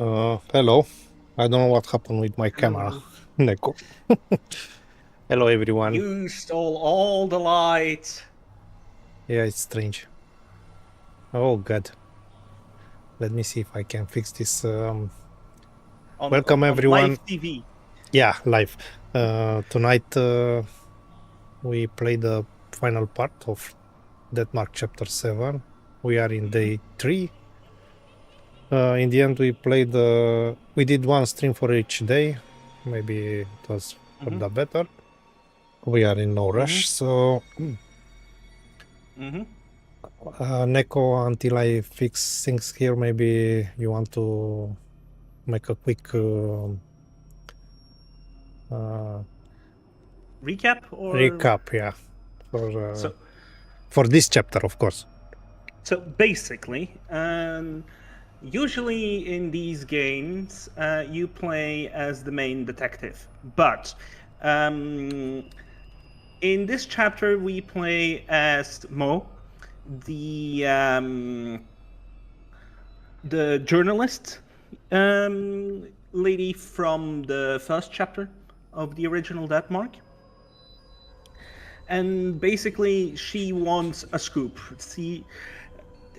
Hello. I don't know what happened with my camera, Hello. Neko. Hello, everyone. You stole all the light. Yeah, it's strange. Oh, God. Let me see if I can fix this. Welcome, On live everyone. TV. Yeah, live. Tonight, we play the final part of Deathmark Chapter 7. We are in day 3. In the end, we did one stream for each day. Maybe it was for the better. We are in no rush, so... Neko, until I fix things here, maybe you want to make a quick Recap or recap, yeah, for this chapter, of course. So basically, usually in these games, you play as the main detective, but in this chapter we play as Mo, the journalist lady from the first chapter of the original Deathmark. And basically, she wants a scoop.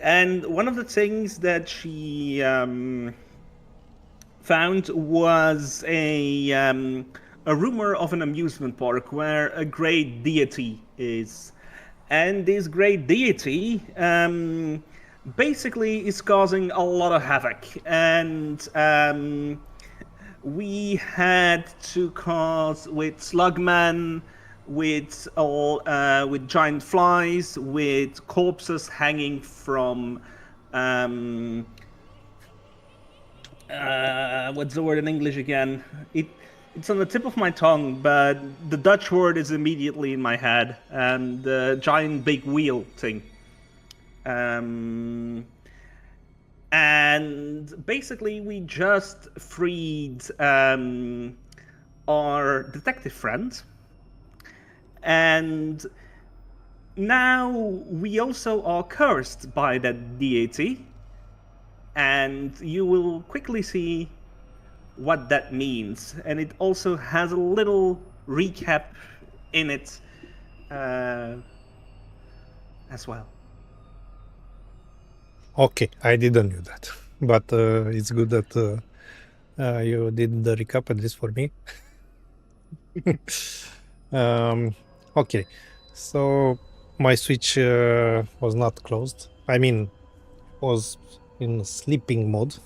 And one of the things that she found was a rumor of an amusement park where a great deity is. And this great deity basically is causing a lot of havoc. And we had to cause with Slugman, with giant flies, with corpses hanging from what's the word in English again? It's on the tip of my tongue, but the Dutch word is immediately in my head. And the giant big wheel thing. And basically, we just freed our detective friend. And now we also are cursed by that deity. And you will quickly see what that means. And it also has a little recap in it as well. Okay, I didn't know that, but it's good that you did the recap at least for me. Okay, so my switch was not closed. I mean, was in sleeping mode.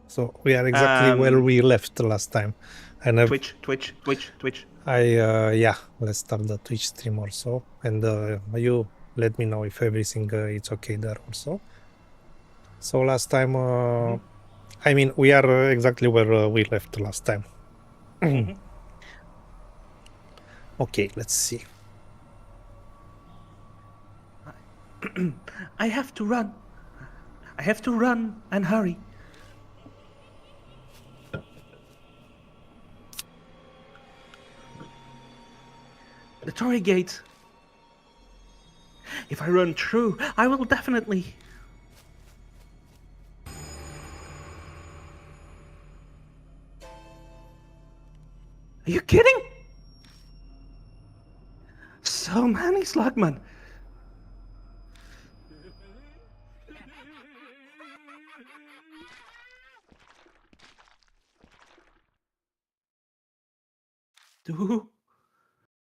So we are exactly where we left last time. And Twitch. Yeah, let's start the Twitch stream also. And you let me know if everything it's okay there also. So last time, I mean, we are exactly where we left last time. Okay, let's see. I have to run. I have to run and hurry. The Torii Gate. If I run through, I will definitely. Are you kidding? So many slugmen.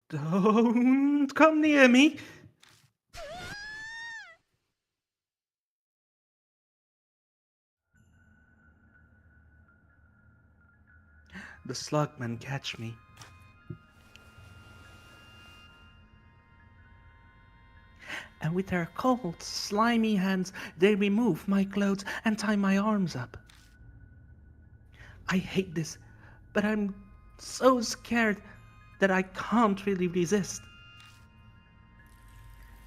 Don't come near me. The slugmen catch me. And with their cold, slimy hands, they remove my clothes and tie my arms up. I hate this, but I'm so scared that I can't really resist.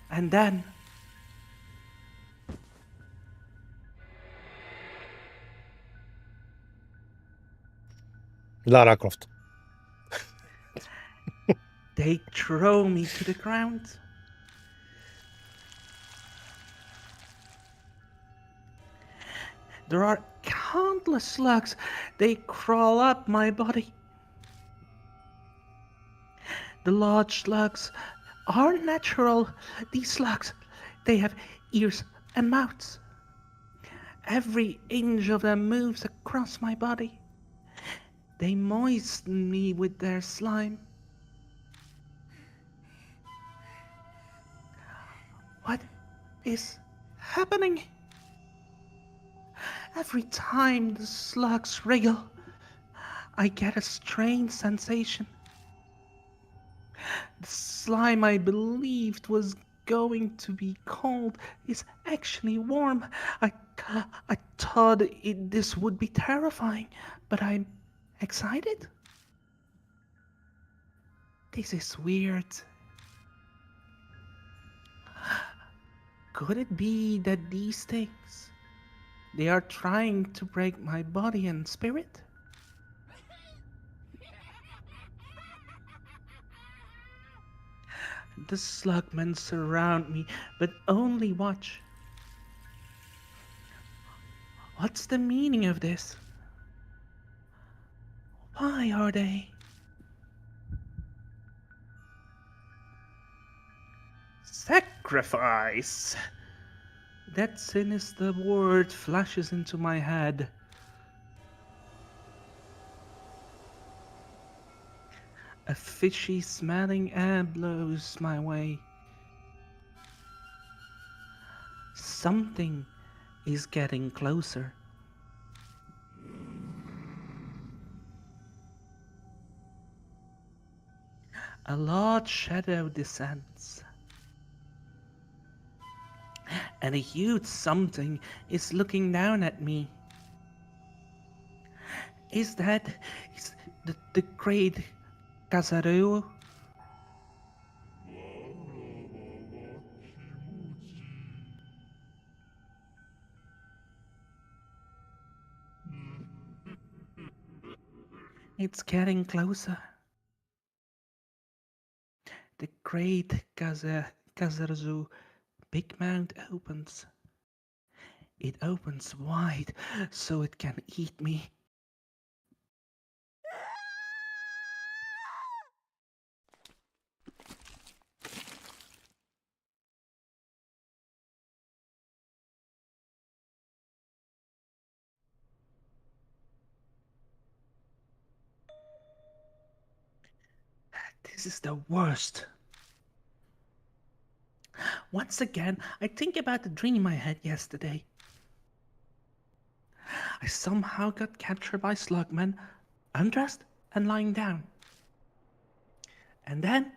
And then... Lara Croft. They throw me to the ground. There are countless slugs. They crawl up my body. The large slugs aren't natural. These slugs, they have ears and mouths. Every inch of them moves across my body. They moisten me with their slime. What is happening? Every time the slugs wriggle, I get a strange sensation. The slime I believed was going to be cold is actually warm. I thought this would be terrifying, but I'm excited. This is weird. Could it be that these things, they are trying to break my body and spirit? The slugmen surround me, but only watch. What's the meaning of this? Why are they? Sacrifice! That sinister word flashes into my head. A fishy smelling air blows my way. Something is getting closer. A large shadow descends. And a huge something is looking down at me. Is that the great Kaerazu? It's getting closer. The great Kaerazu big mouth opens. It opens wide so it can eat me. This is the worst. Once again, I think about the dream I had yesterday. I somehow got captured by slugmen, undressed and lying down. And then,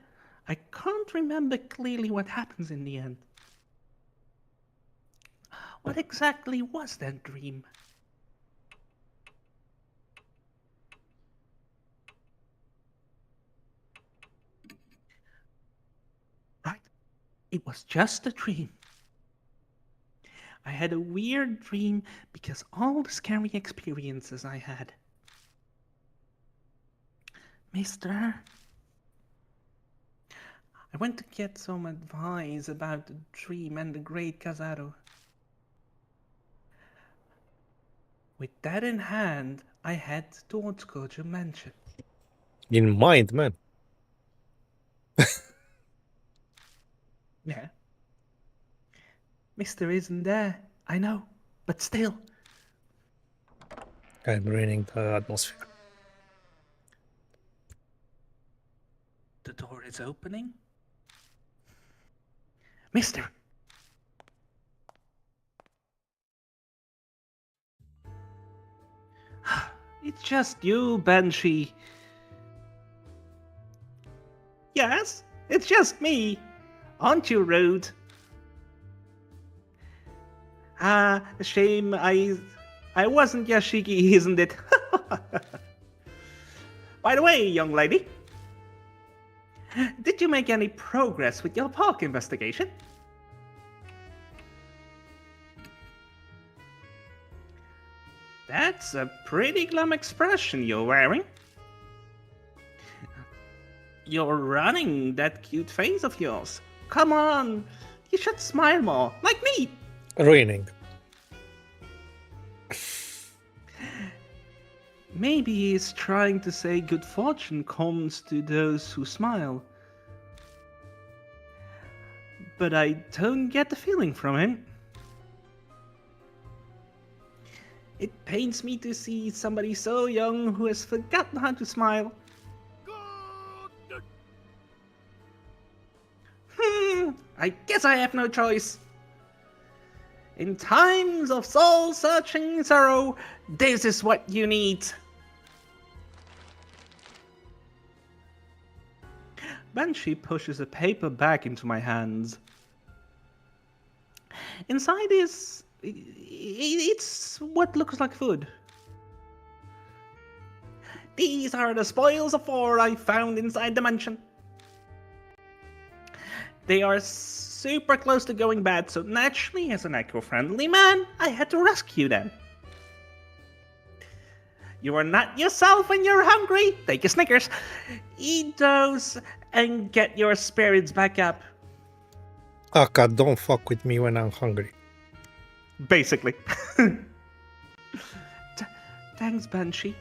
I can't remember clearly what happens in the end. What exactly was that dream? Right, it was just a dream. I had a weird dream because all the scary experiences I had. Mister, I went to get some advice about the dream and the great Kaerazu. With that in hand, I head towards Gojo Mansion. In mind, man. Yeah. Mister isn't there, I know, but still. I'm ruining the atmosphere. The door is opening. Mister! It's just you, Banshee. Yes, it's just me. Aren't you rude? A shame I wasn't Yashiki, isn't it? By the way, young lady, did you make any progress with your park investigation? That's a pretty glum expression you're wearing. You're running that cute face of yours. Come on, you should smile more, like me. Ruining. Maybe he's trying to say good fortune comes to those who smile. But I don't get the feeling from him. It pains me to see somebody so young who has forgotten how to smile. I guess I have no choice. In times of soul-searching sorrow, this is what you need. Banshee pushes a paper back into my hands. Inside is... it's what looks like food. These are the spoils of war I found inside the mansion. They are super close to going bad, so naturally, as an eco-friendly man, I had to rescue them. You are not yourself when you're hungry. Take a Snickers. Eat those and get your spirits back up. Aka, don't fuck with me when I'm hungry. Basically. Thanks, Banshee.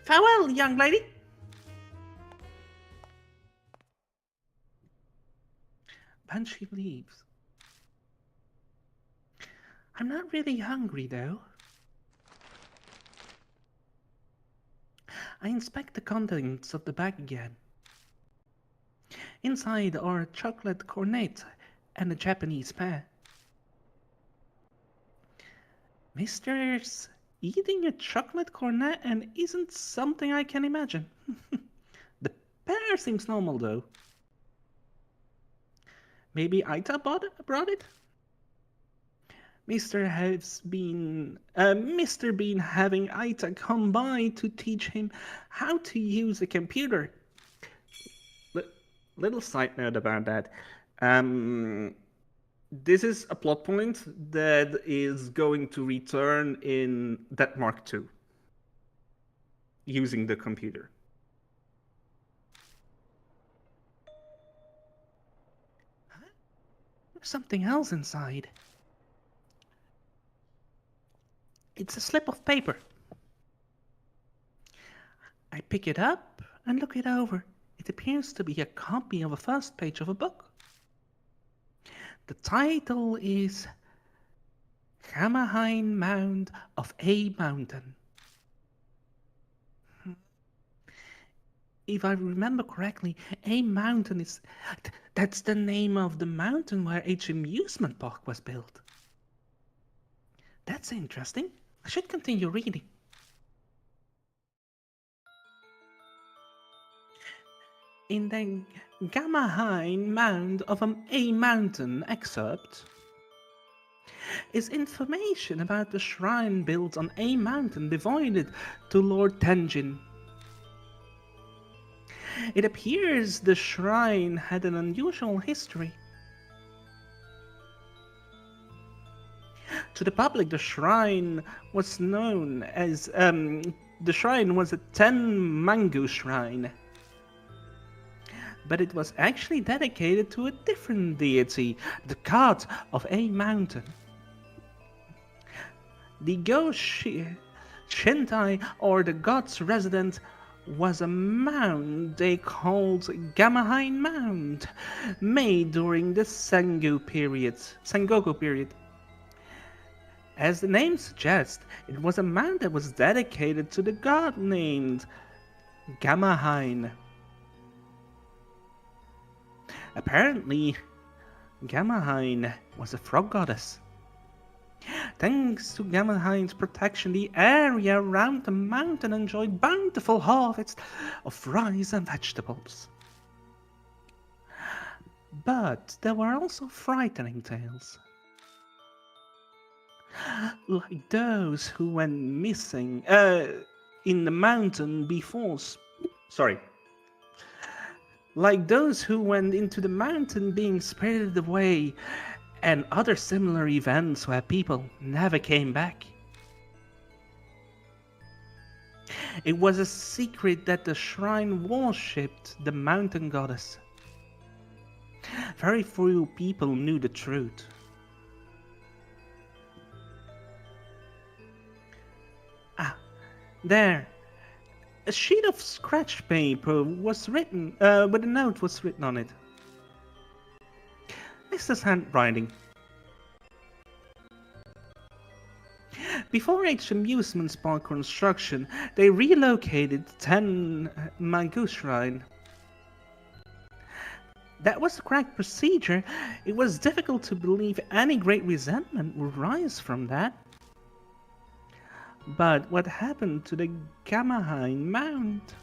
Farewell, young lady. Banshee leaves. I'm not really hungry, though. I inspect the contents of the bag again. Inside are a chocolate cornet and a Japanese pear. Mister's eating a chocolate cornet and isn't something I can imagine. The pear seems normal, though. Maybe Aita brought it? Mr. been having Aita come by to teach him how to use a computer. Little side note about that. This is a plot point that is going to return in Death Mark 2. Using the computer. There's something else inside. It's a slip of paper. I pick it up and look it over. It appears to be a copy of a first page of a book. The title is Hammerheim Mound of A Mountain. If I remember correctly, A Mountain is... that's the name of the mountain where Amusement Park was built. That's interesting. I should continue reading. In the Hammerheim Mound of A Mountain excerpt is information about the shrine built on A Mountain devoted to Lord Tenjin. It appears the shrine had an unusual history. To the public, the shrine was known as the shrine was a 10-mangu shrine, but it was actually dedicated to a different deity, the god of A Mountain. The Go Shintai, or the god's resident, was a mound they called Hammerheim Mound, made during the Sengoku period. As the name suggests, it was a mound that was dedicated to the god named Hammerheim. Apparently, Hammerheim was a frog goddess. Thanks to Hammerheim's protection, the area around the mountain enjoyed bountiful harvests of rice and vegetables. But there were also frightening tales. Like those who went missing in the mountain before... Like those who went into the mountain being spirited away, and other similar events where people never came back. It was a secret that the shrine worshipped the mountain goddess. Very few people knew the truth. There. A sheet of scratch paper was written, with a note was written on it. Mr. handwriting. Before H Amusement Park construction, they relocated 10 Mangu Shrine. That was the correct procedure. It was difficult to believe any great resentment would rise from that. But what happened to the Gamahine Mount?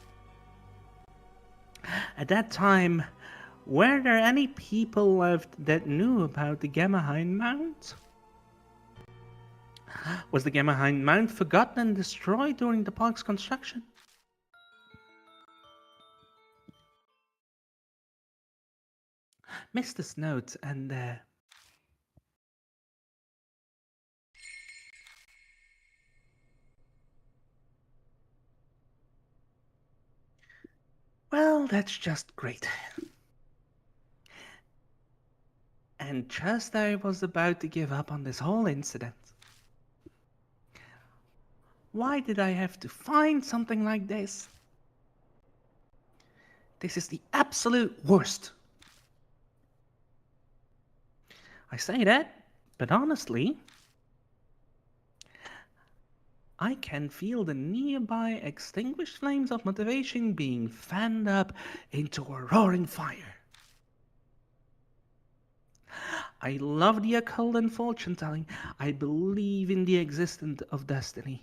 At that time, were there any people left that knew about the Gamahine Mount? Was the Gamahine Mount forgotten and destroyed during the park's construction? Missed this note and well, that's just great. And just as I was about to give up on this whole incident, why did I have to find something like this? This is the absolute worst. I say that, but honestly, I can feel the nearby extinguished flames of motivation being fanned up into a roaring fire. I love the occult and fortune-telling. I believe in the existence of destiny.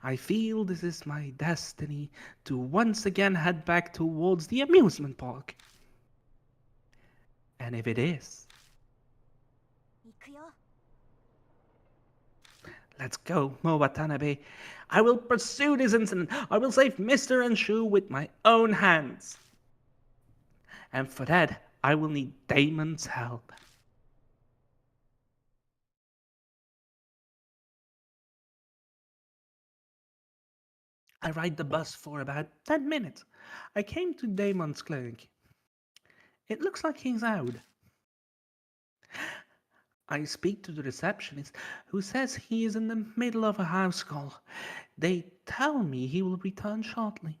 I feel this is my destiny to once again head back towards the amusement park. And if it is, let's go, Mo Watanabe. I will pursue this incident. I will save Mr. Enshu with my own hands. And for that, I will need Damon's help. I ride the bus for about 10 minutes. I came to Damon's clinic. It looks like he's out. I speak to the receptionist, who says he is in the middle of a house call. They tell me he will return shortly.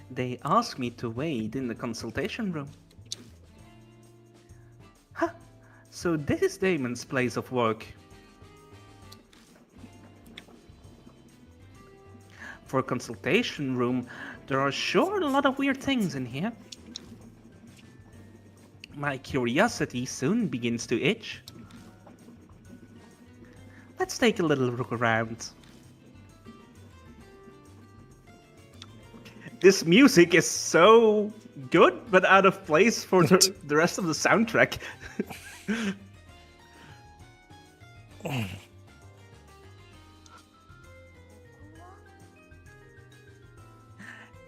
They ask me to wait in the consultation room. Huh, so this is Damon's place of work. For a consultation room, there are sure a lot of weird things in here. My curiosity soon begins to itch. Let's take a little look around. This music is so good, but out of place for the rest of the soundtrack.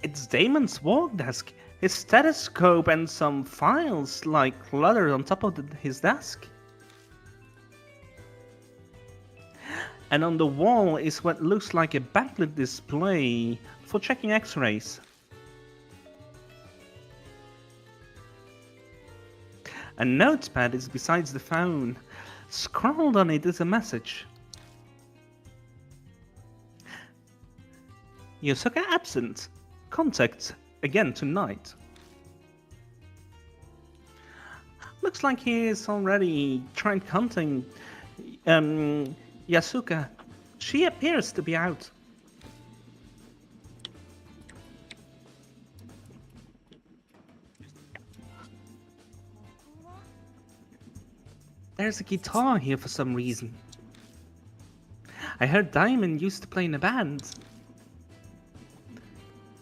It's Damon's work desk. His stethoscope and some files like cluttered on top of his desk. And on the wall is what looks like a backlit display for checking x-rays. A notepad is beside the phone. Scrawled on it is a message. Yosuke absent. Contact again tonight. Looks like he is already trying contacting Yasuka. She appears to be out. There's a guitar here for some reason. I heard Diamond used to play in a band.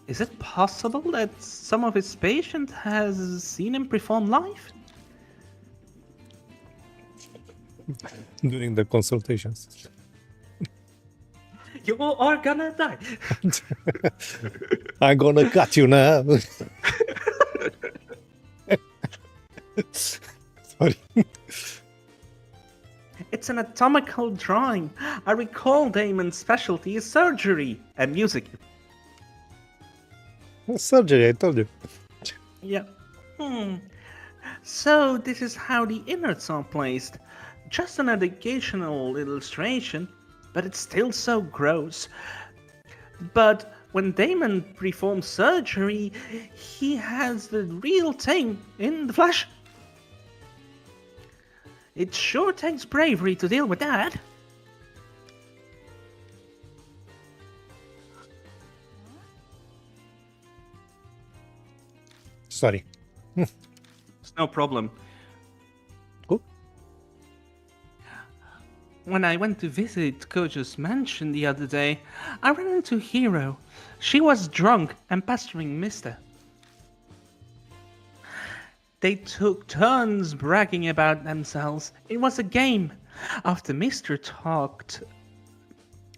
Is it possible that some of his patients has seen him perform live? During the consultations. You are gonna die. I'm gonna cut you now. Sorry. It's an anatomical drawing. I recall Damon's specialty is surgery and music. Surgery, I told you. Yeah. So this is how the innards are placed. Just an educational illustration, but it's still so gross. But when Damon performs surgery, he has the real thing in the flesh. It sure takes bravery to deal with that. Sorry. It's no problem. Cool. When I went to visit Kojo's mansion the other day, I ran into Hiro. She was drunk and pestering Mister. They took turns bragging about themselves. It was a game. After Mister talked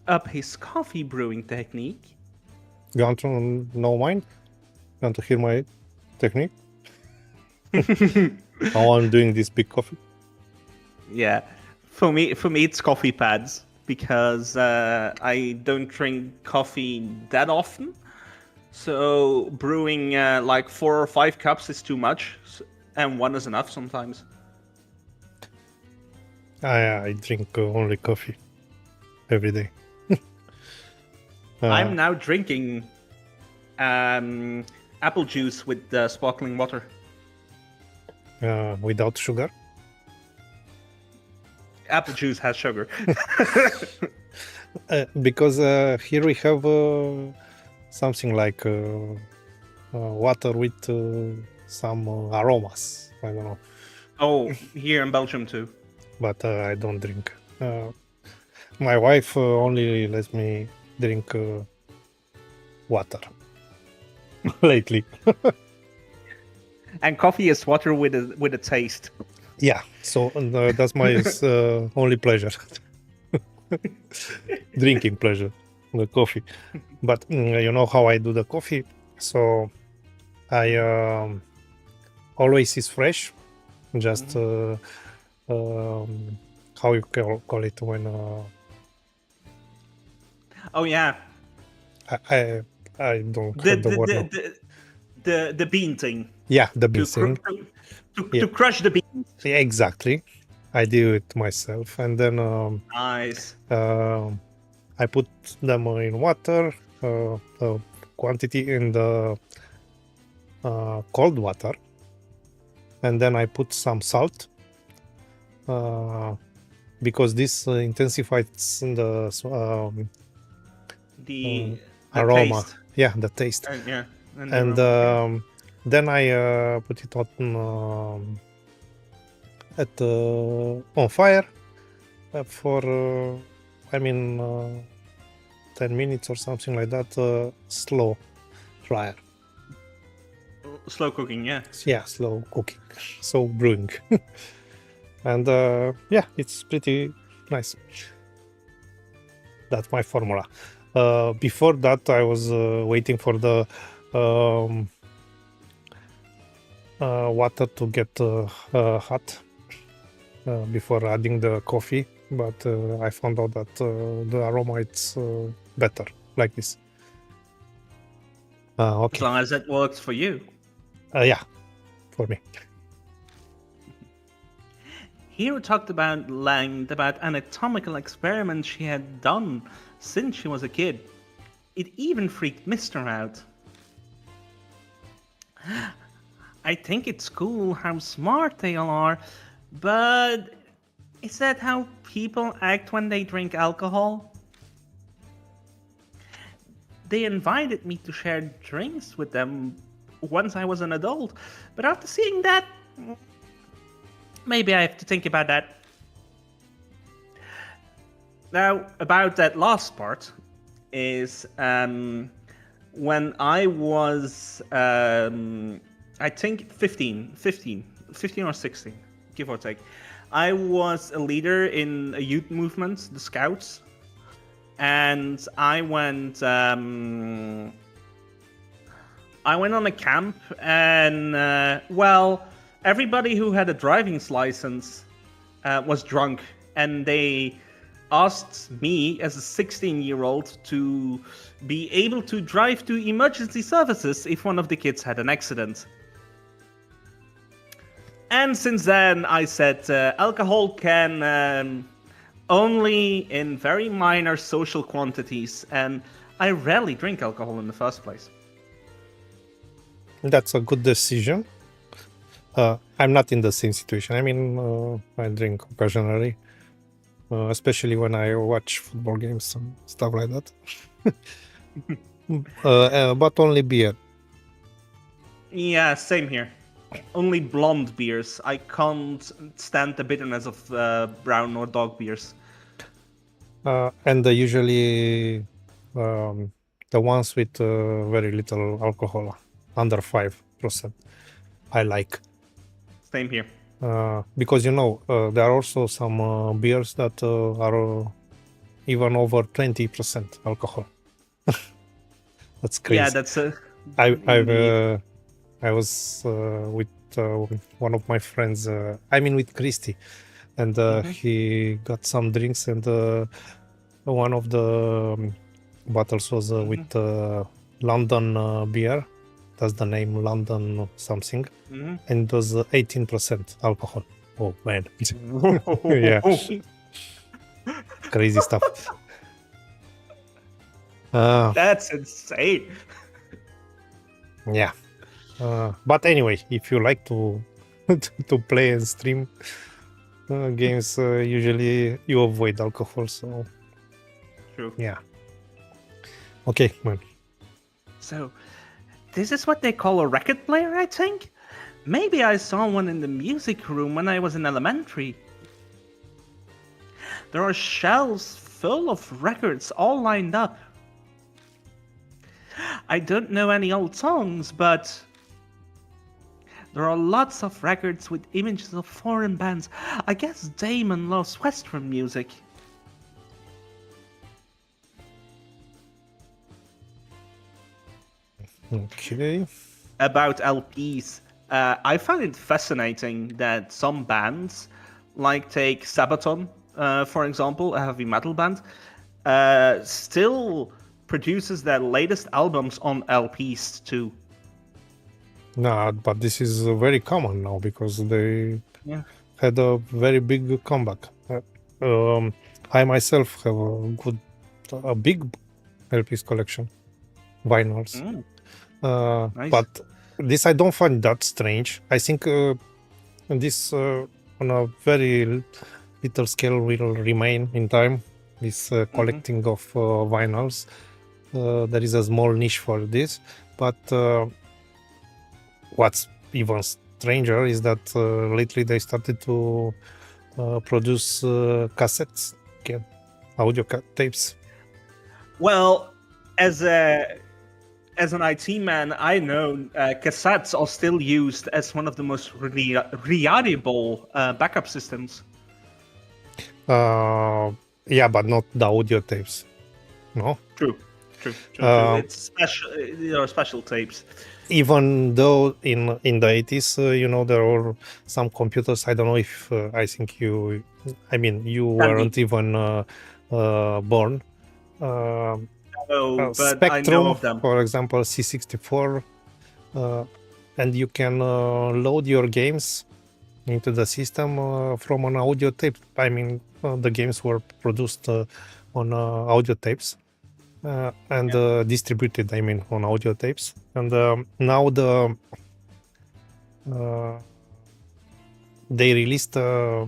up his coffee brewing technique. You want to know mine? You want to hear my technique? How I'm doing this big coffee? Yeah, for me it's coffee pads because I don't drink coffee that often. So brewing like 4 or 5 cups is too much, and 1 is enough sometimes. I drink only coffee every day. I'm now drinking apple juice with sparkling water. Without sugar. Apple juice has sugar. Because here we have something like water with some aromas. I don't know. Oh, here in Belgium too. But I don't drink. My wife only lets me drink water lately. And coffee is water with a taste. Yeah, so that's my only pleasure. Drinking pleasure, the coffee. But you know how I do the coffee? So I always is fresh. Just how you call it when Oh yeah, I don't have the word now. the bean thing. Yeah, the bean thing. To crush the beans. Yeah, exactly. I do it myself, and then Nice. I put them in water, the quantity in the cold water, and then I put some salt because this intensifies the aroma. Taste. Yeah, the taste. Yeah. And then I put it on on fire for 10 minutes or something like that. Slow fire. Slow cooking, yeah. Yeah, slow cooking, so brewing. And yeah, it's pretty nice. That's my formula. Before that, I was waiting for the water to get hot before adding the coffee, but I found out that the aroma it's better like this. Okay. As long as that works for you. Yeah, for me. Hiro talked about about anatomical experiments she had done since she was a kid. It even freaked Mister out. I think it's cool how smart they all are, but is that how people act when they drink alcohol? They invited me to share drinks with them once I was an adult, but after seeing that, maybe I have to think about that. Now, about that last part is when I was, I think 15 or 16, give or take. I was a leader in a youth movement, the Scouts, and I went on a camp, and well, everybody who had a driving license was drunk, and they asked me as a 16-year-old to be able to drive to emergency services if one of the kids had an accident. And since then, I said alcohol can only in very minor social quantities, and I rarely drink alcohol in the first place. That's a good decision. I'm not in the same situation. I mean, I drink occasionally, especially when I watch football games and stuff like that. But only beer. Yeah, same here. Only blonde beers. I can't stand the bitterness of brown or dog beers. And usually the ones with very little alcohol, under 5%, I like. Same here. Because there are also some beers that are even over 20% alcohol. That's crazy. Yeah, that's a. I was with one of my friends. With Christy, and he got some drinks, and one of the bottles was with London beer. That's the name, London something, and it was 18% alcohol. Oh man, yeah, crazy stuff. That's insane. Yeah, but anyway, if you like to to play and stream games, usually you avoid alcohol. So True. yeah. Okay, man. So, this is what they call a record player, I think? Maybe I saw one in the music room when I was in elementary. There are shelves full of records all lined up. I don't know any old songs, but there are lots of records with images of foreign bands. I guess Damon loves Western music. Okay. About LPs, I find it fascinating that some bands, like take Sabaton, for example, a heavy metal band, still produces their latest albums on LPs too. No, but this is very common now because they Yeah. had a very big comeback. I myself have a big LPs collection, vinyls. Nice. But this I don't find that strange. I think this on a very little scale will remain in time. This collecting of vinyls. There is a small niche for this, but what's even stranger is that lately they started to produce cassettes, audio tapes. Well, as an IT man, I know cassettes are still used as one of the most reliable backup systems. Yeah, but not the audio tapes. No. True. It's special. There are special tapes. Even though in the 80s, there were some computers. I don't know if I think you weren't even born. But Spectrum, I know of them. For example, C64, and you can load your games into the system from an audio tape. The games were produced on audio tapes. And distributed, on audio tapes. And now they released a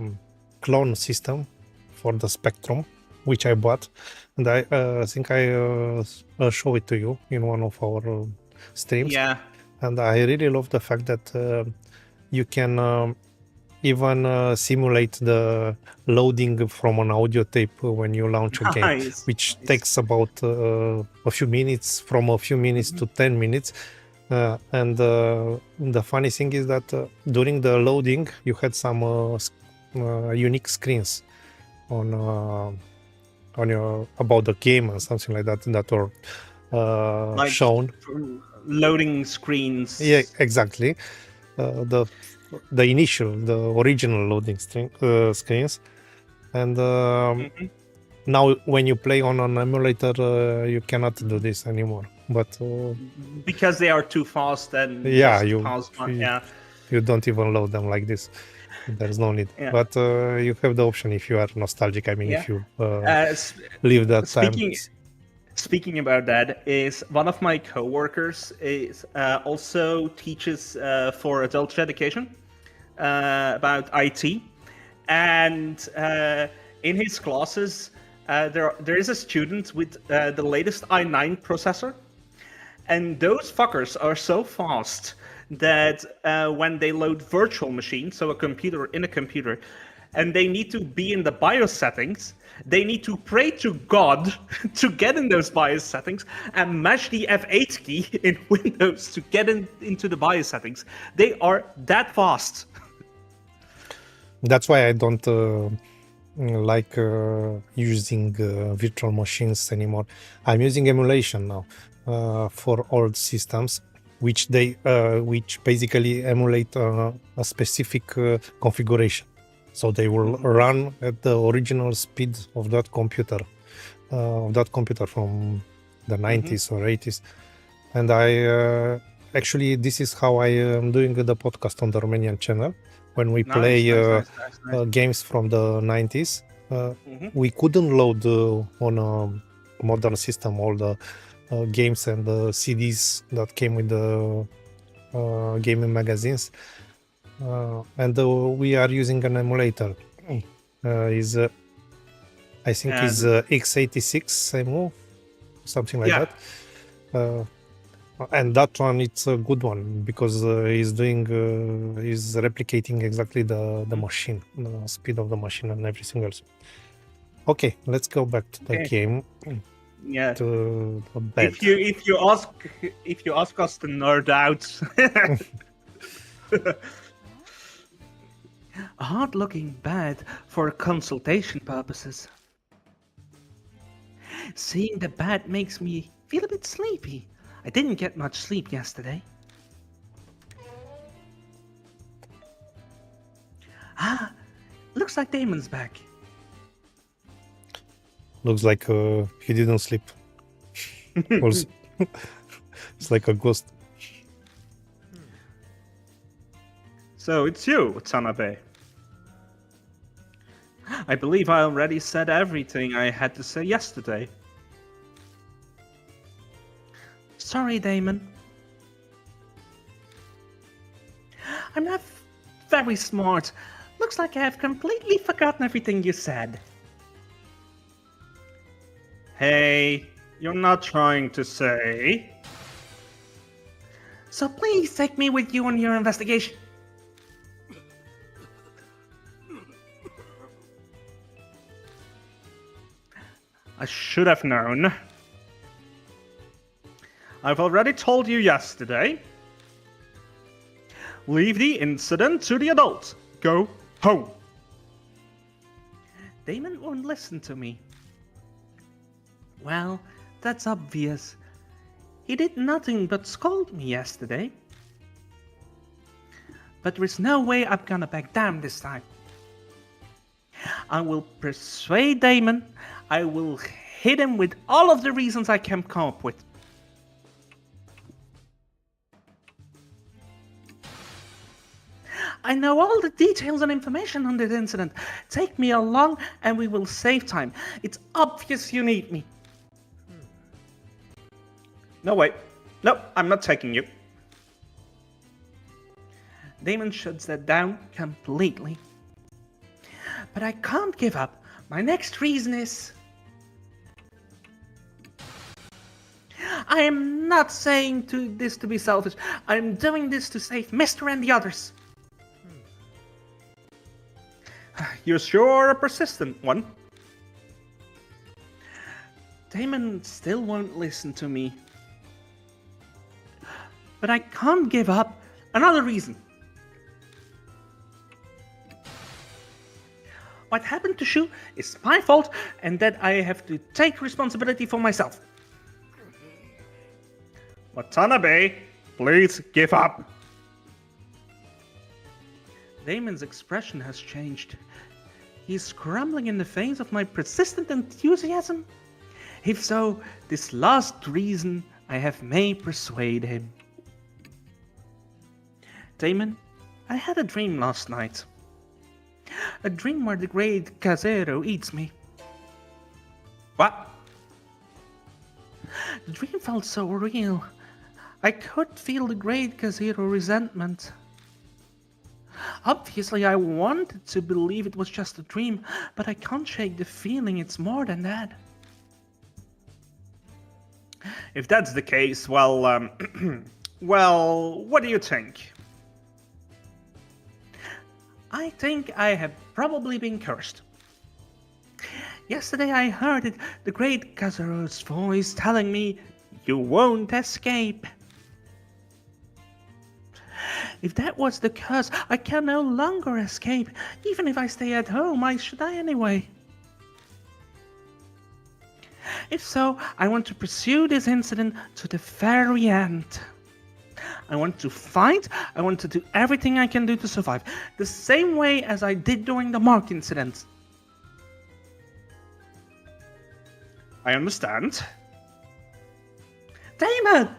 clone system for the Spectrum, which I bought, and I think I show it to you in one of our streams. Yeah. And I really love the fact that you can even simulate the loading from an audio tape when you launch a game, which takes about a few minutes, from a few minutes to 10 minutes. And the funny thing is that during the loading, you had some unique screens on your about the game and something like that were shown. Loading screens. Yeah, exactly. The original loading screens, and now when you play on an emulator, you cannot do this anymore. But because they are too fast and yeah, yeah. You don't even load them like this. There's no need. Yeah. But you have the option if you are nostalgic. I mean, Yeah. if you Speaking live that time. speaking about that, is one of my coworkers is also teaches for adult education about IT, and in his classes there is a student with the latest i9 processor, and those fuckers are so fast that when they load virtual machines, so a computer in a computer, and they need to be in the BIOS settings, they need to pray to God to get in those BIOS settings and mash the F8 key in Windows to get into the BIOS settings. They are that fast. That's why I don't like using virtual machines anymore. I'm using emulation now for old systems, which basically emulate a specific configuration. So they will run at the original speed of that computer from the 90s or 80s. And I actually, this is how I am doing the podcast on the Romanian channel. When we play games from the 90s, we couldn't load on a modern system all the games and the CDs that came with the gaming magazines. And we are using an emulator. I think is x86 MO, something like that. And that one, it's a good one because he's replicating exactly the machine, the speed of the machine and everything else. Okay, let's go back to the game. Yeah. To the bed. If you ask us to nerd out. A hard-looking bed for consultation purposes. Seeing the bed makes me feel a bit sleepy. I didn't get much sleep yesterday. Ah, looks like Damon's back. Looks like he didn't sleep. Also, it's like a ghost. So it's you, Tanabe. I believe I already said everything I had to say yesterday. Sorry, Damon. I'm not very smart. Looks like I have completely forgotten everything you said. Hey, you're not trying to say... So please take me with you on your investigation. I should have known. I've already told you yesterday. Leave the incident to the adults. Go home. Damon won't listen to me. Well, that's obvious. He did nothing but scold me yesterday. But there's no way I'm gonna back down this time. I will persuade Damon. I will hit him with all of the reasons I can come up with. I know all the details and information on this incident. Take me along and we will save time. It's obvious you need me. No, wait. No, I'm not taking you. Damon shuts that down completely. But I can't give up. My next reason is... I am not saying this to be selfish. I'm doing this to save Mr. and the others. You're sure a persistent one. Damon still won't listen to me. But I can't give up. Another reason. What happened to Shu is my fault, and that I have to take responsibility for myself. Watanabe, please give up. Damon's expression has changed. He's crumbling in the face of my persistent enthusiasm. If so, this last reason I may persuade him. Damon, I had a dream last night. A dream where the great Kaerazu eats me. What? The dream felt so real. I could feel the great Kaerazu resentment. Obviously, I wanted to believe it was just a dream, but I can't shake the feeling it's more than that. If that's the case, well, well, what do you think? I think I have probably been cursed. Yesterday I heard it, the great Kaerazu's voice telling me, "You won't escape." If that was the curse, I can no longer escape. Even if I stay at home, I should die anyway. If so, I want to pursue this incident to the very end. I want to fight, I want to do everything I can do to survive, the same way as I did during the Mark incident. I understand. Damon!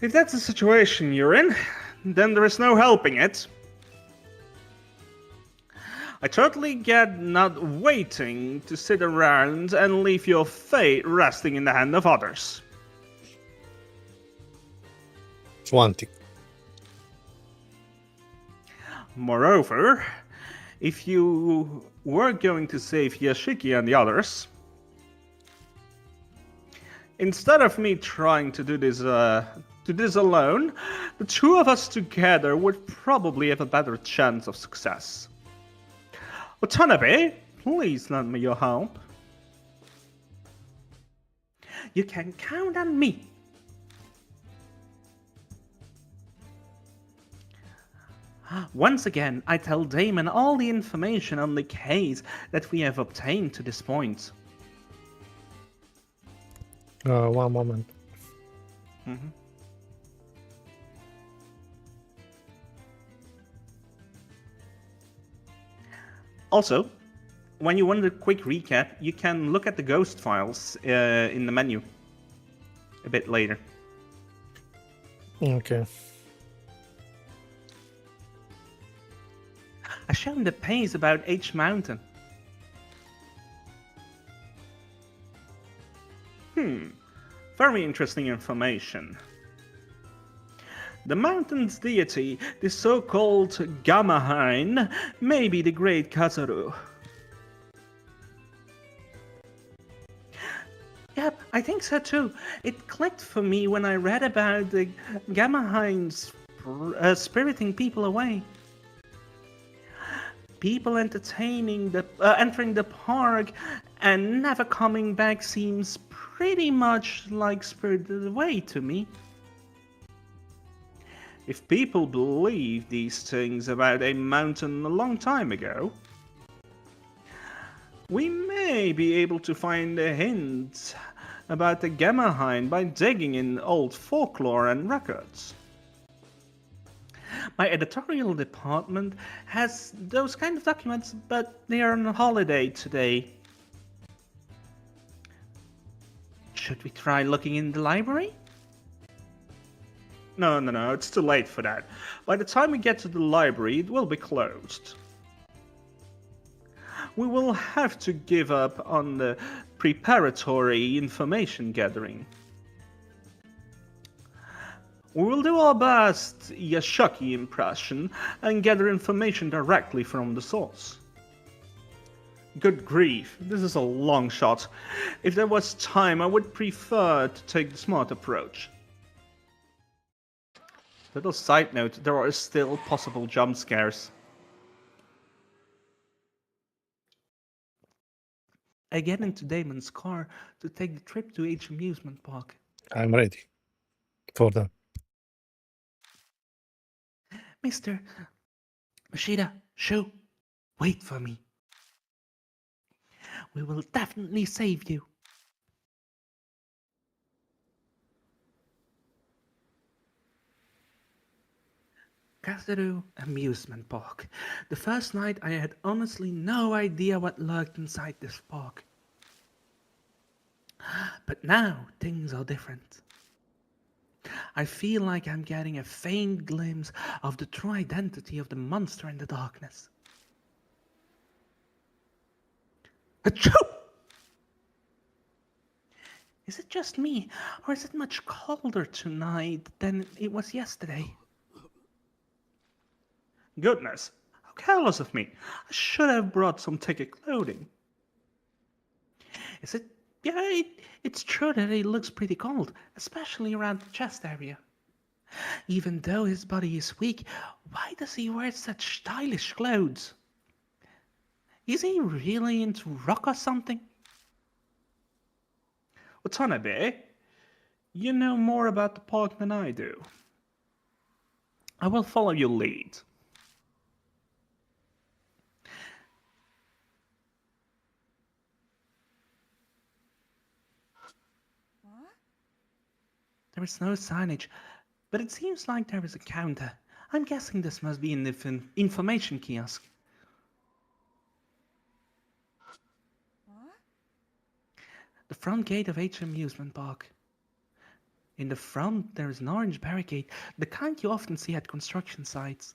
If that's the situation you're in, then there is no helping it. I totally get not waiting to sit around and leave your fate resting in the hand of others. It's one thing. Moreover, if you were going to save Yashiki and the others, instead of me trying to do this alone, the two of us together would probably have a better chance of success. Watanabe, please lend me your help. You can count on me. Once again, I tell Damon all the information on the case that we have obtained to this point. One moment. Also, when you want a quick recap, you can look at the ghost files in the menu a bit later. Okay. I shown the page about H Mountain. Very interesting information. The mountain's deity, the so-called Gamahine, may be the great Kaerazu. Yep, I think so too. It clicked for me when I read about the Gamahine's spiriting people away. People entering the park and never coming back seems pretty much like Spirited Away to me. If people believe these things about a mountain a long time ago, we may be able to find a hint about the Gamahine by digging in old folklore and records. My editorial department has those kind of documents, but they are on holiday today. Should we try looking in the library? No, it's too late for that. By the time we get to the library, it will be closed. We will have to give up on the preparatory information gathering. We will do our best Yashiki impression and gather information directly from the source. Good grief, this is a long shot. If there was time, I would prefer to take the smart approach. Little side note, there are still possible jump scares. I get into Damon's car to take the trip to H Amusement Park. I'm ready for that. Mr. Mashida, Shu, wait for me. We will definitely save you. Kaerazu Amusement Park. The first night I had honestly no idea what lurked inside this park. But now things are different. I feel like I'm getting a faint glimpse of the true identity of the monster in the darkness. Achoo! Is it just me, or is it much colder tonight than it was yesterday? Goodness, how careless of me. I should have brought some thicker clothing. Is it? Yeah, it's true that he looks pretty cold, especially around the chest area. Even though his body is weak, why does he wear such stylish clothes? Is he really into rock or something? Watanabe, you know more about the park than I do. I will follow your lead. There is no signage, but it seems like there is a counter. I'm guessing this must be an information kiosk. The front gate of H Amusement Park. In the front, there is an orange barricade, the kind you often see at construction sites.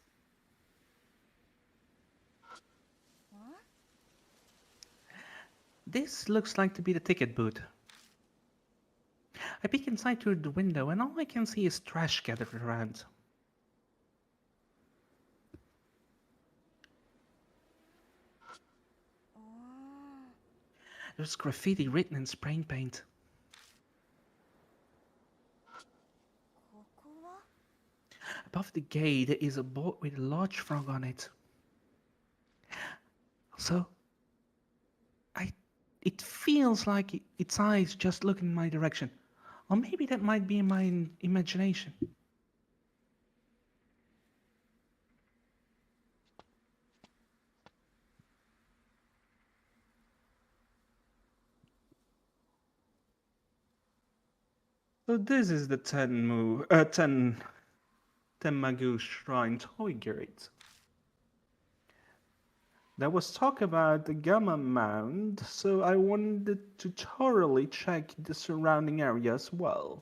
This looks like to be the ticket booth. I peek inside through the window and all I can see is trash scattered around. There's graffiti written in spray paint. Above the gate there is a board with a large frog on it. So, it feels like its eyes just look in my direction. Or maybe that might be in my imagination. So this is the Tenmagu Shrine Toy Gate. There was talk about the Gamma Mound, so I wanted to thoroughly check the surrounding area as well.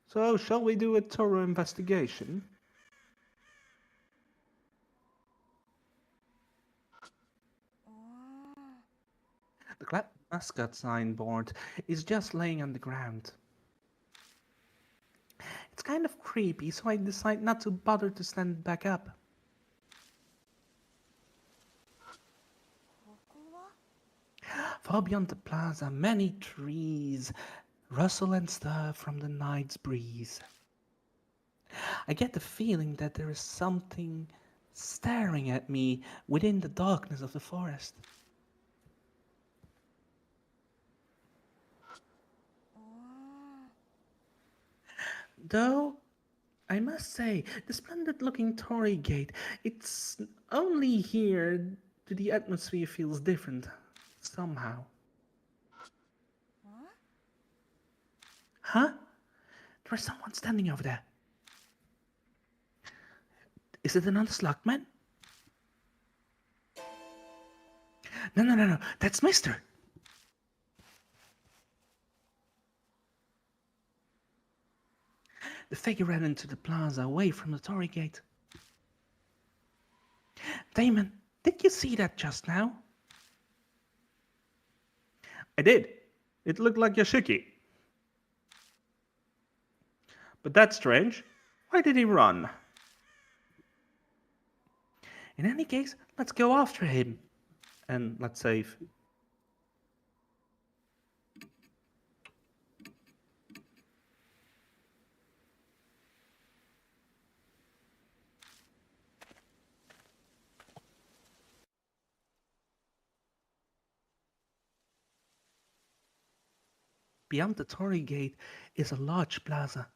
So, shall we do a thorough investigation? The club mascot signboard is just laying on the ground. It's kind of creepy, so I decide not to bother to stand it back up. Far beyond the plaza, many trees rustle and stir from the night's breeze. I get the feeling that there is something staring at me within the darkness of the forest. Though, I must say, the splendid looking Torii Gate, it's only here that the atmosphere feels different, somehow. Huh? There's someone standing over there. Is it another slugman? No, that's Mister. The figure ran into the plaza away from the Torii Gate. Damon, did you see that just now? I did. It looked like Yashiki. But that's strange. Why did he run? In any case, let's go after him. And let's save. Beyond the Torii Gate is a large plaza.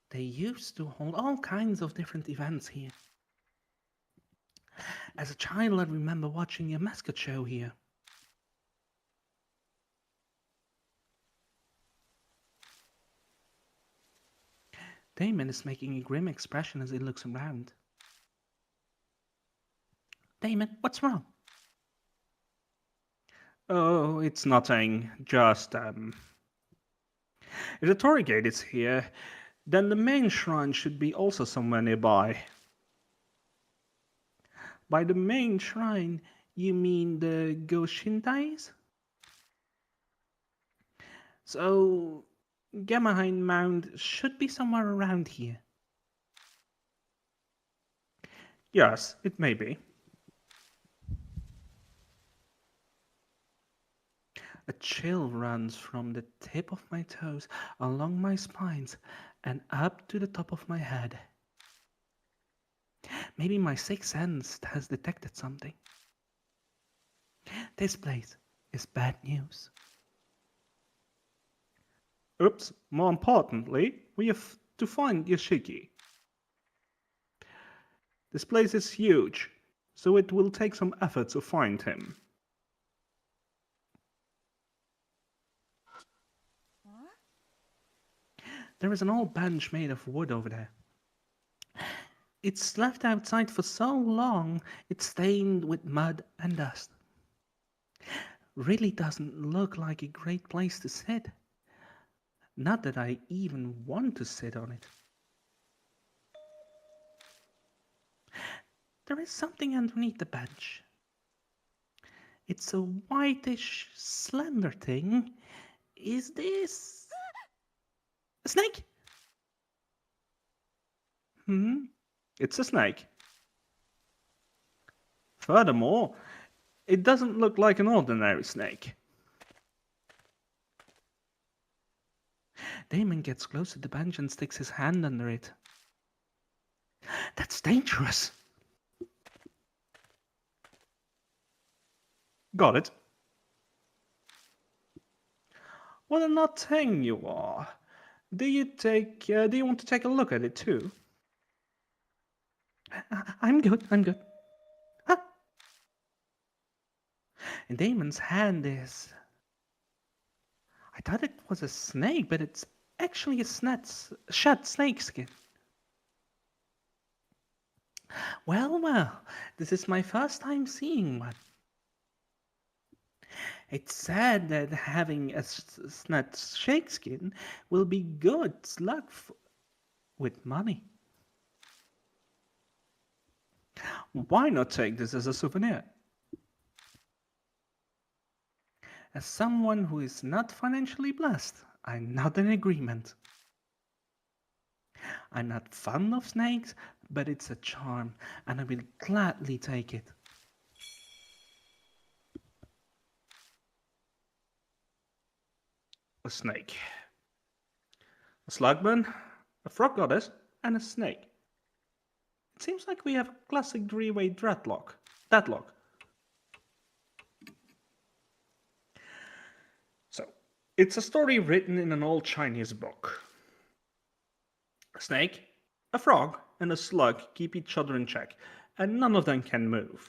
They used to hold all kinds of different events here. As a child, I remember watching a mascot show here. Damon is making a grim expression as he looks around. Damon, what's wrong? Oh, it's nothing. Just, if the Torii Gate is here, then the main shrine should be also somewhere nearby. By the main shrine, you mean the Goshintais? So, Gammaheim Mound should be somewhere around here. Yes, it may be. A chill runs from the tip of my toes along my spines and up to the top of my head. Maybe my sixth sense has detected something. This place is bad news. Oops, more importantly, we have to find Yoshiki. This place is huge, so it will take some effort to find him. There is an old bench made of wood over there. It's left outside for so long, it's stained with mud and dust. Really doesn't look like a great place to sit. Not that I even want to sit on it. There is something underneath the bench. It's a whitish, slender thing. Is this a snake? It's a snake. Furthermore, it doesn't look like an ordinary snake. Damon gets close to the bench and sticks his hand under it. That's dangerous. Got it. What a nut thing you are. Do you want to take a look at it too? I'm good. Huh? And Damon's hand is... I thought it was a snake, but it's actually a shed snakeskin. Well, this is my first time seeing one. It's said that having a snug snakeskin will be good luck with money. Why not take this as a souvenir? As someone who is not financially blessed, I'm not in agreement. I'm not fond of snakes, but it's a charm, and I will gladly take it. A snake. A slugman, a frog goddess, and a snake. It seems like we have a classic three-way deadlock. So, it's a story written in an old Chinese book. A snake, a frog, and a slug keep each other in check, and none of them can move.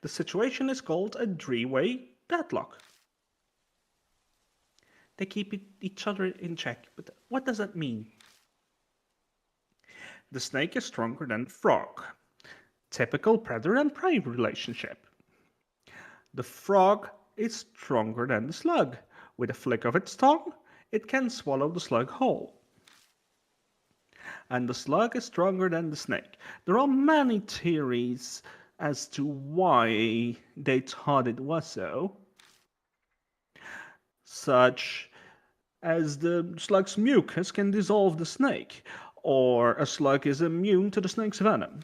The situation is called a three-way deadlock. They keep each other in check, but what does that mean? The snake is stronger than the frog. Typical predator and prey relationship. The frog is stronger than the slug. With a flick of its tongue, it can swallow the slug whole. And the slug is stronger than the snake. There are many theories as to why they thought it was so, such as the slug's mucus can dissolve the snake, or a slug is immune to the snake's venom.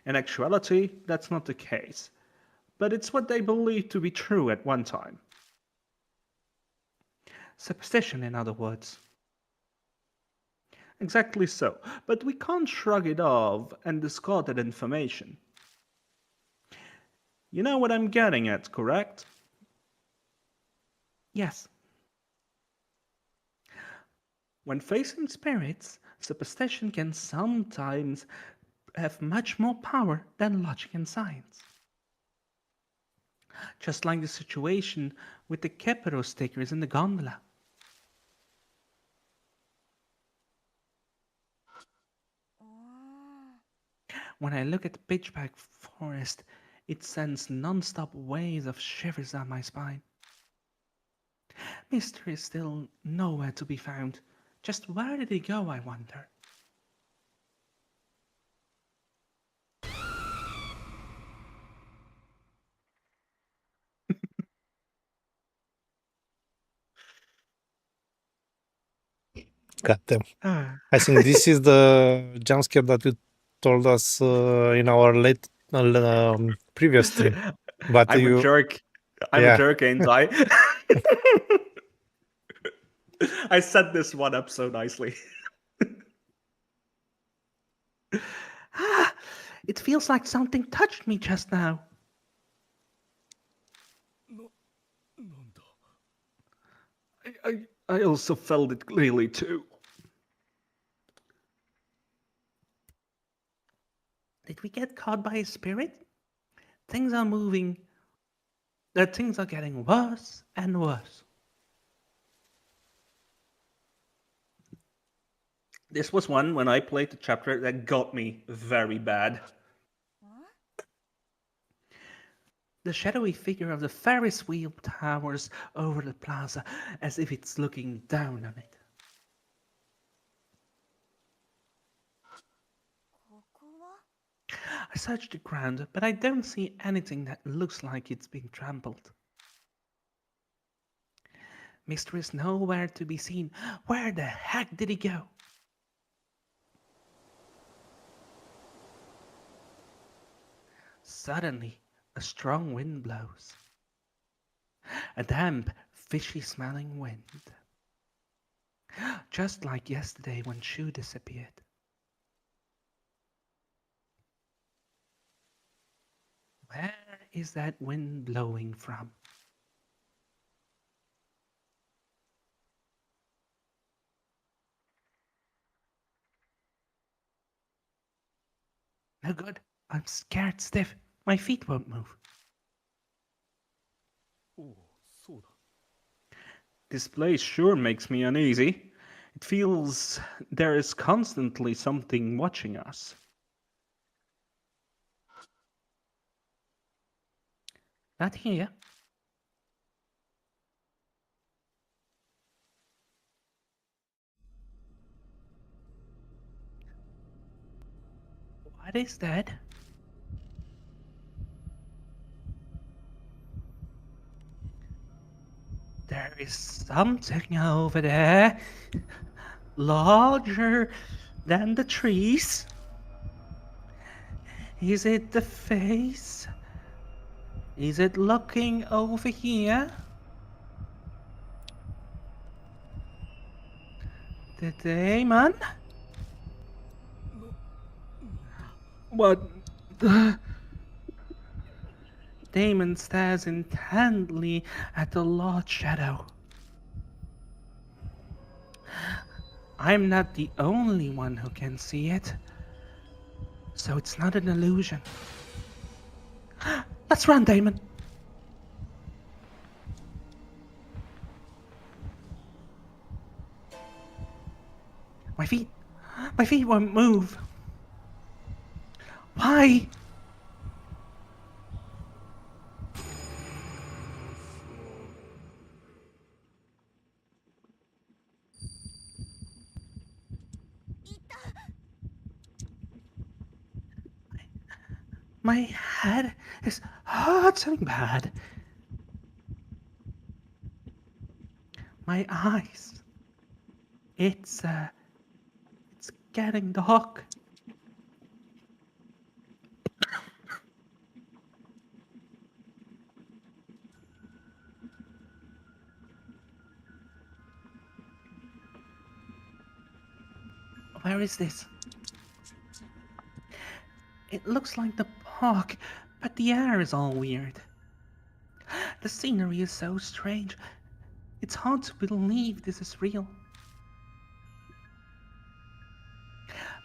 In actuality, that's not the case, but it's what they believed to be true at one time. Superstition, in other words. Exactly so, but we can't shrug it off and discard that information. You know what I'm getting at, correct? Yes. When facing spirits, superstition can sometimes have much more power than logic and science. Just like the situation with the Capellix stickers in the gondola. When I look at the pitchback forest, It sends non-stop waves of shivers down my spine. Mister is still nowhere to be found. Just where did he go, I wonder? God damn. I think this is the jump scare that you told us in our previous stream. But I'm a jerk. I'm a jerk, ain't I? I set this one up so nicely. It feels like something touched me just now. I also felt it clearly too. Did we get caught by a spirit? Things are moving. Things are getting worse and worse. This was one when I played the chapter that got me very bad. The shadowy figure of the Ferris wheel towers over the plaza as if it's looking down on it. I searched the ground, but I don't see anything that looks like it's been trampled. Mister is nowhere to be seen. Where the heck did he go? Suddenly, a strong wind blows. A damp, fishy-smelling wind. Just like yesterday when Shu disappeared. Where is that wind blowing from? No good. I'm scared stiff. My feet won't move. This place sure makes me uneasy. It feels there is constantly something watching us. Not here. What is that? There is something over there. Larger than the trees. Is it the face? Is it looking over here? The demon? What the? Damon stares intently at the large shadow. I'm not the only one who can see it, so it's not an illusion. Let's run, Damon. My feet won't move. Why? My head is hurting bad. My eyes. It's getting dark. Where is this? It looks like the park, but the air is all weird. The scenery is so strange. It's hard to believe this is real.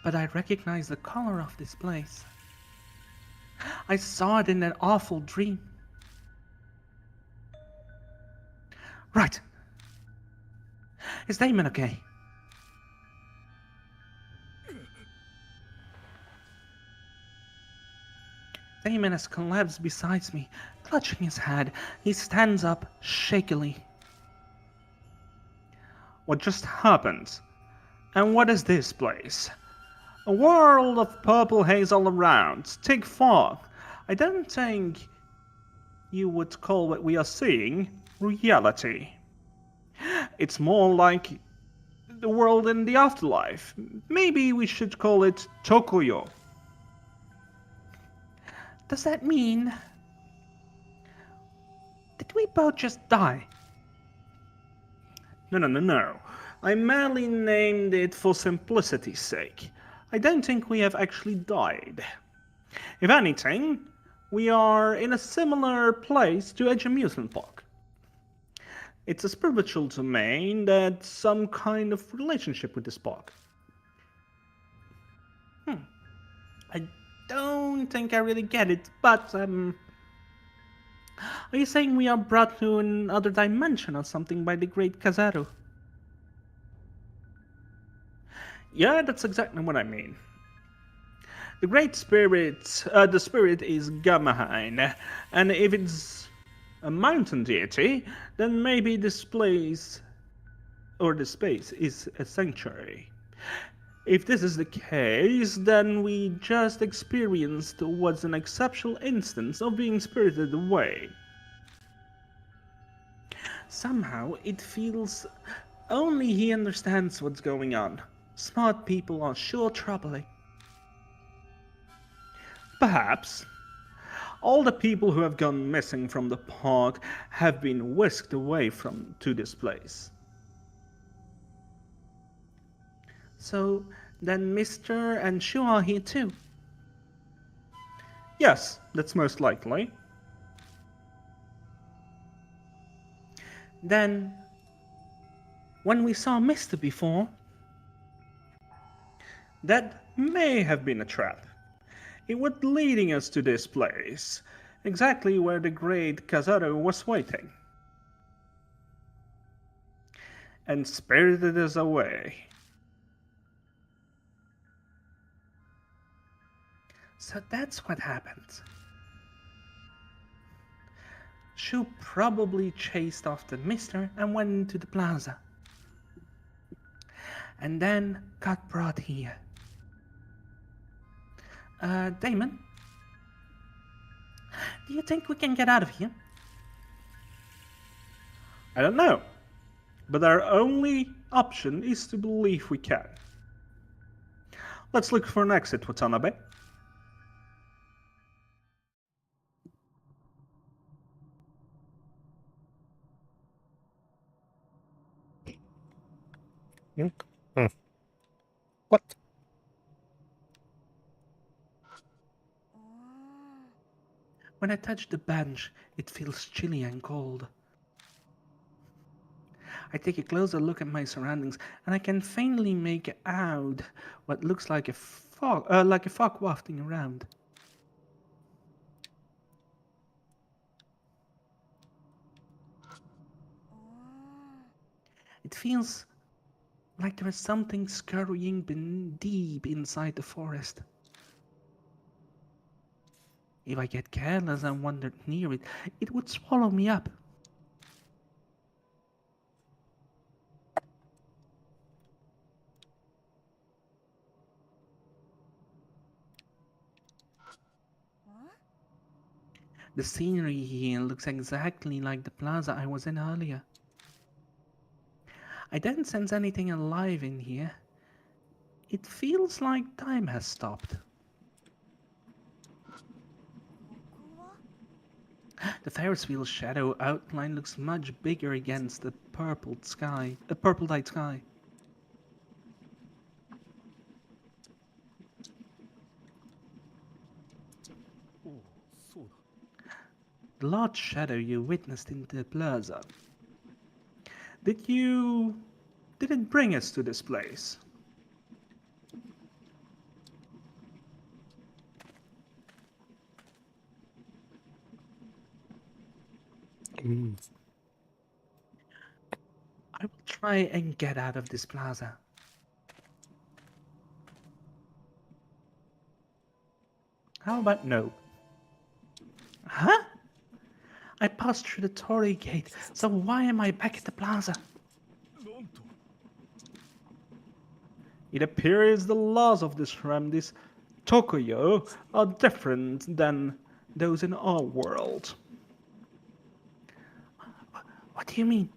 But I recognize the color of this place. I saw it in that awful dream. Right. Is Damon okay? Damon has collapsed beside me, clutching his head. He stands up shakily. What just happened? And what is this place? A world of purple haze all around, thick fog. I don't think you would call what we are seeing reality. It's more like the world in the afterlife. Maybe we should call it Tokuyo. Does that mean... Did we both just die? No. I merely named it for simplicity's sake. I don't think we have actually died. If anything, we are in a similar place to Edge Amusement Park. It's a spiritual domain that's some kind of relationship with this park. I don't think I really get it, but, are you saying we are brought to another dimension or something by the great Kaerazu? Yeah, that's exactly what I mean. The great spirit, the spirit is Gamahain, and if it's a mountain deity, then maybe this place, or the space, is a sanctuary. If this is the case, then we just experienced what's an exceptional instance of being spirited away. Somehow, it feels only he understands what's going on. Smart people are sure troubling. Perhaps. All the people who have gone missing from the park have been whisked away to this place. So, then Mr. and Shu are here too? Yes, that's most likely. Then, when we saw Mr. before, that may have been a trap. It was leading us to this place, exactly where the great Kaerazu was waiting, and spirited us away. So that's what happened. Shu probably chased after Mister and went into the plaza, and then got brought here. Damon? Do you think we can get out of here? I don't know. But our only option is to believe we can. Let's look for an exit, Watanabe. What? When I touch the bench, it feels chilly and cold. I take a closer look at my surroundings, and I can faintly make out what looks like a fog wafting around. It feels like there is something scurrying deep inside the forest. If I get careless and wander near it, it would swallow me up. The scenery here looks exactly like the plaza I was in earlier. I don't sense anything alive in here. It feels like time has stopped. The Ferris wheel shadow outline looks much bigger against the purple-dyed sky. The large shadow you witnessed in the plaza. Did it bring us to this place? I will try and get out of this plaza. How about no? Huh? I passed through the Torii gate, so why am I back at the plaza? It appears the laws of this Tokuyo are different than those in our world. What do you mean?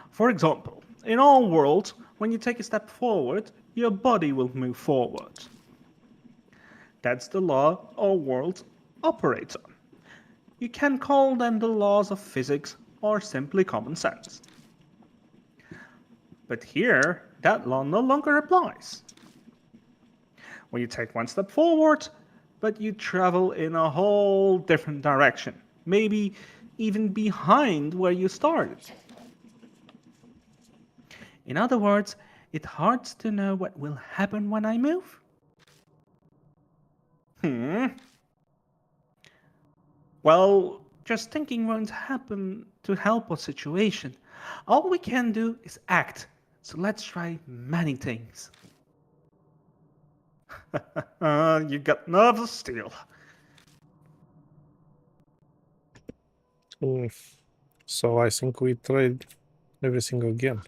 For example, in our world, when you take a step forward, your body will move forward. That's the law our world operates on. You can call them the laws of physics or simply common sense. But here, that law no longer applies. When you take one step forward, but you travel in a whole different direction, maybe even behind where you started. In other words, it's hard to know what will happen when I move. Well, just thinking won't happen to help our situation. All we can do is act. So let's try many things. You got nerves of steel. So I think we tried everything again.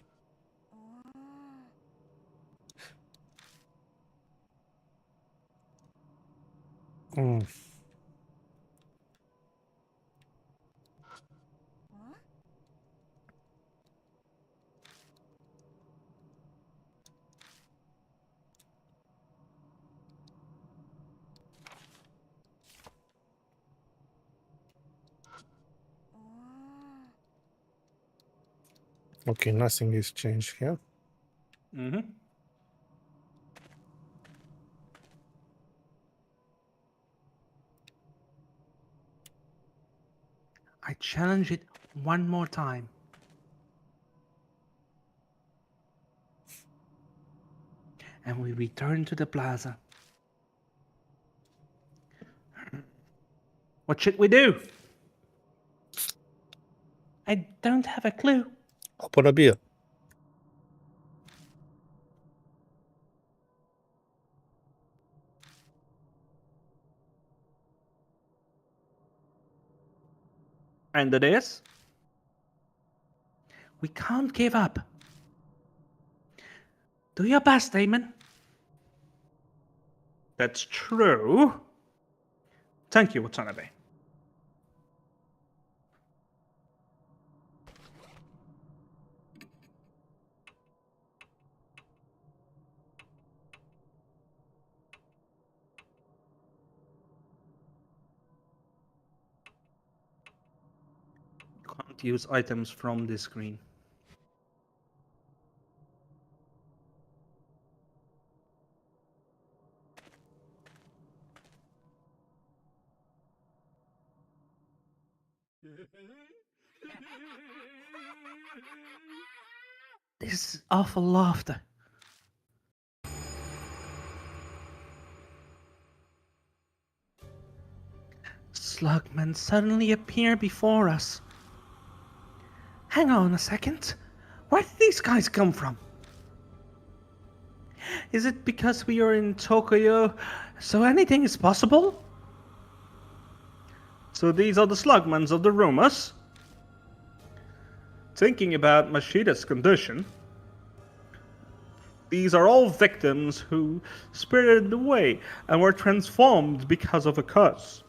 Okay, nothing is changed here. I challenge it one more time. And we return to the plaza. What should we do? I don't have a clue. Open a beer. And it is? We can't give up. Do your best, Damon. That's true. Thank you, Watanabe. Can't use items from this screen. This is awful laughter. Slugmen suddenly appear before us. Hang on a second. Where did these guys come from? Is it because we are in Tokyo, so anything is possible? So these are the slugmans of the rumors? Thinking about Mashida's condition, these are all victims who spirited away and were transformed because of a curse.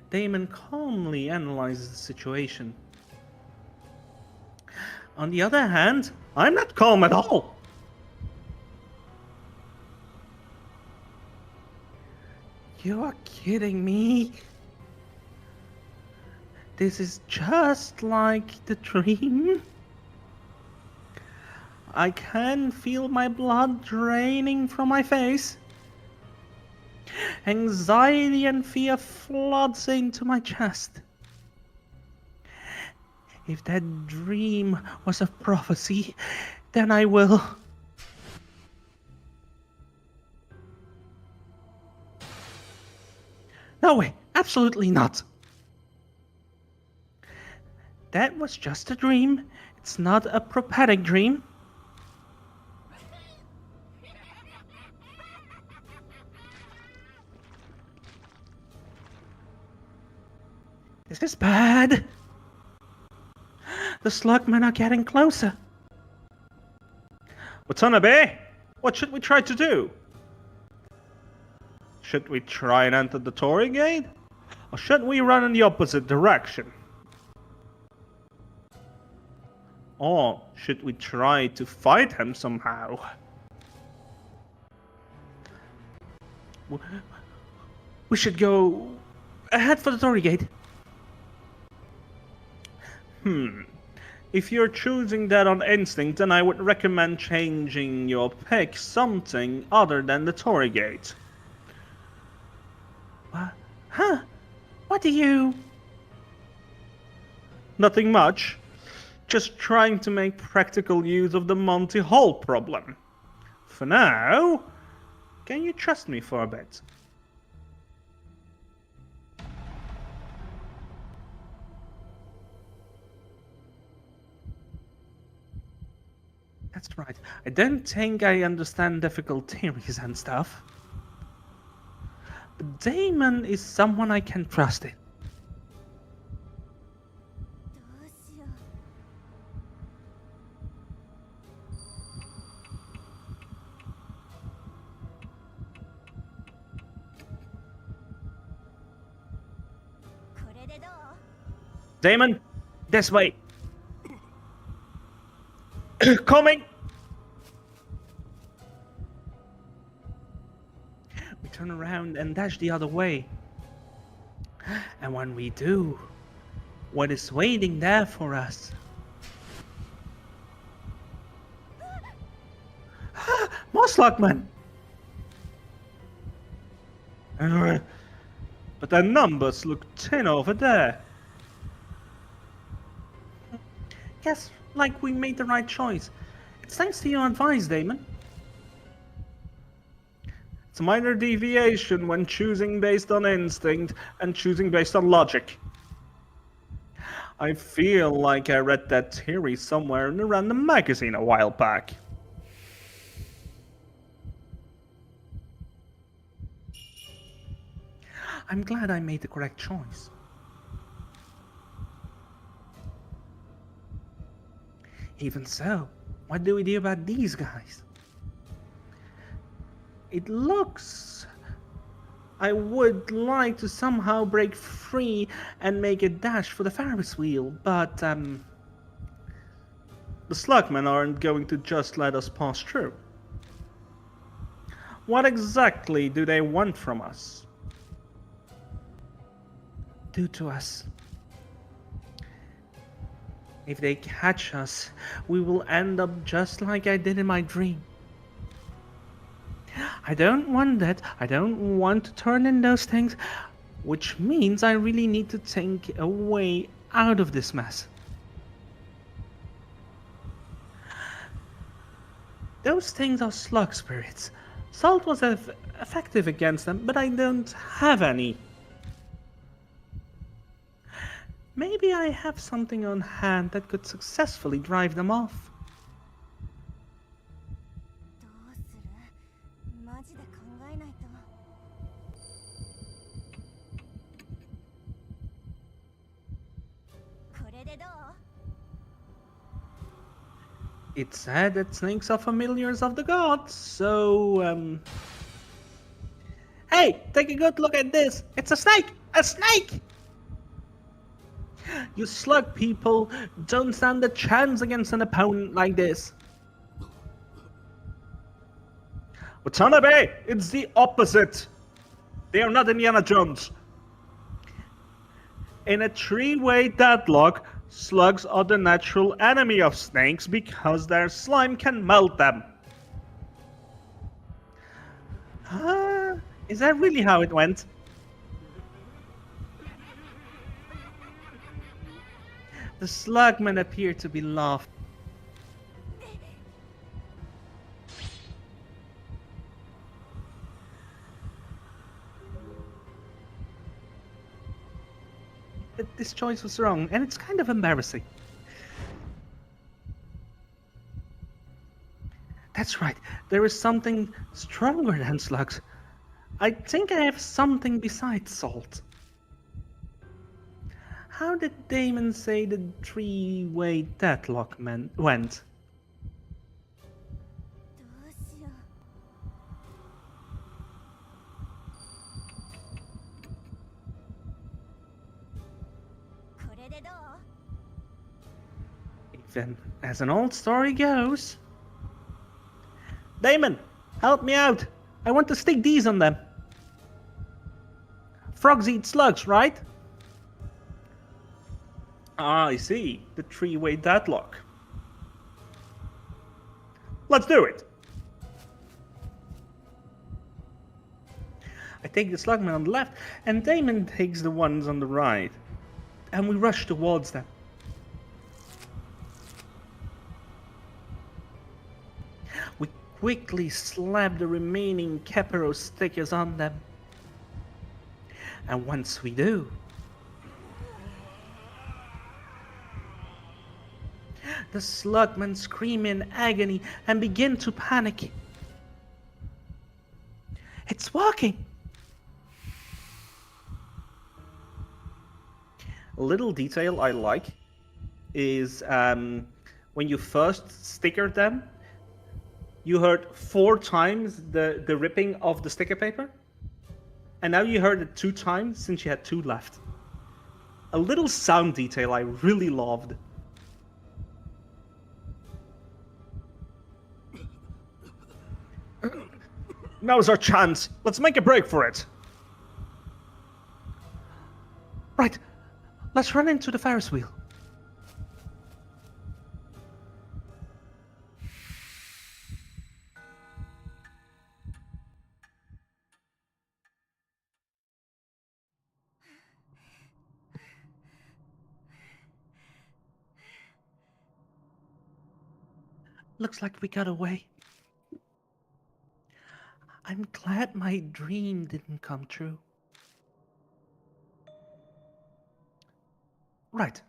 Damon calmly analyzes the situation. On the other hand, I'm not calm at all. You are kidding me? This is just like the dream. I can feel my blood draining from my face. Anxiety and fear floods into my chest. If that dream was a prophecy, then I will... No way, absolutely not. That was just a dream. It's not a prophetic dream. This is bad. The slugmen are getting closer. Watanabe, what should we try to do? Should we try and enter the Torii Gate? Or should we run in the opposite direction? Or should we try to fight him somehow? We should go ahead for the Torii Gate. If you're choosing that on instinct, then I would recommend changing your pick something other than the Torii Gate. What? Huh? What do you... Nothing much. Just trying to make practical use of the Monty Hall problem. For now, can you trust me for a bit? That's right. I don't think I understand difficult theories and stuff. But Damon is someone I can trust in. Damon, this way. Coming! We turn around and dash the other way. And when we do, what is waiting there for us? More slugmen! But their numbers look thin over there. Guess like we made the right choice. It's thanks to your advice, Damon. It's a minor deviation when choosing based on instinct and choosing based on logic. I feel like I read that theory somewhere in a random magazine a while back. I'm glad I made the correct choice. Even so, what do we do about these guys? It looks... I would like to somehow break free and make a dash for the Ferris wheel, but the slugmen aren't going to just let us pass through. What exactly do they want from us? Do to us. If they catch us, we will end up just like I did in my dream. I don't want that. I don't want to turn in those things, which means I really need to think a way out of this mess. Those things are slug spirits. Salt was effective against them, but I don't have any. Maybe I have something on hand that could successfully drive them off. It's said that snakes are familiars of the gods, so, Hey, take a good look at this! It's a snake! A snake! You slug people don't stand a chance against an opponent like this. Watanabe, it's the opposite. They are not Indiana Jones. In a three-way deadlock, slugs are the natural enemy of snakes because their slime can melt them. Is that really how it went? The slugmen appear to be laughing. But this choice was wrong, and it's kind of embarrassing. That's right, there is something stronger than slugs. I think I have something besides salt. How did Damon say the three-way deadlock went? どうしよう。これでどう？ Even as an old story goes. Damon, help me out. I want to stick these on them. Frogs eat slugs, right? Ah, I see. The three-way deadlock. Let's do it. I take the slugman on the left, and Damon takes the ones on the right. And we rush towards them. We quickly slap the remaining Capero stickers on them. And once we do, the slugmen scream in agony and begin to panic. It's working! A little detail I like is when you first sticker them, you heard 4 times the ripping of the sticker paper, and now you heard it 2 times since you had 2 left. A little sound detail I really loved. Now's our chance. Let's make a break for it. Right. Let's run into the Ferris wheel. Looks like we got away. I'm glad my dream didn't come true. Right.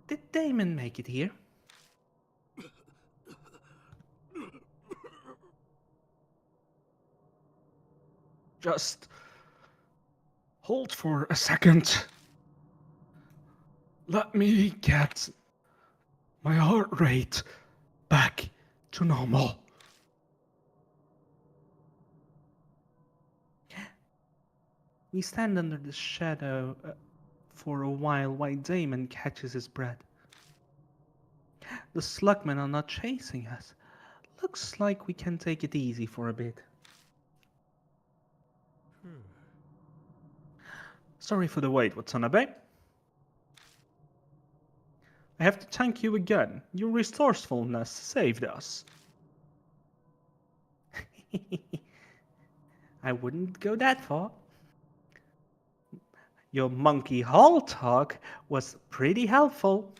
Did Damon make it here? Just hold for a second. Let me get my heart rate back to normal. We stand under the shadow for a while Damon catches his breath. The slugmen are not chasing us. Looks like we can take it easy for a bit. Sorry for the wait, Watanabe. I have to thank you again. Your resourcefulness saved us. I wouldn't go that far. Your monkey hall talk was pretty helpful.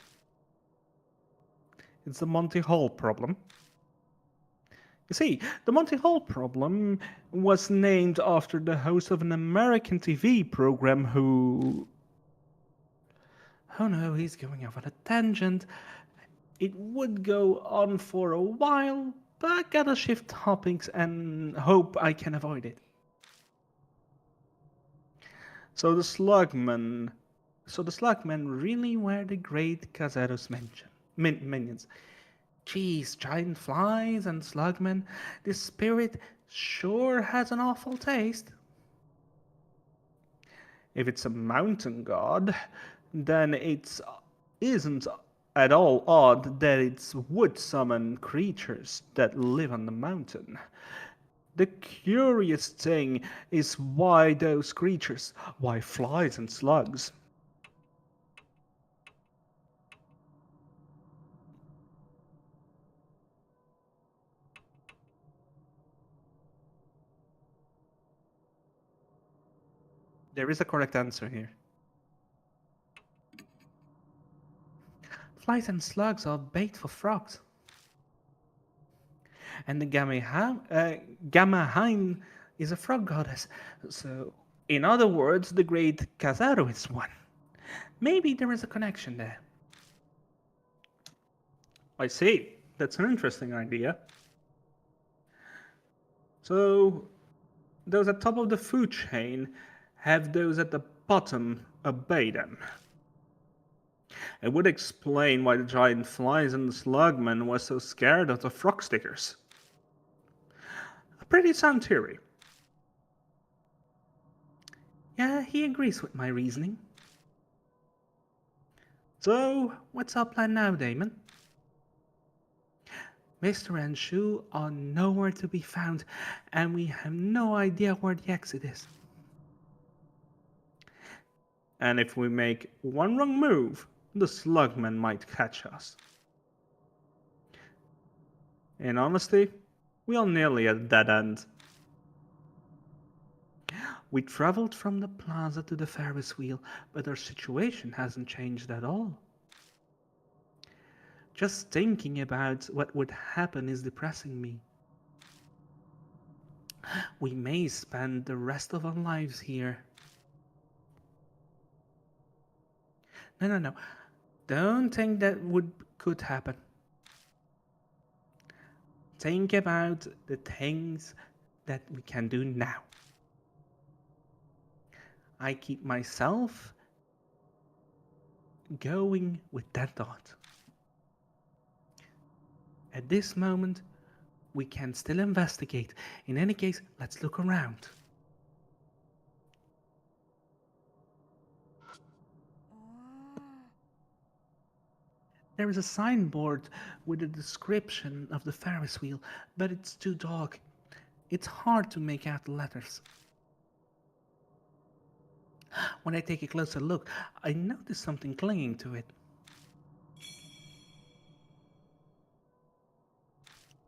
It's the Monty Hall problem. You see, the Monty Hall problem was named after the host of an American TV program who... Oh no, he's going off on a tangent. It would go on for a while, but I gotta shift topics and hope I can avoid it. So the slugmen really were the great Kaerazu's minions. Geez, giant flies and slugmen, this spirit sure has an awful taste. If it's a mountain god, then it isn't at all odd that it's would summon creatures that live on the mountain. The curious thing is why those creatures, why flies and slugs? There is a correct answer here. Flies and slugs are bait for frogs. And the Gamma is a frog goddess. So, in other words, the great Kaerazu is one. Maybe there is a connection there. I see. That's an interesting idea. So, those at top of the food chain have those at the bottom obey them. It would explain why the giant flies and the slugmen were so scared of the frog stickers. A pretty sound theory. Yeah, he agrees with my reasoning. So, what's our plan now, Damon? Mr. and Shu are nowhere to be found, and we have no idea where the exit is. And if we make one wrong move, the slugmen might catch us. In honesty, we are nearly at a dead end. We traveled from the plaza to the Ferris wheel, but our situation hasn't changed at all. Just thinking about what would happen is depressing me. We may spend the rest of our lives here. No. Don't think that could happen. Think about the things that we can do now. I keep myself going with that thought. At this moment, we can still investigate. In any case, let's look around. There is a signboard with a description of the Ferris wheel, but it's too dark. It's hard to make out the letters. When I take a closer look, I notice something clinging to it.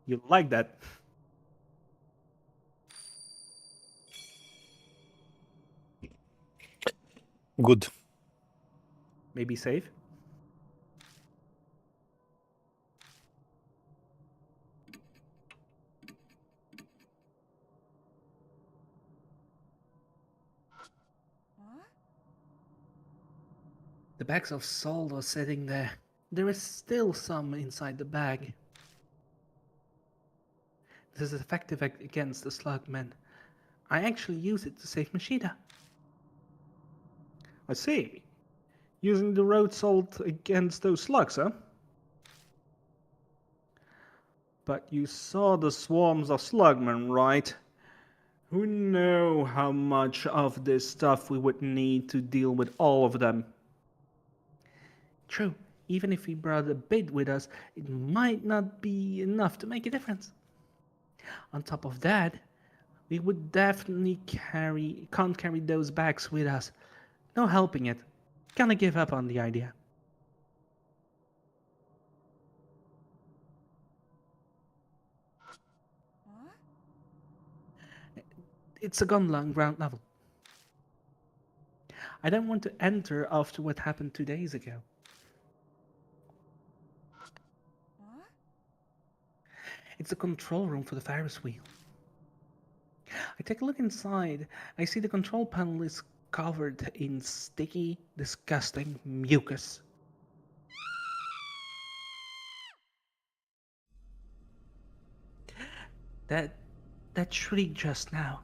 You like that? Good. Maybe safe? The bags of salt are sitting there. There is still some inside the bag. This is effective against the slugmen. I actually use it to save Mashida. I see. Using the road salt against those slugs, huh? But you saw the swarms of slugmen, right? Who know how much of this stuff we would need to deal with all of them? True, even if we brought a bit with us, it might not be enough to make a difference. On top of that, we would definitely can't carry those bags with us. No helping it. Gonna give up on the idea. It's a gondola on ground level. I don't want to enter after what happened 2 days ago. It's the control room for the Ferris wheel. I take a look inside. I see the control panel is covered in sticky, disgusting mucus. That shriek just now.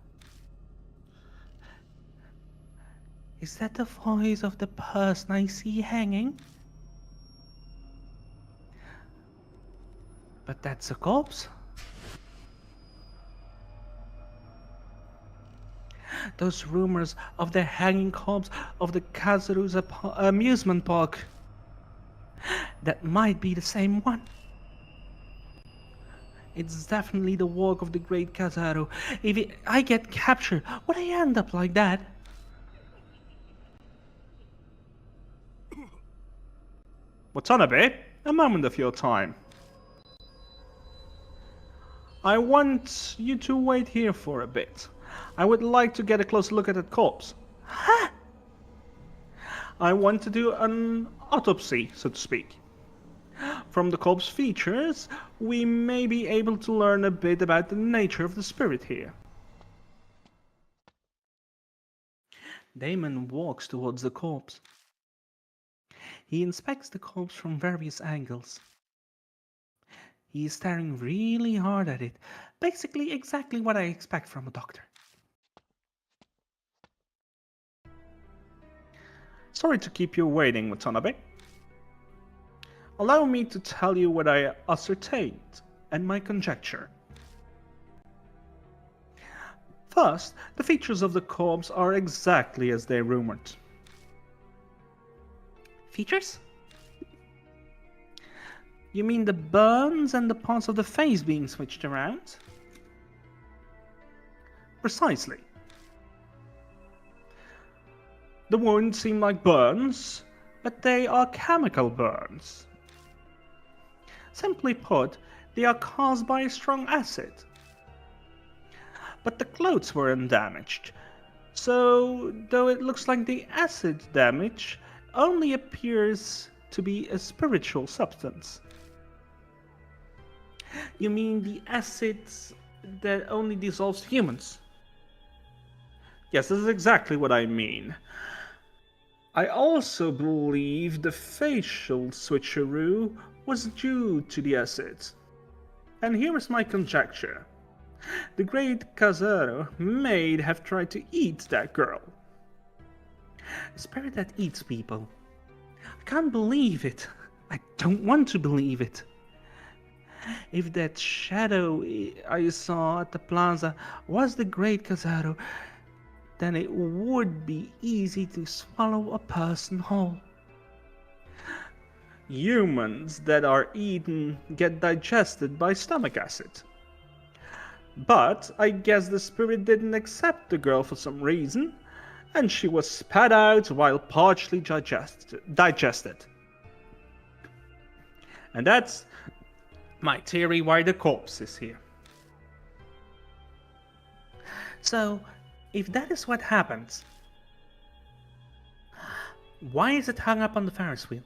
Is that the voice of the person I see hanging? But that's a corpse. Those rumors of the hanging corpse of the Kaerazu amusement park. That might be the same one. It's definitely the work of the great Kaerazu. If I get captured, would I end up like that? What's on a bit? A moment of your time. I want you to wait here for a bit. I would like to get a close look at that corpse. Huh? I want to do an autopsy, so to speak. From the corpse features, we may be able to learn a bit about the nature of the spirit here. Damon walks towards the corpse. He inspects the corpse from various angles. He is staring really hard at it, basically exactly what I expect from a doctor. Sorry to keep you waiting, Watanabe. Allow me to tell you what I ascertained and my conjecture. First, the features of the corpse are exactly as they rumored. Features? You mean the burns and the parts of the face being switched around? Precisely. The wounds seem like burns, but they are chemical burns. Simply put, they are caused by a strong acid. But the clothes were undamaged, so though it looks like the acid damage only appears to be a spiritual substance. You mean the acid that only dissolves humans? Yes, this is exactly what I mean. I also believe the facial switcheroo was due to the acid. And here is my conjecture. The great Kaerazu may have tried to eat that girl. A spirit that eats people. I can't believe it. I don't want to believe it. If that shadow I saw at the plaza was the great Kaerazu, then it would be easy to swallow a person whole. Humans that are eaten get digested by stomach acid. But I guess the spirit didn't accept the girl for some reason, and she was spat out while partially digested. And that's my theory why the corpse is here. So, if that is what happens, why is it hung up on the Ferris wheel?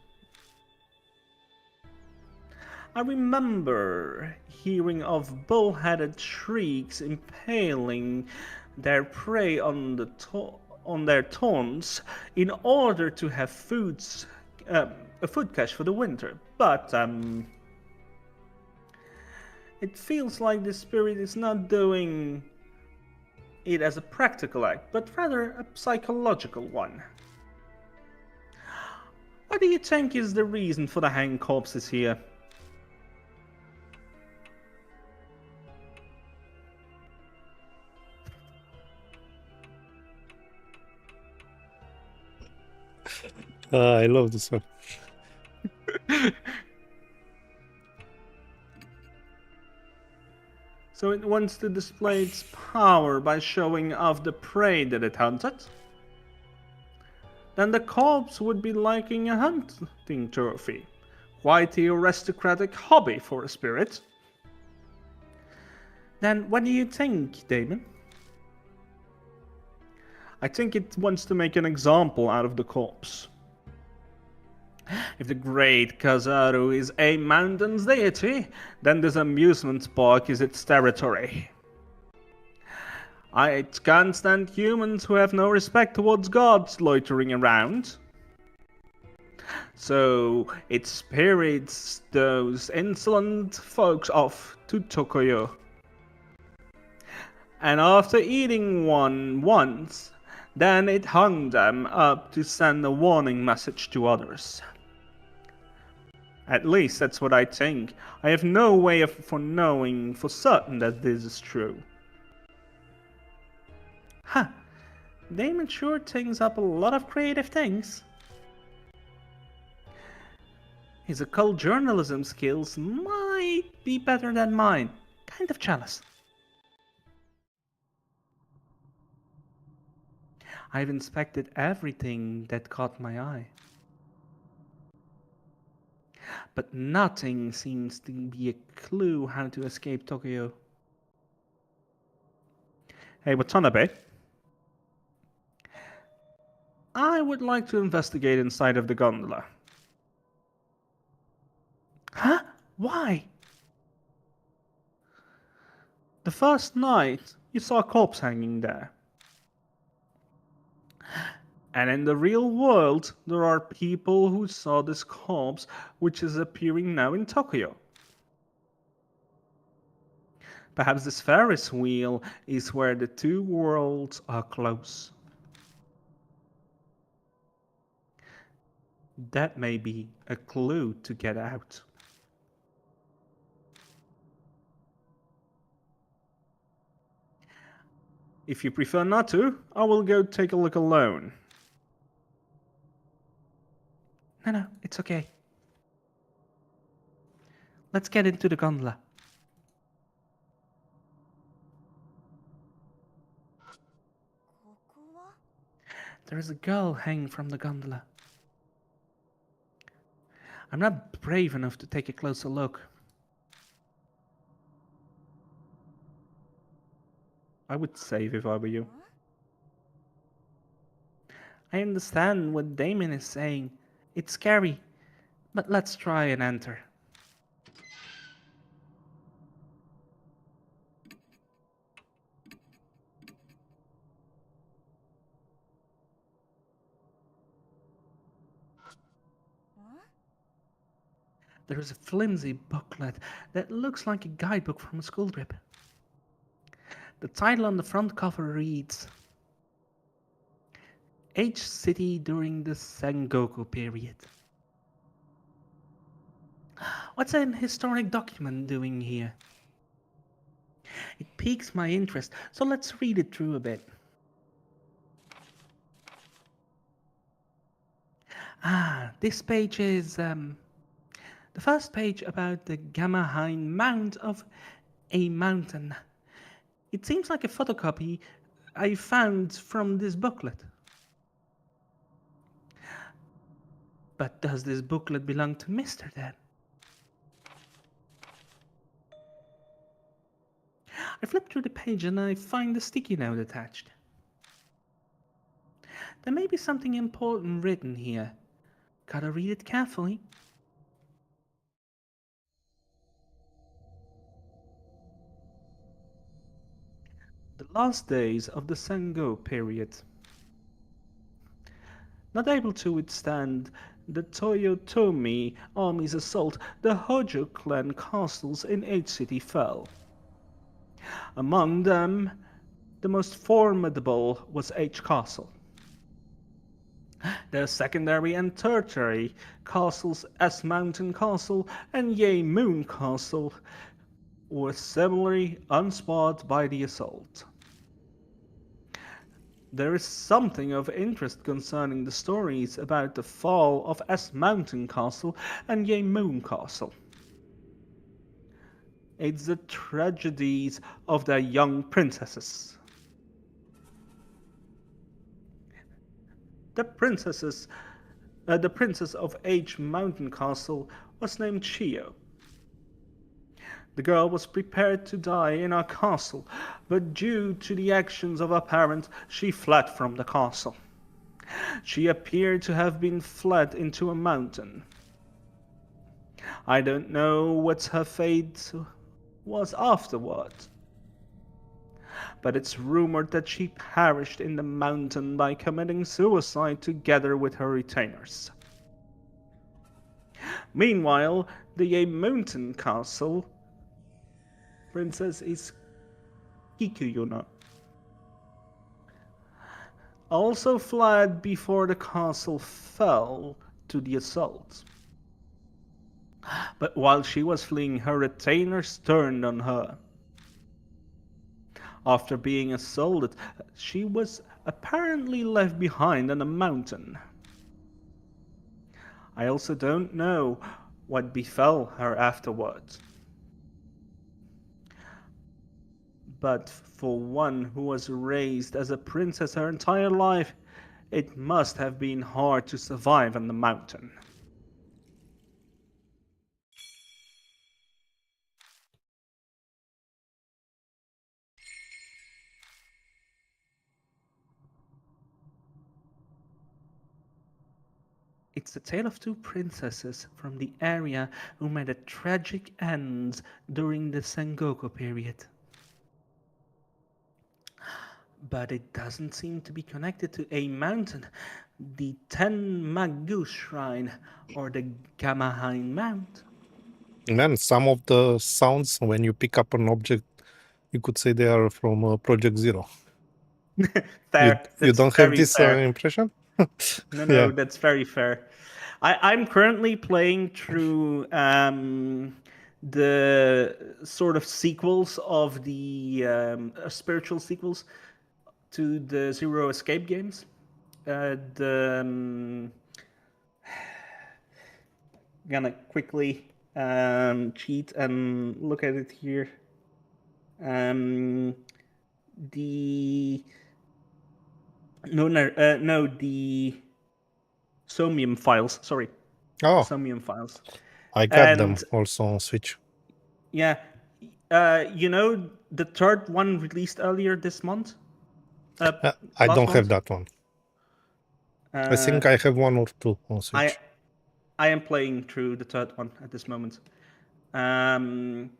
I remember hearing of bull-headed shrieks impaling their prey on their taunts in order to have a food cache for the winter. But it feels like the spirit is not doing it as a practical act, but rather a psychological one. What do you think is the reason for the hanged corpses here? I love this one. So it wants to display its power by showing off the prey that it hunted? Then the corpse would be liking a hunting trophy. Quite the aristocratic hobby for a spirit. Then what do you think, Damon? I think it wants to make an example out of the corpse. If the great Kaerazu is a mountain's deity, then this amusement park is its territory. I can't stand humans who have no respect towards gods loitering around. So it spirits those insolent folks off to Tokyo. And after eating one once, then it hung them up to send a warning message to others. At least that's what I think. I have no way for knowing for certain that this is true. Huh. Damon sure thinks up a lot of creative things. His occult journalism skills might be better than mine. Kind of jealous. I've inspected everything that caught my eye. But nothing seems to be a clue how to escape Tokyo. Hey, Watanabe. I would like to investigate inside of the gondola. Huh? Why? The first night, you saw a corpse hanging there. And in the real world, there are people who saw this corpse, which is appearing now in Tokyo. Perhaps this Ferris wheel is where the two worlds are close. That may be a clue to get out. If you prefer not to, I will go take a look alone. No, it's okay. Let's get into the gondola. There is a girl hanging from the gondola. I'm not brave enough to take a closer look. I would save if I were you. I understand what Damon is saying. It's scary, but let's try and enter. There is a flimsy booklet that looks like a guidebook from a school trip. The title on the front cover reads, H City during the Sengoku period. What's an historic document doing here? It piques my interest, so let's read it through a bit. This page is the first page about the Gamahine Mount of a mountain. It seems like a photocopy I found from this booklet. But does this booklet belong to Mr. then? I flip through the page and I find the sticky note attached. There may be something important written here. Gotta read it carefully. The last days of the Sengoku period. Not able to withstand the Toyotomi army's assault, the Hojo clan castles in H City fell. Among them, the most formidable was H Castle. The secondary and tertiary castles, S Mountain Castle and Ye Moon Castle, were similarly unspared by the assault. There is something of interest concerning the stories about the fall of S Mountain Castle and Ye Moon Castle. It's the tragedies of their young princesses. The princess of H Mountain Castle was named Chio. The girl was prepared to die in her castle, but due to the actions of her parent, she fled from the castle. She appeared to have been fled into a mountain. I don't know what her fate was afterward, but it's rumored that she perished in the mountain by committing suicide together with her retainers. Meanwhile, the Ye Mountain Castle princess is Kikuyuna also fled before the castle fell to the assault. But while she was fleeing, her retainers turned on her. After being assaulted, she was apparently left behind on a mountain. I also don't know what befell her afterwards. But for one who was raised as a princess her entire life, it must have been hard to survive on the mountain. It's the tale of two princesses from the area who met a tragic end during the Sengoku period. But it doesn't seem to be connected to a mountain, the Tenmagu Shrine, or the Gamahine Mount. Man, some of the sounds when you pick up an object, you could say they are from Project Zero. Fair. You don't have this fair. impression? No, that's very fair. I'm currently playing through the sort of sequels of the spiritual sequels to the Zero Escape games. Gonna quickly cheat and look at it here. The the Somium files. Sorry, Oh, Somium files. I got them And also on Switch. yeah, the third one released earlier this month. I Last don't have month. that one. I think I have one or two on Switch. I am playing through the third one at this moment, and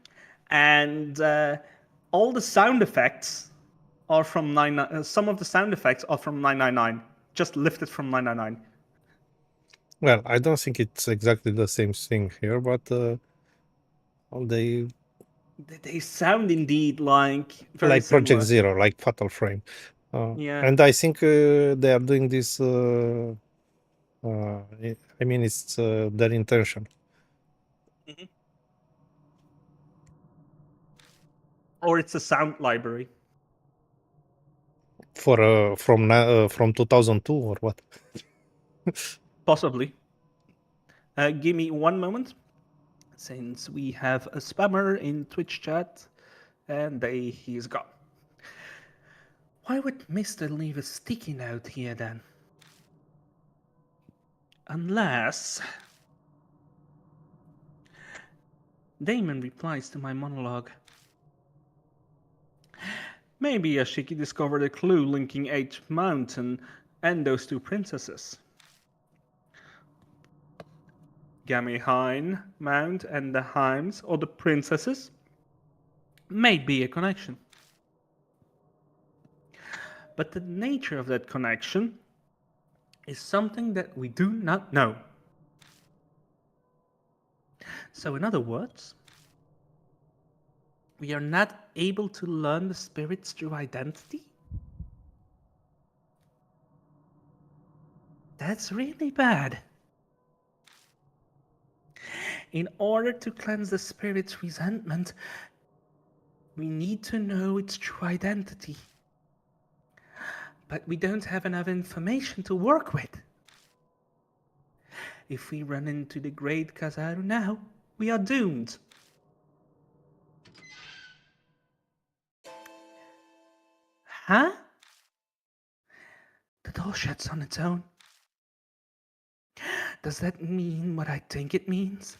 all the sound effects are from some of the sound effects are from 999, just lifted from 999. Well, I don't think it's exactly the same thing here, but They sound indeed like very like Project similar. Zero, like Fatal Frame. Yeah. And I think they are doing this. I mean, it's their intention. Mm-hmm. Or it's a sound library. For from 2002 or what? Possibly. Give me one moment, since we have a spammer in Twitch chat, and he's gone. Why would Mr. leave a sticky note here then? Unless Damon replies to my monologue. Maybe Yashiki discovered a clue linking H Mountain and those two princesses. Gamehine Mount and the Heims, or the princesses, may be a connection. But the nature of that connection is something that we do not know. So in other words, we are not able to learn the spirit's true identity? That's really bad. In order to cleanse the spirit's resentment, we need to know its true identity. But we don't have enough information to work with. If we run into the great Kaerazu now, we are doomed. Huh? The door shuts on its own. Does that mean what I think it means?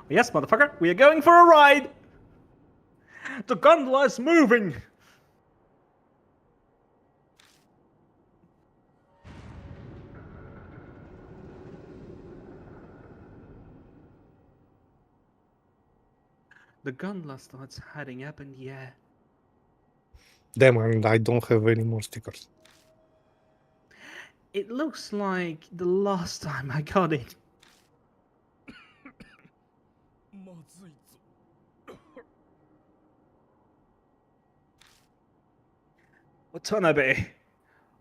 Yes, motherfucker, we are going for a ride! The gondola is moving! The gondola starts heading up in the air. Damn, and I don't have any more stickers. It looks like the last time I got it. Watanabe,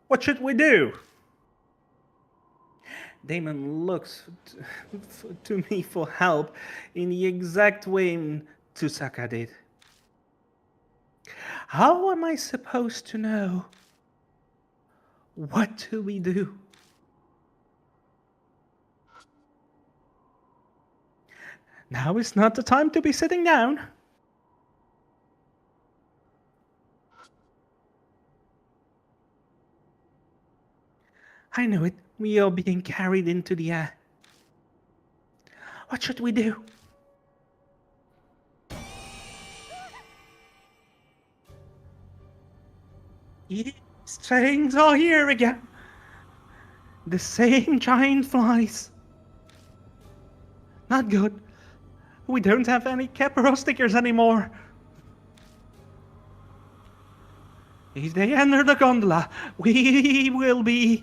what should we do? Damon looks to me for help in the exact way Tsusaka did. How am I supposed to know? What do we do? Now is not the time to be sitting down. I know it. We are being carried into the air. What should we do? These things are here again. The same giant flies. Not good. We don't have any Capellix stickers anymore. If they enter the gondola, we will be...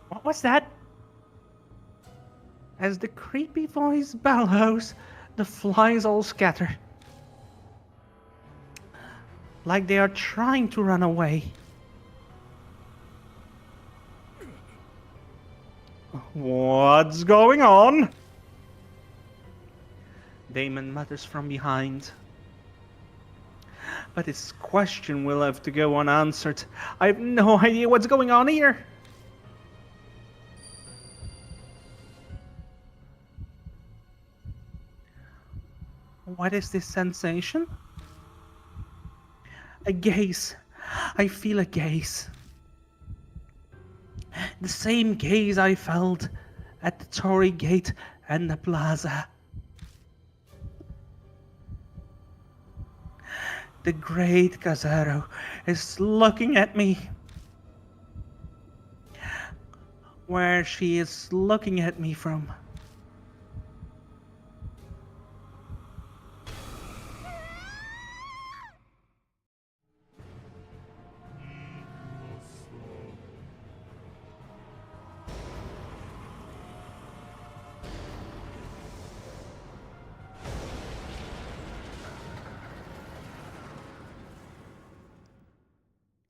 What was that? As the creepy voice bellows, The flies all scatter. Like they are trying to run away. What's going on? Damon mutters from behind. But his question will have to go unanswered. I have no idea what's going on here. What is this sensation? A gaze. I feel a gaze. The same gaze I felt at the Torii Gate and the plaza. The great Kaerazu is looking at me. Where she is looking at me from.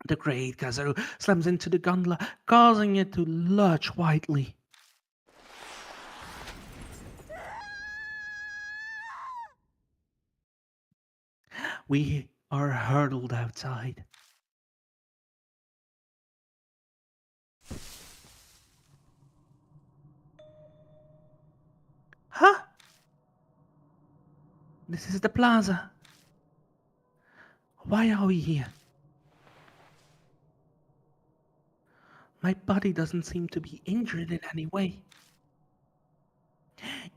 The great Kaerazu slams into the gondola, causing it to lurch wildly. We are hurtled outside. Huh? This is the plaza. Why are we here? My body doesn't seem to be injured in any way.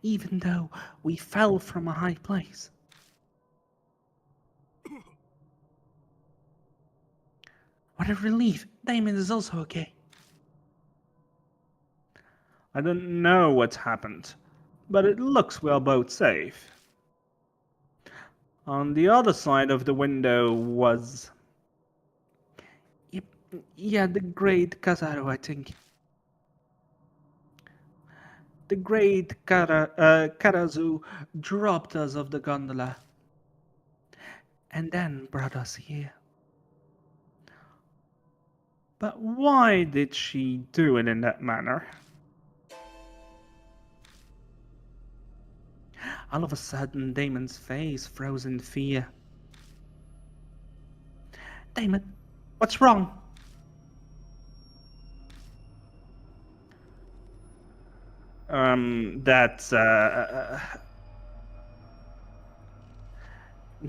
Even though we fell from a high place. What a relief. Damon is also okay. I don't know what's happened, but it looks we're both safe. On the other side of the window was... Yeah, the great Kaerazu, I think. The great Kaerazu dropped us off the gondola. And then brought us here. But why did she do it in that manner? All of a sudden, Damon's face froze in fear. Damon, what's wrong?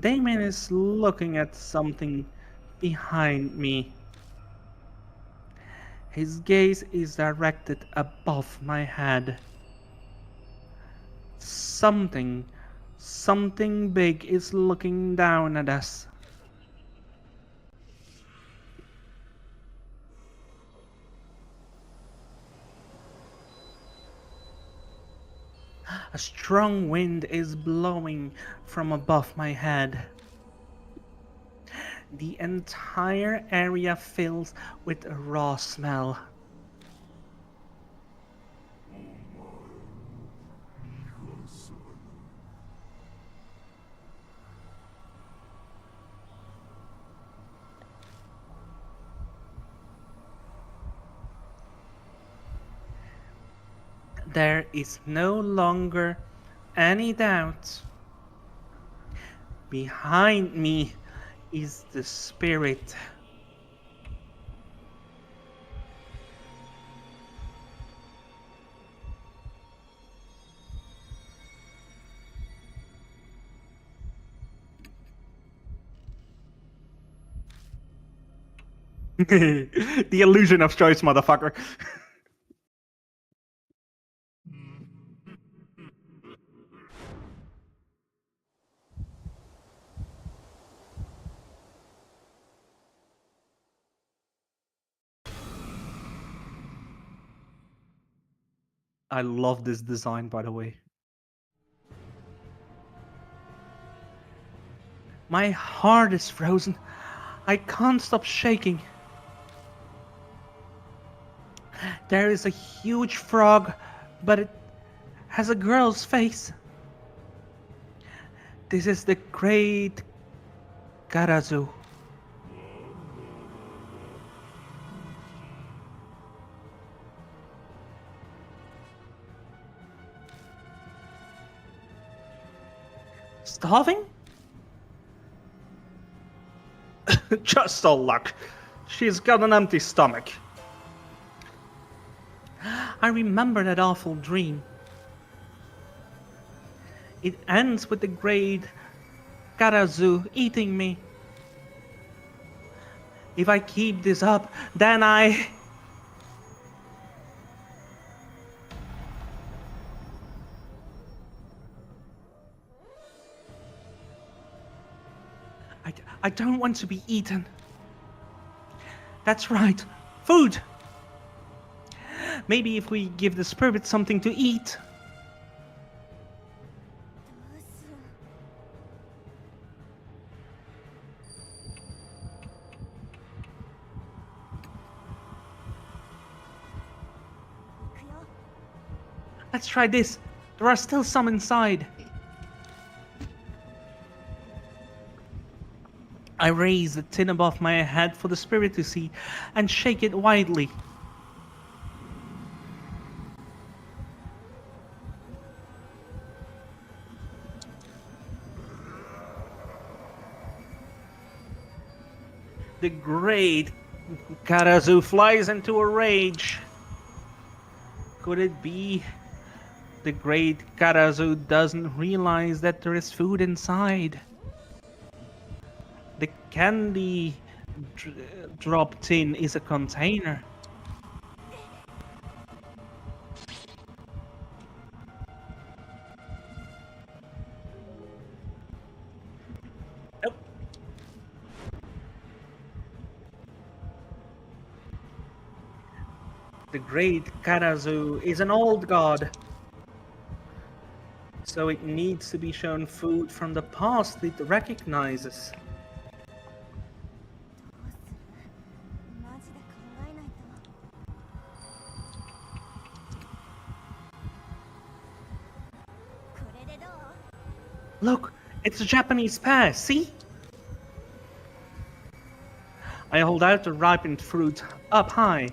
Damon is looking at something behind me. His gaze is directed above my head. Something big is looking down at us. A strong wind is blowing from above my head. The entire area fills with a raw smell. There is no longer any doubt. Behind me is the spirit. The illusion of choice, motherfucker. I love this design, by the way. My heart is frozen. I can't stop shaking. There is a huge frog, but it has a girl's face. This is the great Kaerazu. Starving? Just all luck. She's got an empty stomach. I remember that awful dream. It ends with the great Kaerazu eating me. If I keep this up, then I don't want to be eaten. That's right, food. Maybe if we give the spirit something to eat. どうしよう。行くよ。 Let's try this. There are still some inside. I raise the tin above my head for the spirit to see and shake it widely. The great Kaerazu flies into a rage. Could it be the great Kaerazu doesn't realize that there is food inside? The candy drop tin is a container. Nope. The great Kaerazu is an old god, so it needs to be shown food from the past it recognizes. マジで考えないと。これでどう？ Look, it's a Japanese pear, see? I hold out the ripened fruit up high.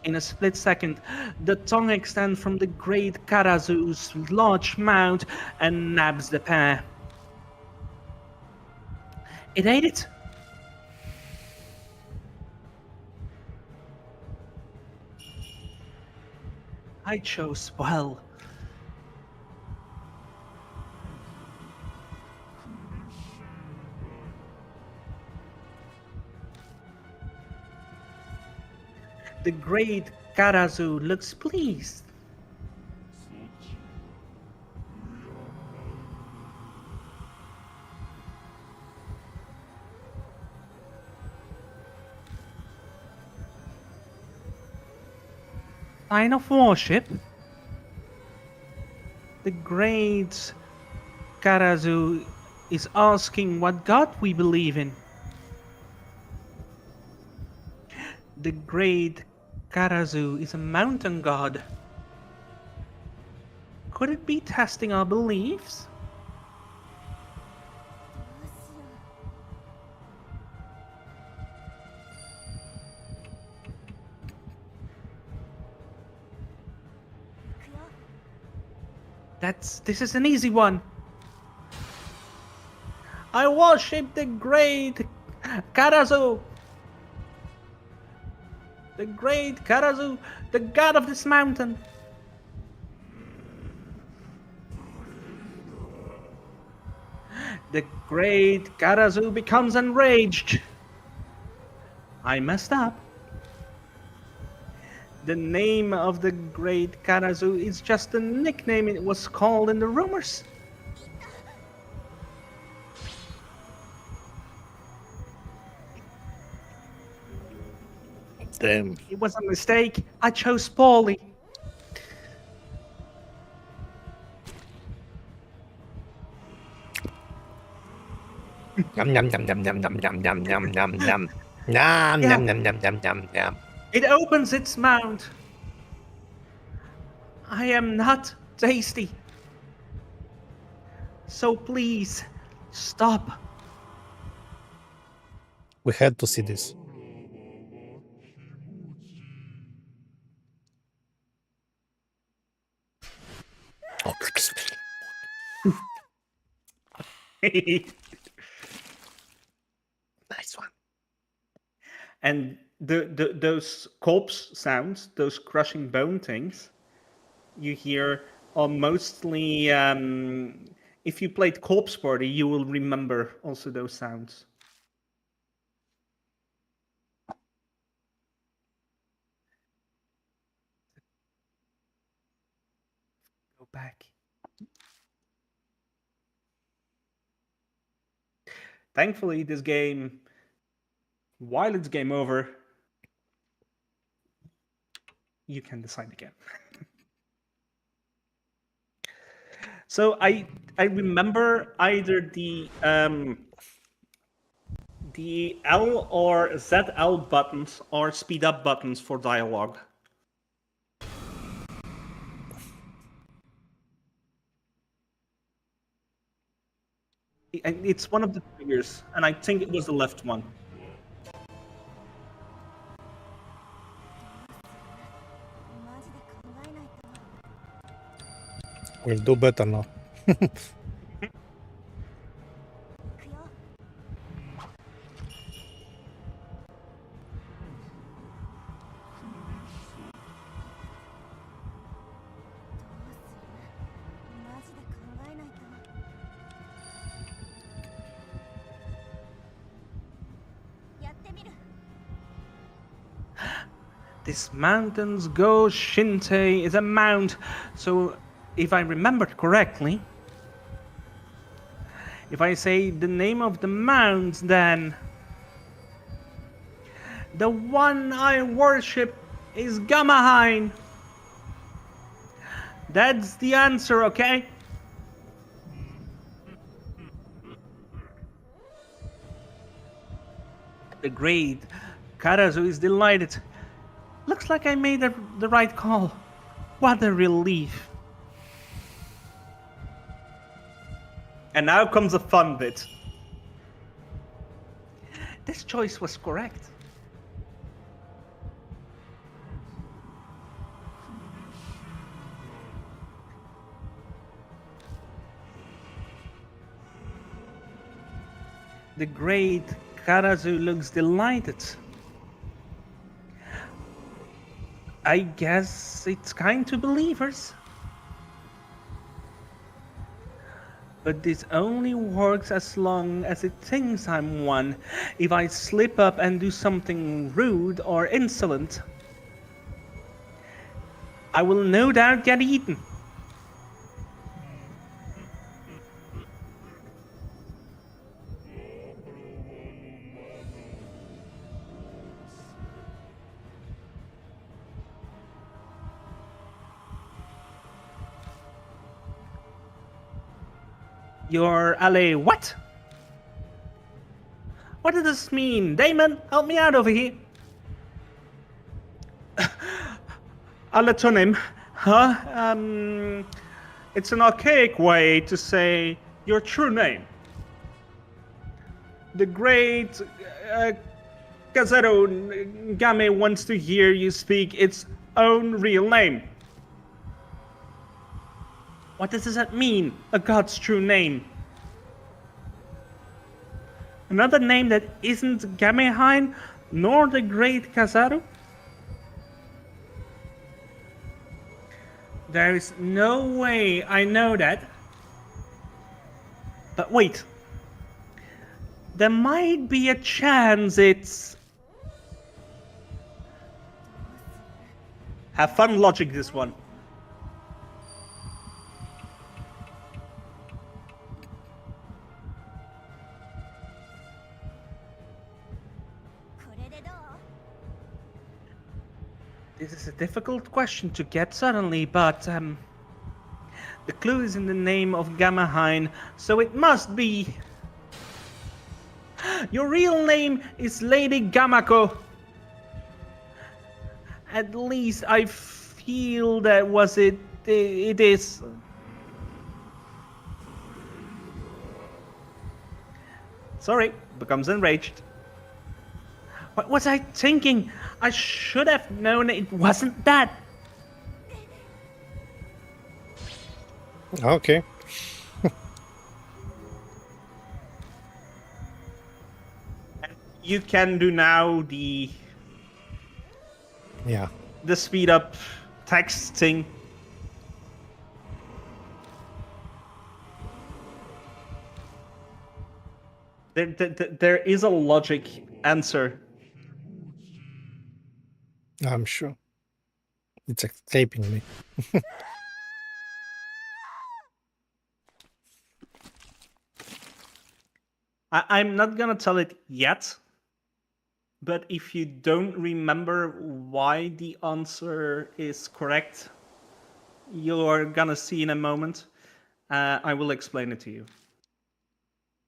In a split second, the tongue extends from the great Kaerazu's large mouth and nabs the pear. It ate it. I chose well. The great Kaerazu looks pleased. Sign of worship? The great Kaerazu is asking what god we believe in. The great Kaerazu is a mountain god. Could it be testing our beliefs? どうしよう。行くよ。 This is an easy one. I worship the great Kaerazu. The great Kaerazu, the god of this mountain. The great Kaerazu becomes enraged. I messed up. The name of the great Kaerazu is just the nickname it was called in the rumors. Damn. It was a mistake. I chose poorly. Yum yum yum yum yum yum yum yum yum yum yum. Yum Yeah. yum yum yum yum yum yum. It opens its mouth. I am not tasty. So please, stop. We had to see this. Nice one. And those corpse sounds, those crushing bone things, you hear are mostly. If you played Corpse Party, you will remember also those sounds. Go back. Thankfully, this game, while it's game over, you can decide again. So I remember either the L or ZL buttons are speed up buttons for dialogue. It's one of the triggers, and I think it was the left one. We'll do better now. This mountain's go Shinte is a mount. So if I remembered correctly, if I say the name of the mount, then the one I worship is Gamahain. That's the answer, okay? The great Kaerazu is delighted. Looks like I made the right call. What a relief. And now comes a fun bit. This choice was correct. The great Kaerazu looks delighted. I guess it's kind to believers. But this only works as long as it thinks I'm one. If I slip up and do something rude or insolent, I will no doubt get eaten. Your ally what? What does this mean? Damon, help me out over here. Alatonim, huh? It's an archaic way to say your true name. The great Kazaru Game wants to hear you speak its own real name. What does that mean? A god's true name. Another name that isn't Gamehain nor the great Kazaru? There is no way I know that. But wait. There might be a chance it's... Have fun logic this one. This is a difficult question to get suddenly, but the clue is in the name of Gamahain, so it must be... Your real name is Lady Gamako. At least I feel that was it. It is. Sorry, becomes enraged. What was I thinking? I should have known it wasn't that. Okay. You can do now the Yeah. speed up text thing. There is a logic answer. I'm sure. It's escaping me. I'm not gonna tell it yet, but if you don't remember why the answer is correct, you're gonna see in a moment. I will explain it to you.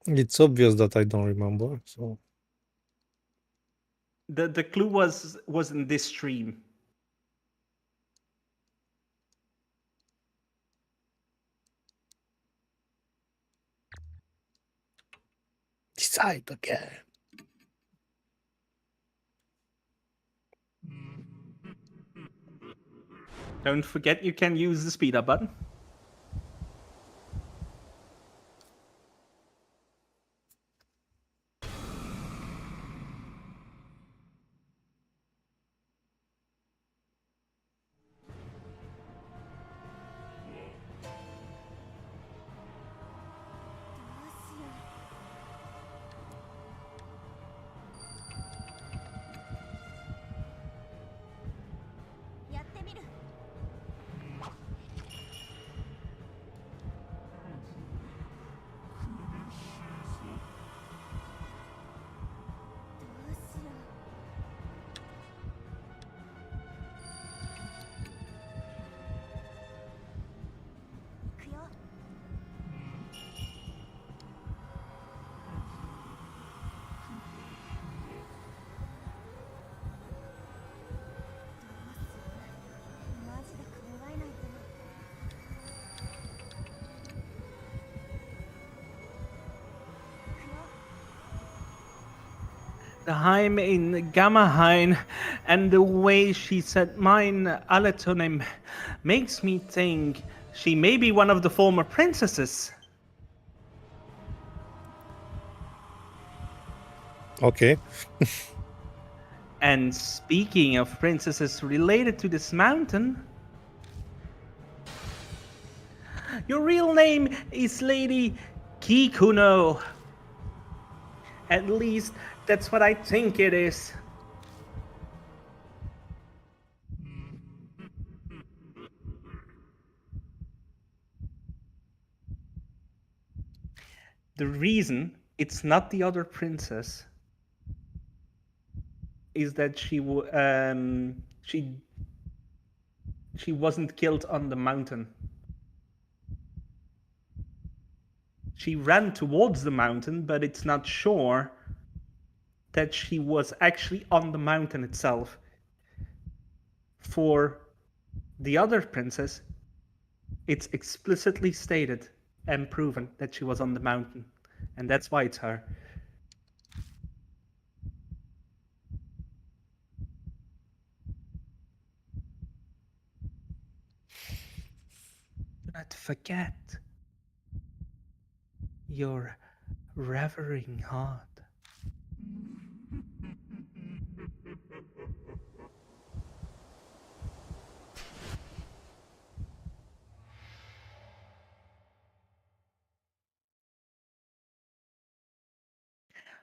It's obvious that I don't remember, so The clue was in this stream. decide again. Don't forget you can use the speed up button. The Heim in Gammaheim and the way she said mine Aletonym makes me think she may be one of the former princesses. Okay. And speaking of princesses related to this mountain, your real name is Lady Kikuno. At least that's what I think it is. The reason it's not the other princess is that she wasn't killed on the mountain. She ran towards the mountain, but it's not sure that she was actually on the mountain itself. For the other princess, it's explicitly stated and proven that she was on the mountain, and that's why it's her. Do not forget your revering heart.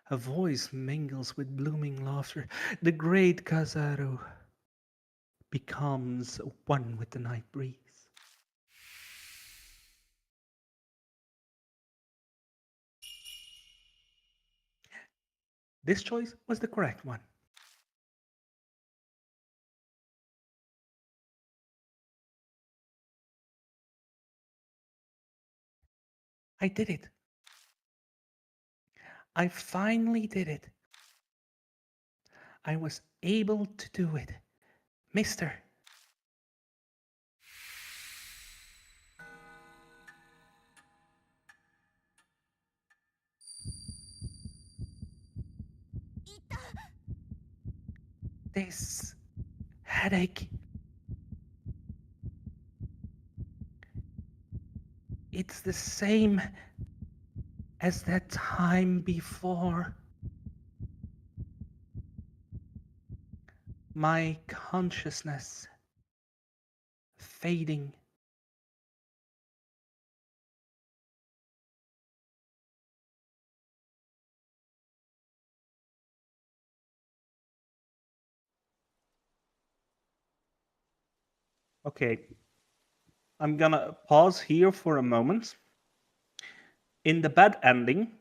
Her voice mingles with blooming laughter. The great Kaerazu becomes one with the night breeze. This choice was the correct one. I did it. I finally did it. I was able to do it, mister. This headache. It's the same as that time before. My consciousness fading. Okay, I'm gonna pause here for a moment. In the bad ending,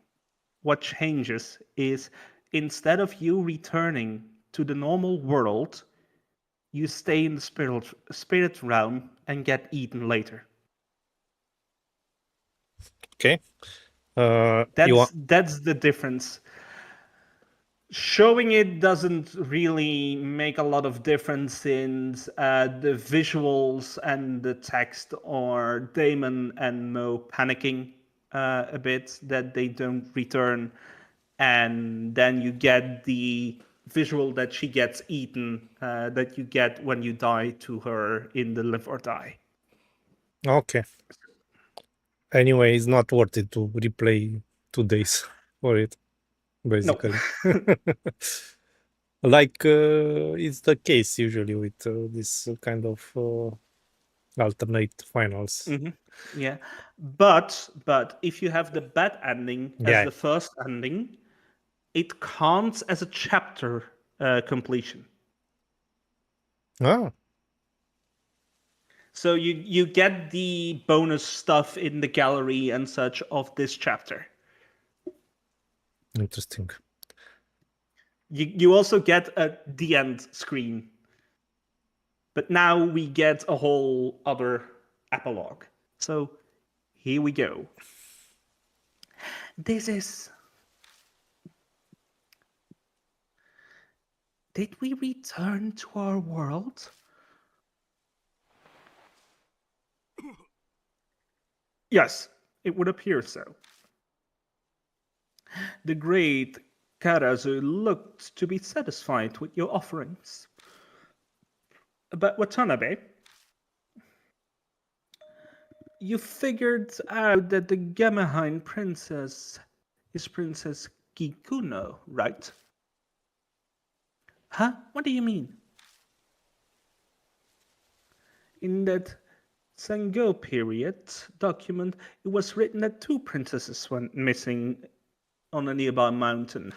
what changes is instead of you returning to the normal world, you stay in the spirit realm and get eaten later. Okay. You want? That's the difference. Showing it doesn't really make a lot of difference since the visuals and the text are Damon and Mo panicking a bit that they don't return, and then you get the visual that she gets eaten that you get when you die to her in the Live or Die. Okay. Anyway, it's not worth it to replay 2 days for it, basically. Like it's the case usually with this kind of alternate finals. Mm-hmm. Yeah, but if you have the bad ending as Yeah. the first ending, it counts as a chapter completion. Ah, So you get the bonus stuff in the gallery and such of this chapter. interesting. You also get the end screen. But now we get a whole other epilogue. So here we go. This is. Did we return to our world? Yes, it would appear so. The great Kaerazu looked to be satisfied with your offerings. But Watanabe, you figured out that the Gamahine princess is Princess Kikuno, right? Huh? What do you mean? In that Sango period document, it was written that 2 princesses went missing on a nearby mountain.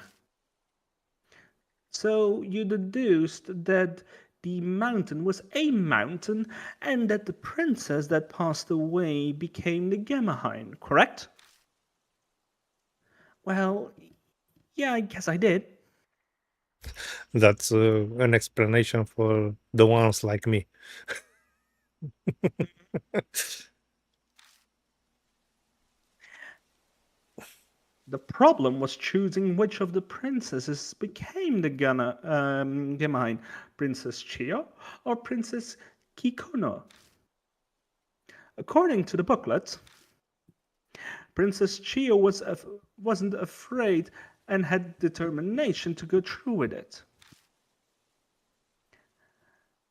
So you deduced that the mountain was a mountain and that the princess that passed away became the Gamahine, correct? Well, yeah, I guess I did. That's an explanation for the ones like me. The problem was choosing which of the princesses became the Gamahine, Princess Chiyo or Princess Kikuno. According to the booklet, Princess Chiyo wasn't afraid and had determination to go through with it.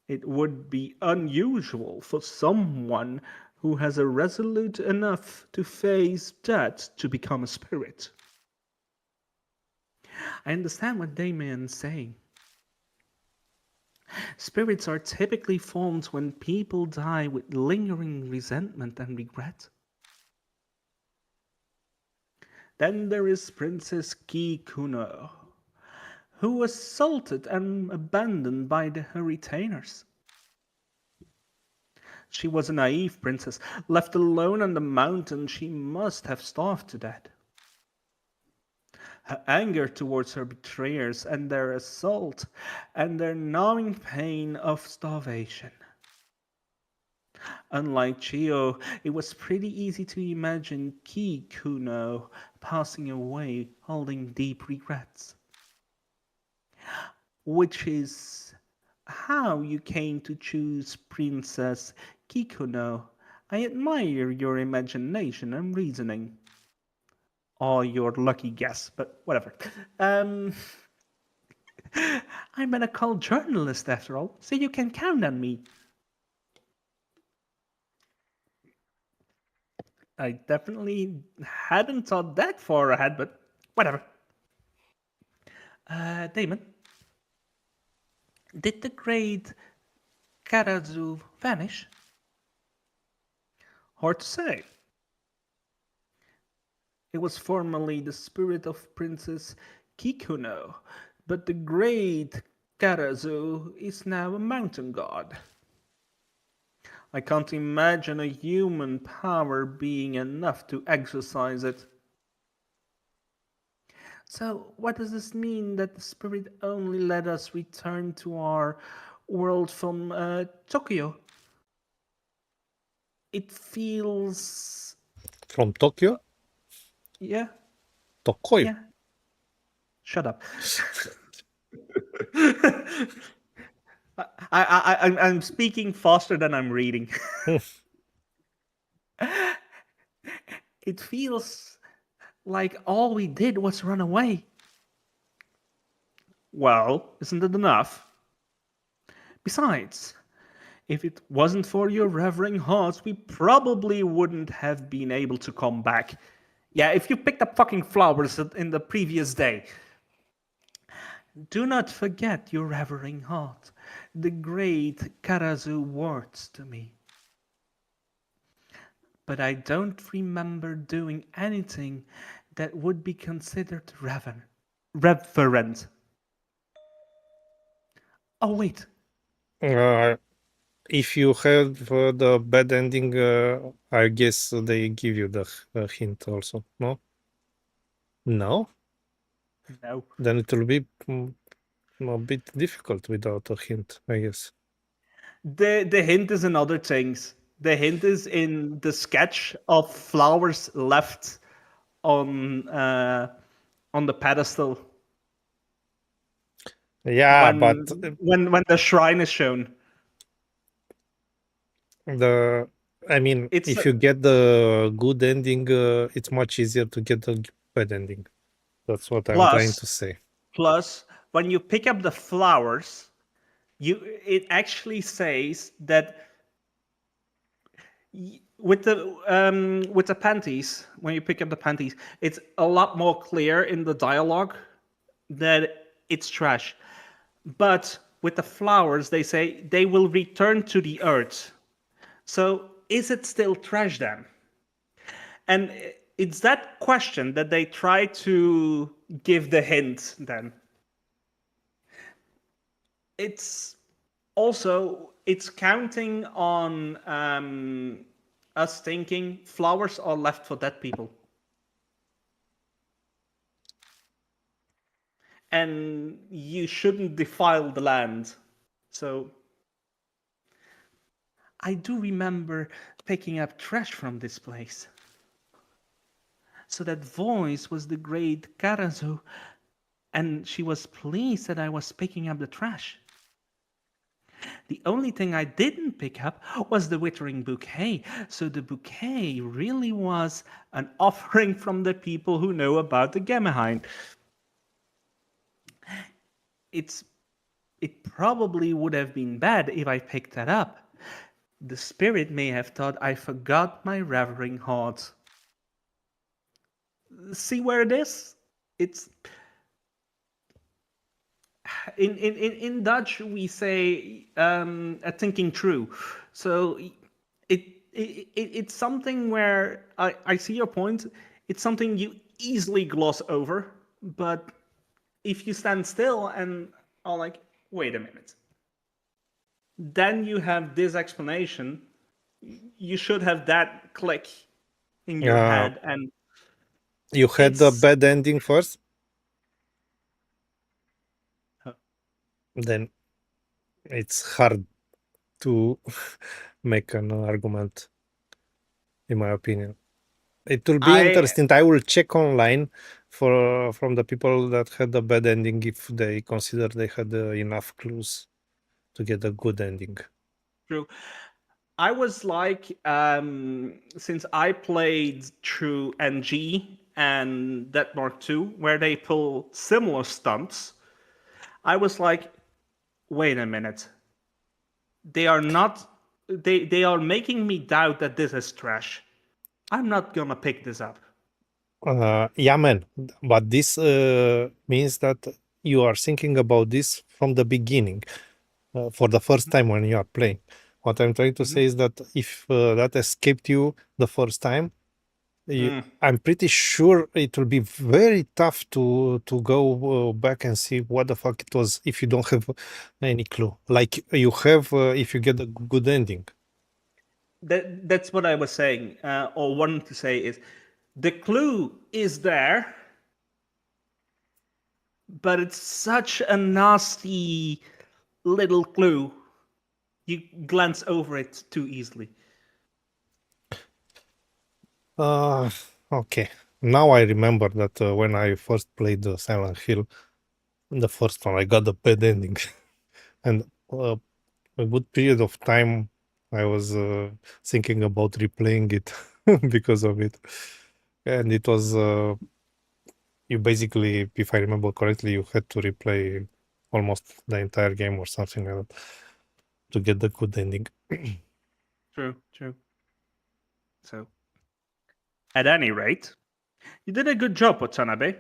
It would be unusual for someone who has a resolute enough to face death to become a spirit. I understand what Damien's saying. Spirits are typically formed when people die with lingering resentment and regret. Then there is Princess Kikuno, who was assaulted and abandoned by her retainers. She was a naive princess. Left alone on the mountain, she must have starved to death. Her anger towards her betrayers and their assault and their gnawing pain of starvation. Unlike Chio, it was pretty easy to imagine Ki Kuno passing away holding deep regrets. Which is how you came to choose Princess Kikuno. I admire your imagination and reasoning. Or your lucky guess, but whatever. I'm an occult journalist after all, so you can count on me. I definitely hadn't thought that far ahead, but whatever. Damon, did the great Kaerazu vanish? Hard to say. It was formerly the spirit of Princess Kikuno, but the great Kaerazu is now a mountain god. I can't imagine a human power being enough to exorcise it. So, what does this mean that the spirit only let us return to our world from Tokyo? It feels. From Tokyo? Yeah, Tokyo. yeah. Shut up. I'm speaking faster than I'm reading. It feels like all we did was run away. Well, isn't it enough? Besides, if it wasn't for your revering hearts, we probably wouldn't have been able to come back. Yeah, if you picked up fucking flowers in the previous day. Do not forget your revering heart, the great Kaerazu words to me. But I don't remember doing anything that would be considered reverent. Oh, wait. If you have the bad ending, I guess they give you the hint also. No? No? No. Then it will be a bit difficult without a hint, I guess. The hint is in other things. The hint is in the sketch of flowers left on the pedestal. Yeah, when, but when the shrine is shown. if you get the good ending, it's much easier to get the bad ending. That's what I'm trying to say. Plus, when you pick up the flowers, it actually says that with the panties, when you pick up the panties, it's a lot more clear in the dialogue that it's trash. But with the flowers, they say they will return to the earth. So is it still trash then? And it's that question that they try to give the hint then. It's counting on us thinking flowers are left for dead people. And you shouldn't defile the land. So I do remember picking up trash from this place. So that voice was the great Kaerazu, and she was pleased that I was picking up the trash. The only thing I didn't pick up was the withering bouquet. So the bouquet really was an offering from the people who know about the Gemmehind. It probably would have been bad if I picked that up. The spirit may have thought I forgot my revering heart. See where it is? It's in Dutch we say a thinking true. So it's something where I see your point. It's something you easily gloss over, but if you stand still and are like, wait a minute, then you have this explanation. You should have that click in your head, and you had the bad ending first. Then it's hard to make an argument, in my opinion. It will be interesting. I will check online from the people that had a bad ending if they consider they had enough clues to get a good ending. True. I was like, since I played through NG and Denmark 2, where they pull similar stunts, I was like, wait a minute. They are not. They are making me doubt that this is trash. I'm not gonna pick this up. Yeah, man. But this means that you are thinking about this from the beginning, for the first time when you are playing. What I'm trying to say is that if that escaped you the first time, I'm pretty sure it will be very tough to go back and see what the fuck it was if you don't have any clue. Like you have if you get a good ending. That's what I was saying, or wanted to say is, the clue is there, but it's such a nasty little clue. You glance over it too easily. Okay. Now I remember that when I first played Silent Hill, the first one, I got a bad ending. And a good period of time, I was thinking about replaying it because of it. And it was, you basically, if I remember correctly, you had to replay almost the entire game or something like that to get the good ending. True. So, at any rate, you did a good job, Watanabe.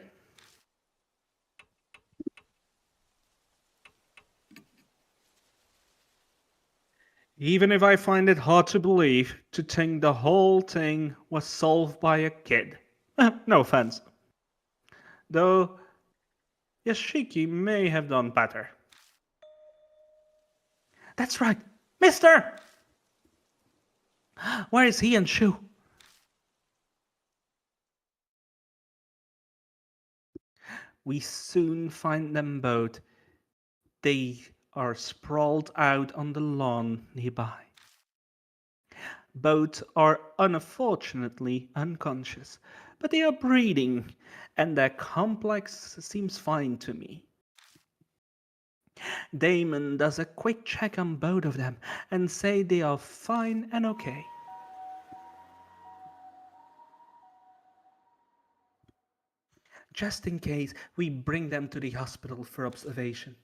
Even if I find it hard to believe to think the whole thing was solved by a kid. No offense. Though Yashiki may have done better. That's right, Mister! Where is he and Shu? We soon find them both. They are sprawled out on the lawn nearby. Both are unfortunately unconscious, but they are breathing, and their complex seems fine to me. Damon does a quick check on both of them and say they are fine and okay. Just in case, we bring them to the hospital for observation.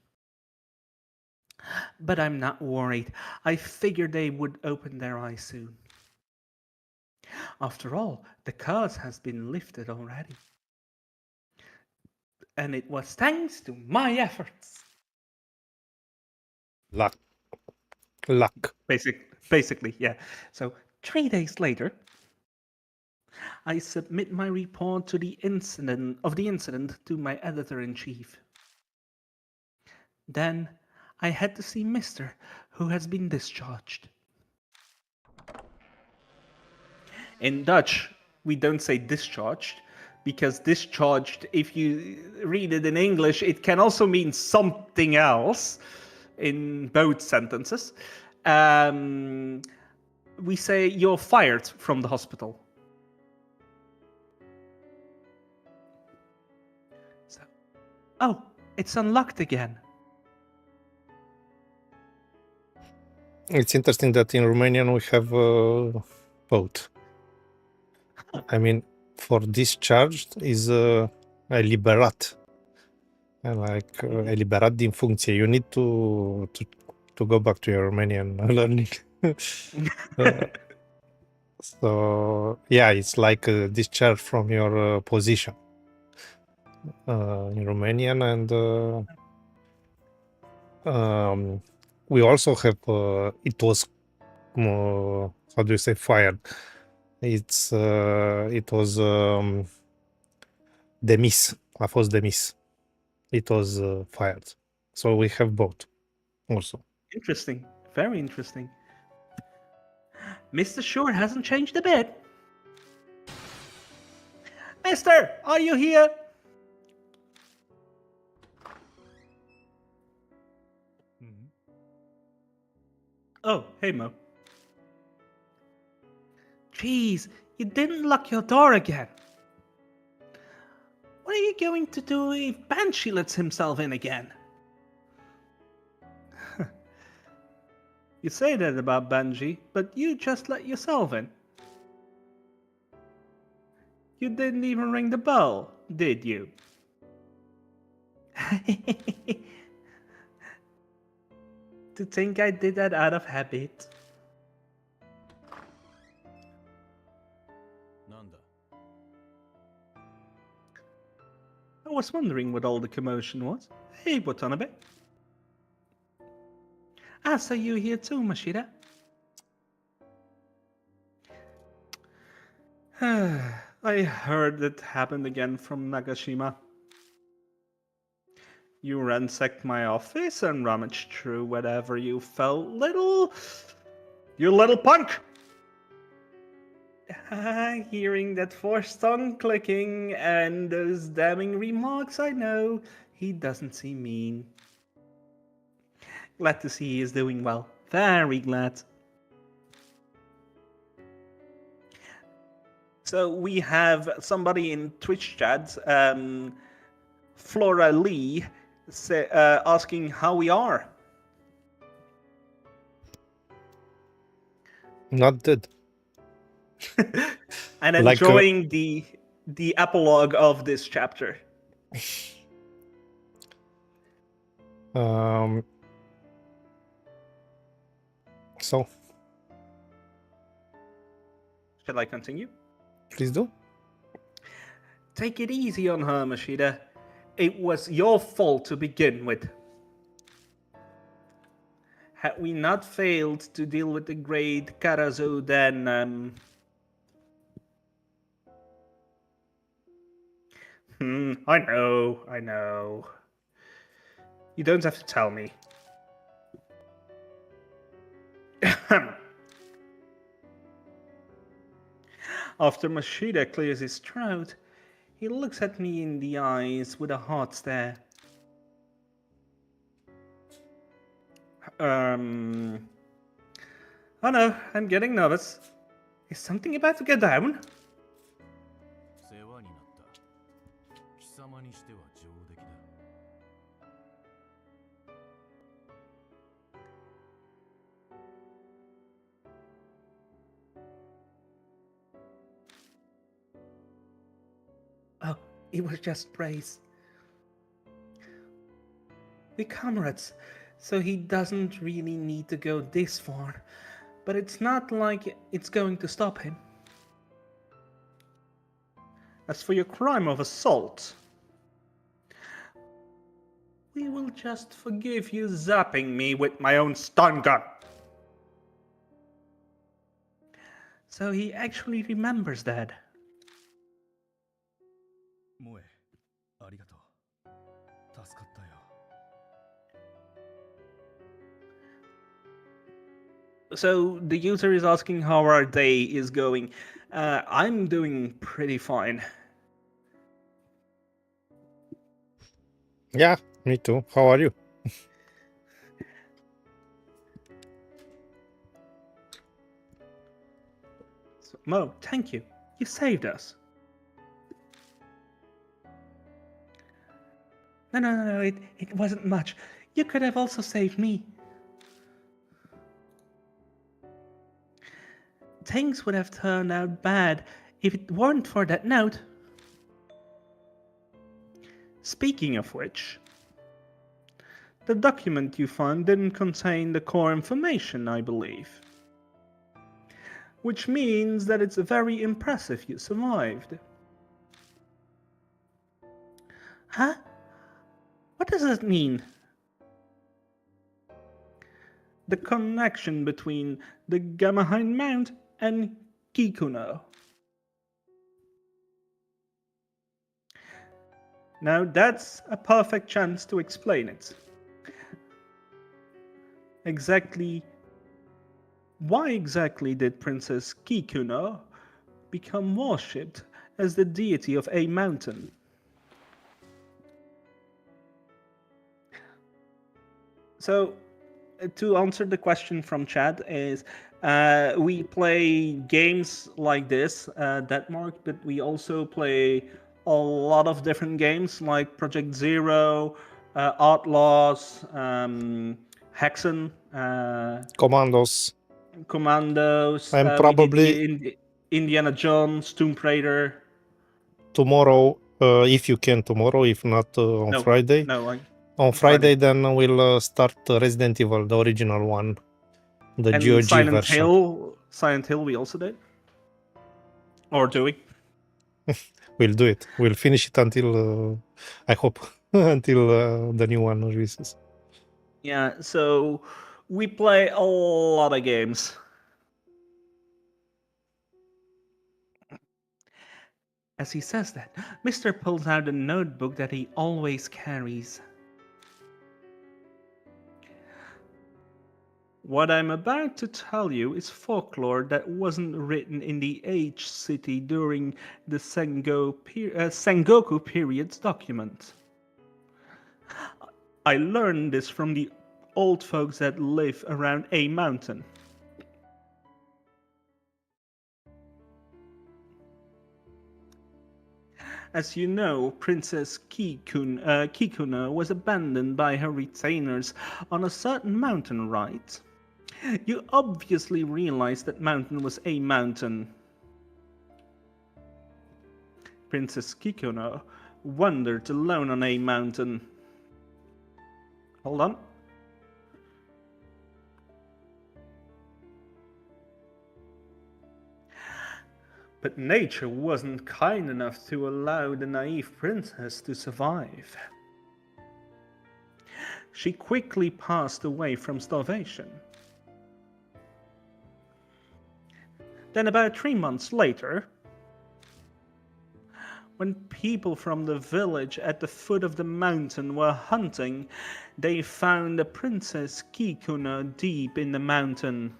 But I'm not worried. I figured they would open their eyes soon. After all, the curse has been lifted already. And it was thanks to my efforts. Luck. Basically, yeah. So 3 days later, I submit my report to the incident to my editor-in-chief. Then I had to see Mr., who has been discharged. In Dutch, we don't say discharged, because discharged, if you read it in English, it can also mean something else in both sentences. We say you're fired from the hospital. So, oh, it's unlocked again. It's interesting that in Romanian we have both. I mean, for discharged is eliberat. Like eliberat din funcție. You need to go back to your Romanian learning. So yeah, it's like a discharge from your position in Romanian, and we also have it was how do you say fired? It was demis. A fost demis. It was fired. So we have both also. Interesting. Very interesting. Mr. Shore hasn't changed a bit. Mister, are you here? Oh, hey Mo. Jeez, you didn't lock your door again. What are you going to do if Banshee lets himself in again? You say that about Banshee, but you just let yourself in. You didn't even ring the bell, did you? To think I did that out of habit. I was wondering what all the commotion was. Hey, Watanabe. Ah, so you here too, Mashida? I heard it happened again from Nagashima. You ransacked my office and rummaged through whatever you felt little... You little punk! Hearing that forced tongue clicking and those damning remarks, I know he doesn't seem mean. Glad to see he is doing well. Very glad. So we have somebody in Twitch chat, Flora Lee, asking how we are. Not dead. And Like, enjoying the epilogue of this chapter. So, Shall I continue? please do. Take it easy on her, Mashida. It was your fault to begin with. Had we not failed to deal with the great Kaerazu, then... I know. You don't have to tell me. After Mashida clears his throat, he looks at me in the eyes with a hard stare. Oh no, I'm getting nervous. Is something about to go down? Oh, it was just praise. We're comrades, so he doesn't really need to go this far. But it's not like it's going to stop him. As for your crime of assault, we will just forgive you zapping me with my own stun gun. So he actually remembers that. Moe, arigato. Tasukatta yo. So the user is asking how our day is going. I'm doing pretty fine. Yeah, me too. How are you? So, Mo, thank you. You saved us. No, it wasn't much. You could have also saved me. Things would have turned out bad if it weren't for that note. Speaking of which, the document you found didn't contain the core information, I believe. Which means that it's very impressive you survived. Huh? What does that mean? The connection between the Gamahine Mount and Kikuno. Now that's a perfect chance to explain it. Why exactly did Princess Kikuno become worshipped as the deity of a mountain? So, to answer the question from chat is we play games like this, Denmark, but we also play a lot of different games like Project Zero, Outlaws, Hexen, Commandos. Commandos. I'm We did probably Indiana Jones, Tomb Raider. tomorrow, if you can tomorrow, if not on No, Friday. no, On Friday, then we'll start Resident Evil, the original one, the and GOG Silent version. Hill. Silent Hill, we also did. Or do we? We'll do it. We'll finish it until, I hope, until the new one releases. Yeah, so we play a lot of games. As he says that, Mr. pulls out a notebook that he always carries. What I'm about to tell you is folklore that wasn't written in the H city during the Sengoku period's document. I learned this from the old folks that live around a mountain. As you know, Princess Kikuna was abandoned by her retainers on a certain mountain, right? You obviously realized that mountain was a mountain. Princess Kikuna wandered alone on a mountain. Hold on. But nature wasn't kind enough to allow the naive princess to survive. She quickly passed away from starvation. Then about 3 months later, when people from the village at the foot of the mountain were hunting, they found the Princess Kikuna deep in the mountain.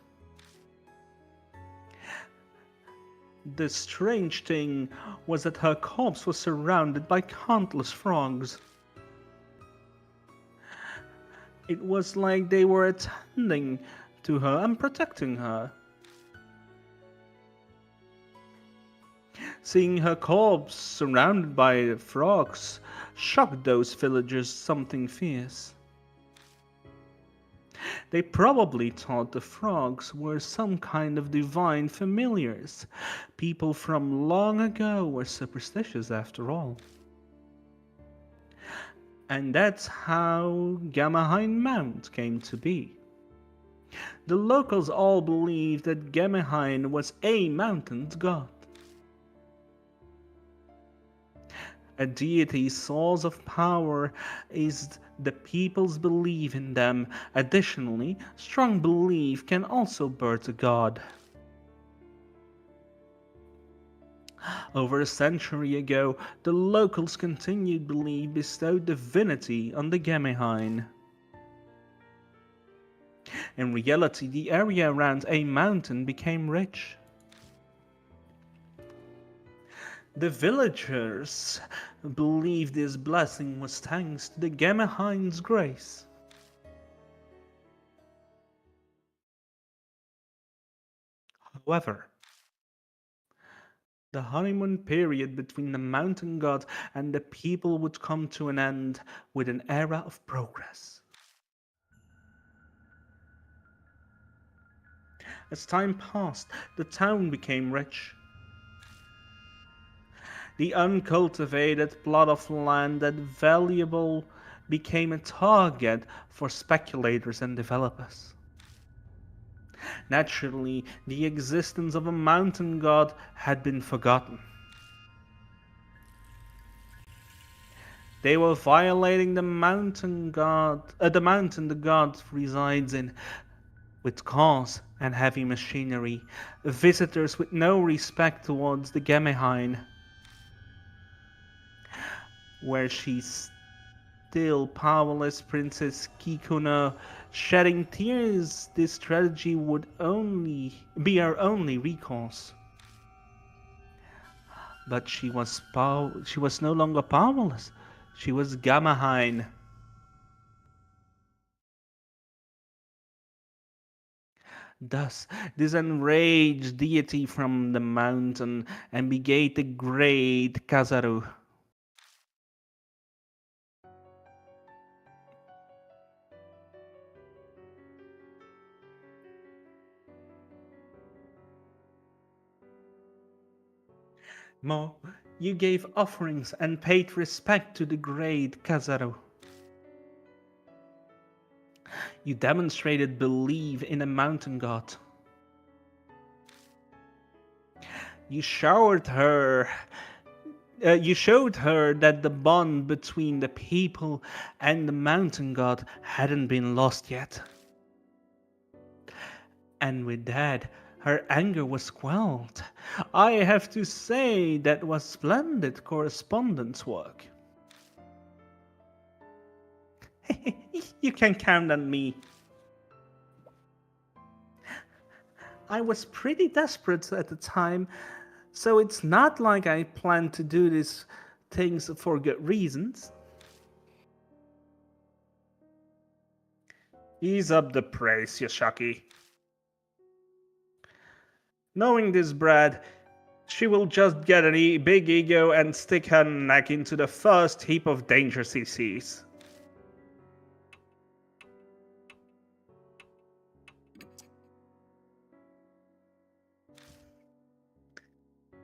The strange thing was that her corpse was surrounded by countless frogs. It was like they were attending to her and protecting her. Seeing her corpse surrounded by frogs shocked those villagers something fierce. They probably thought the frogs were some kind of divine familiars. People from long ago were superstitious after all. And that's how Gamahine Mount came to be. The locals all believed that Gamahine was a mountain's god. A deity's source of power is the people's belief in them. Additionally, strong belief can also birth a god. Over a century ago, the locals' continued belief bestowed divinity on the Gamahine. In reality, the area around a mountain became rich. The villagers believed this blessing was thanks to the Gamahine's grace. However, the honeymoon period between the mountain god and the people would come to an end with an era of progress. As time passed, the town became rich. The uncultivated plot of land that valuable became a target for speculators and developers. Naturally, the existence of a mountain god had been forgotten. They were violating the mountain the god resides in, with cars and heavy machinery, visitors with no respect towards the Gamahine. Where she's still powerless Princess Kikuna shedding tears, this strategy would only be our only recourse. But she was no longer powerless. She was Gamahine. Thus, this enraged deity from the mountain and begat the great Kaerazu. Mo, you gave offerings and paid respect to the great Kaerazu. You demonstrated belief in a mountain god. You showed her that the bond between the people and the mountain god hadn't been lost yet. And with that, her anger was quelled. I have to say that was splendid correspondence work. You can count on me. I was pretty desperate at the time, so it's not like I planned to do these things for good reasons. Ease up the praise, Yashaki. Knowing this brat, she will just get a big ego and stick her neck into the first heap of danger she sees.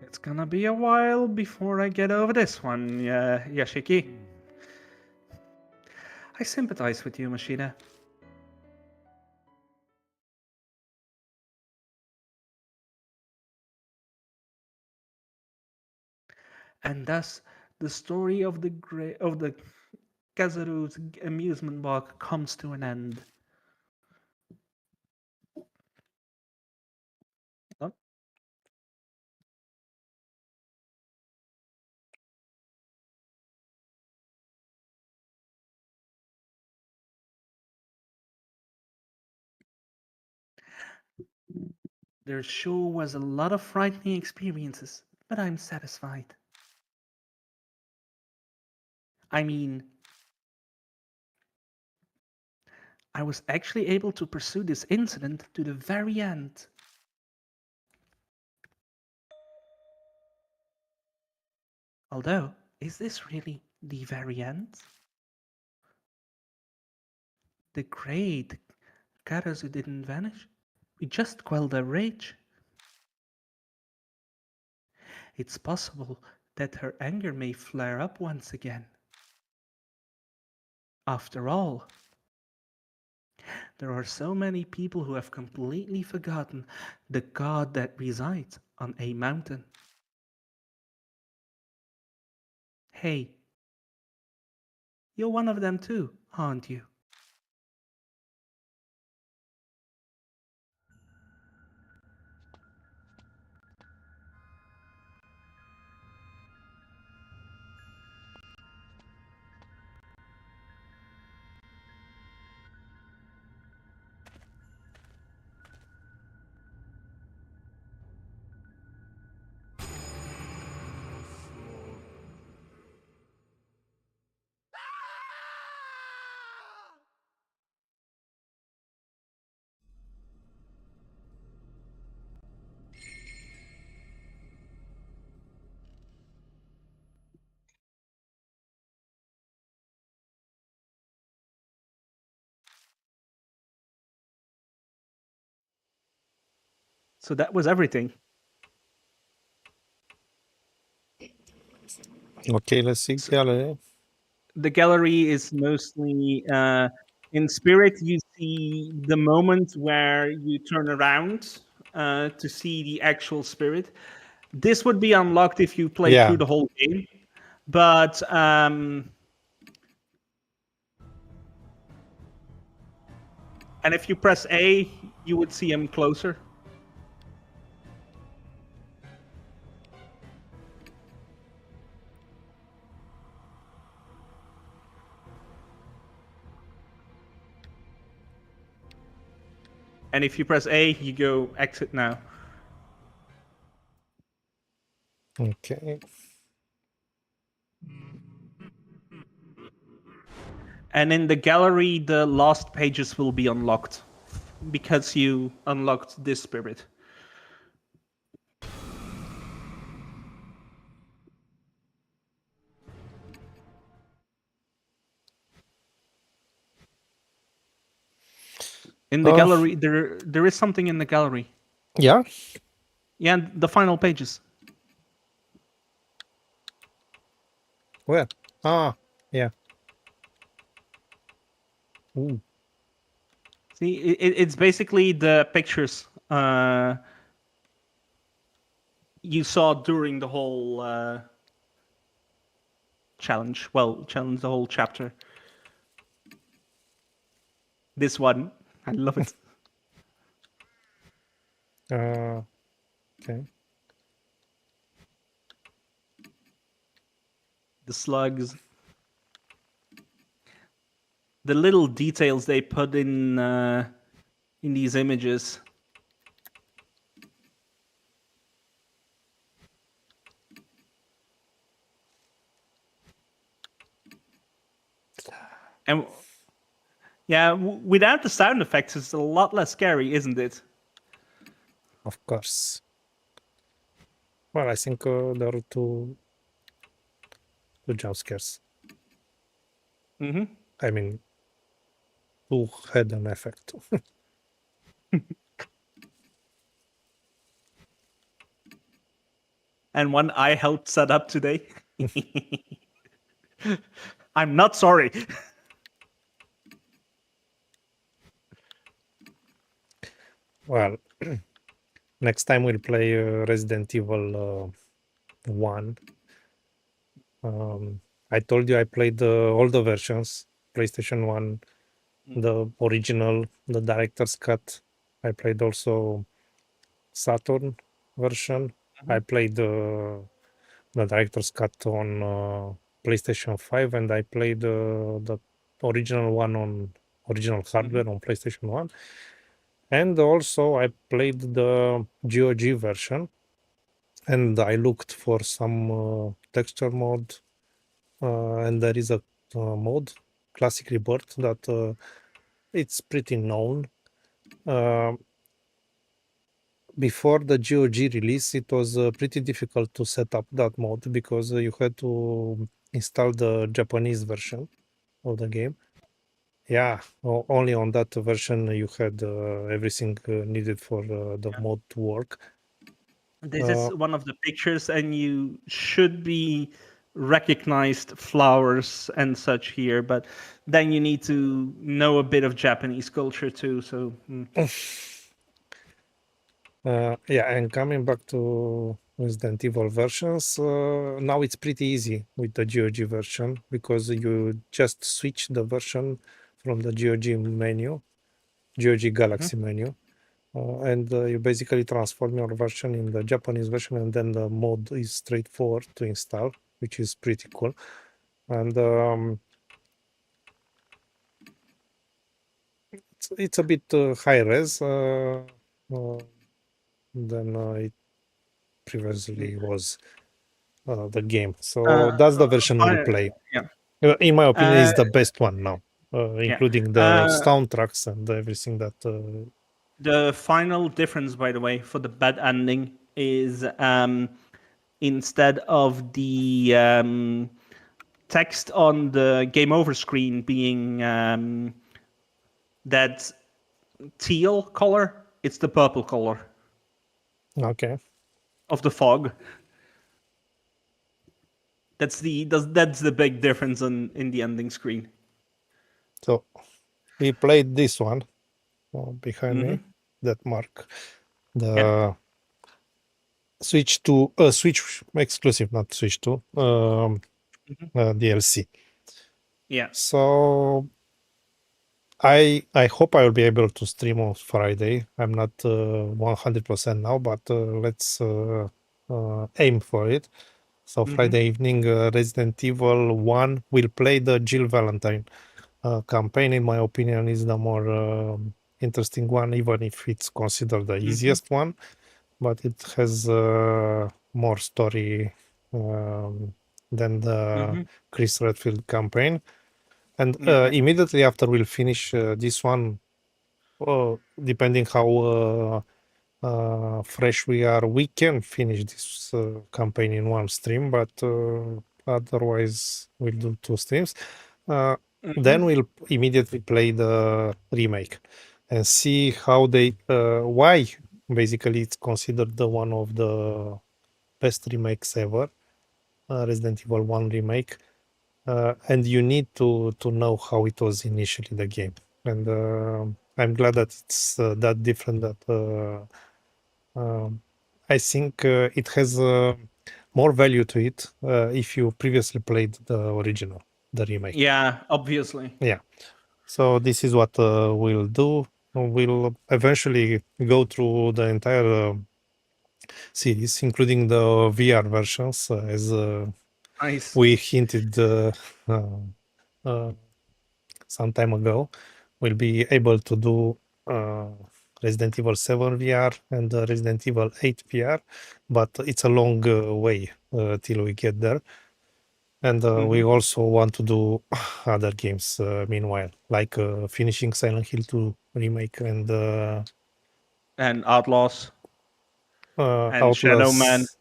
It's gonna be a while before I get over this one, Yashiki. I sympathize with you, Machida. And thus, the story of the Kaerazu's amusement park comes to an end. Oh. There sure was a lot of frightening experiences, but I'm satisfied. I mean, I was actually able to pursue this incident to the very end. Although, is this really the very end? The great Kaerazu didn't vanish. We just quelled their rage. It's possible that her anger may flare up once again. After all, there are so many people who have completely forgotten the god that resides on a mountain. Hey, you're one of them too, aren't you? So that was everything. Okay, let's see gallery. The gallery is mostly in spirit. You see the moment where you turn around to see the actual spirit. This would be unlocked if you play through the whole game, but and if you press A, you would see him closer. And if you press A, you go exit now. Okay. And in the gallery, the last pages will be unlocked. because you unlocked this spirit. In the gallery, there is something in the gallery. Yeah. Yeah, the final pages. Where? Ah, yeah. Ooh. See, it's basically the pictures you saw during the whole challenge. Well, challenge, the whole chapter. This one, I love it. Okay. The slugs. The little details they put in these images. And yeah, without the sound effects, it's a lot less scary, isn't it? Of course. Well, I think there are two jump scares. Mm-hmm. I mean, two had an effect. And one I helped set up today. I'm not sorry. Well, next time we'll play Resident Evil 1. I told you I played all the versions, PlayStation 1, the original, the director's cut. I played also Saturn version. I played the director's cut on PlayStation 5, and I played the original one on original hardware on PlayStation 1. And also I played the GOG version, and I looked for some texture mode, and there is a mode, Classic Rebirth, that it's pretty known. Before the GOG release, it was pretty difficult to set up that mode because you had to install the Japanese version of the game. Yeah, only on that version you had everything needed for the mode to work. This is one of the pictures, and you should be recognized flowers and such here, but then you need to know a bit of Japanese culture too. So yeah, and coming back to Resident Evil versions, now it's pretty easy with the GOG version because you just switch the version from the GOG menu, GOG Galaxy menu, and you basically transform your version in the Japanese version, and then the mode is straightforward to install, which is pretty cool. And it's a bit high res than it previously was the game. So that's the version we'll play. Yeah. In my opinion, is the best one now, including the soundtracks and everything that. The final difference, by the way, for the bad ending is instead of the text on the game over screen being that teal color, it's the purple color. Okay. Of the fog. That's the big difference in the ending screen. So we played this one behind me, that mark. The Switch exclusive, not Switch 2, DLC. Yeah. So I hope I will be able to stream on Friday. I'm not 100% now, but let's aim for it. So Friday evening, Resident Evil 1 will play the Jill Valentine campaign. In my opinion, is the more interesting one, even if it's considered the easiest one. But it has more story than the Chris Redfield campaign. And immediately after we'll finish this one, depending how fresh we are, we can finish this campaign in one stream, but otherwise we'll do 2 streams. Then we'll immediately play the remake and see how they why basically it's considered the one of the best remakes ever, Resident Evil 1 remake. And you need to know how it was initially the game, and I'm glad that it's that different. That I think it has more value to it if you previously played the original, the remake. Yeah, obviously. Yeah. So this is what we'll do. We'll eventually go through the entire series, including the VR versions, as Nice. we hinted some time ago. We'll be able to do Resident Evil 7 VR and Resident Evil 8 VR, but it's a long way till we get there. And we also want to do other games meanwhile, like finishing Silent Hill 2 remake and Outlaws. And Outlast,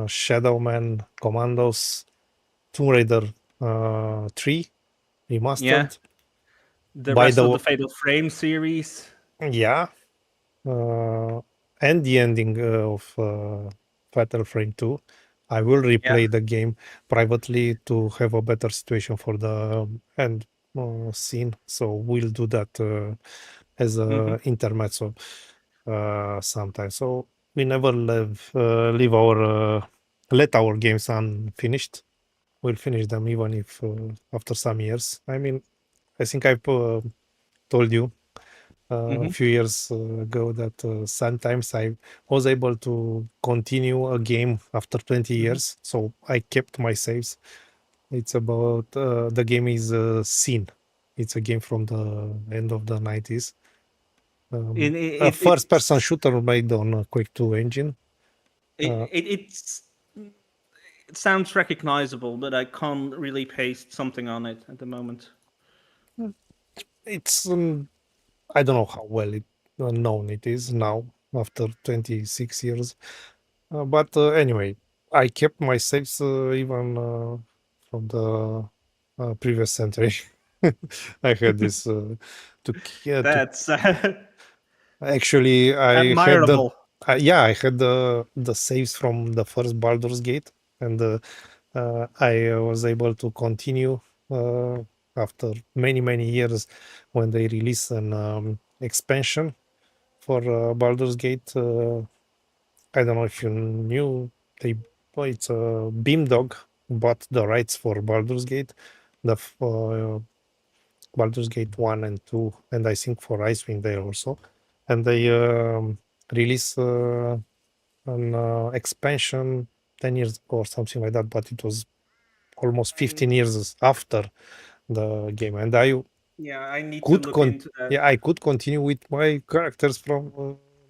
Shadow Man, Commandos, Tomb Raider 3 remastered. Yeah. The By rest the of w- the Fatal Frame series. Yeah. And the ending of Fatal Frame 2. I will replay the game privately to have a better situation for the end scene. So we'll do that as a intermezzo sometimes. So we never leave our let our games unfinished. We'll finish them even if after some years. I mean, I think I've told you a few years ago that sometimes I was able to continue a game after 20 years. So I kept my saves. It's about the game is Sin. It's a game from the end of the 90s. A first-person shooter made on a Quake 2 engine. It sounds recognizable, but I can't really paste something on it at the moment. It's I don't know how well known it is now after 26 years. But anyway, I kept my saves even from the previous century. I had this That's actually I admirable. had I had the saves from the first Baldur's Gate, and I was able to continue after many years when they released an expansion for Baldur's Gate. I don't know if you knew, it's a Beamdog bought the rights for Baldur's Gate, the Baldur's Gate 1 and 2, and I think for Icewind Dale also. And they released an expansion 10 years ago or something like that, but it was almost 15 years after the game. And I need could to look into that. I could continue with my characters from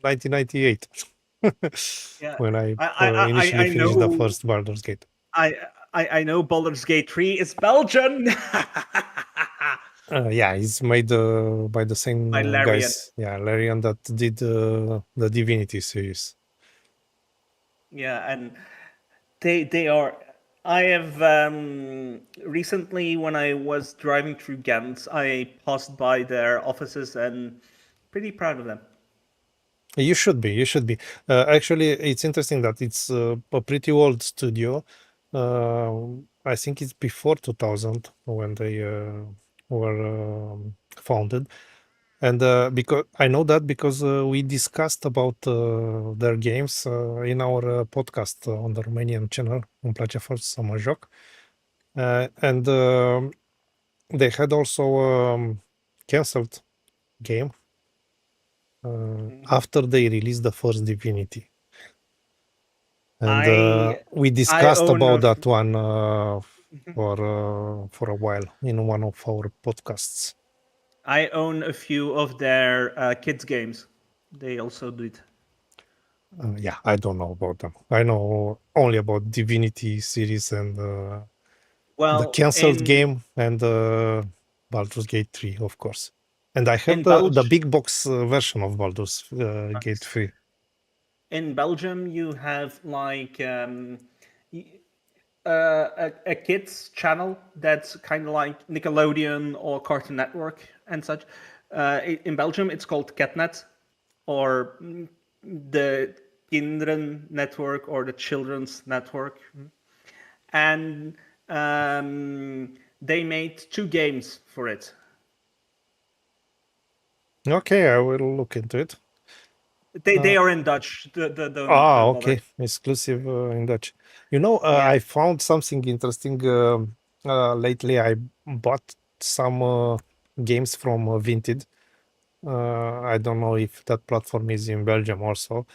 1998 when I initially finished the first Baldur's Gate. I know Baldur's Gate 3 is Belgian. Yeah, it's made by the same guys. Yeah, Larian that did the Divinity series. Yeah, and they are. I have recently, when I was driving through Ghent, I passed by their offices and pretty proud of them. You should be. You should be. Actually, it's interesting that it's a pretty old studio. I think it's before 2000 when they were founded. And because I know that because we discussed about their games in our podcast on the Romanian channel, Îmi place foarte să mă joc. And they had also canceled game after they released the first Divinity. And we discussed about that one for a while in one of our podcasts. I own a few of their kids' games. They also did. Yeah, I don't know about them. I know only about Divinity series and the canceled game and Baldur's Gate 3, of course. And I have In the big box version of Baldur's Gate 3. In Belgium, you have like a kids channel that's kind of like Nickelodeon or Cartoon Network and such. In Belgium, it's called Catnet, or the Kinderen Network, or the Children's Network, and they made 2 games for it. Okay, I will look into it. They are in Dutch. Don't Ah, bother. okay, exclusive in Dutch. You know, Yeah. I found something interesting lately. I bought some games from Vinted. I don't know if that platform is in Belgium also,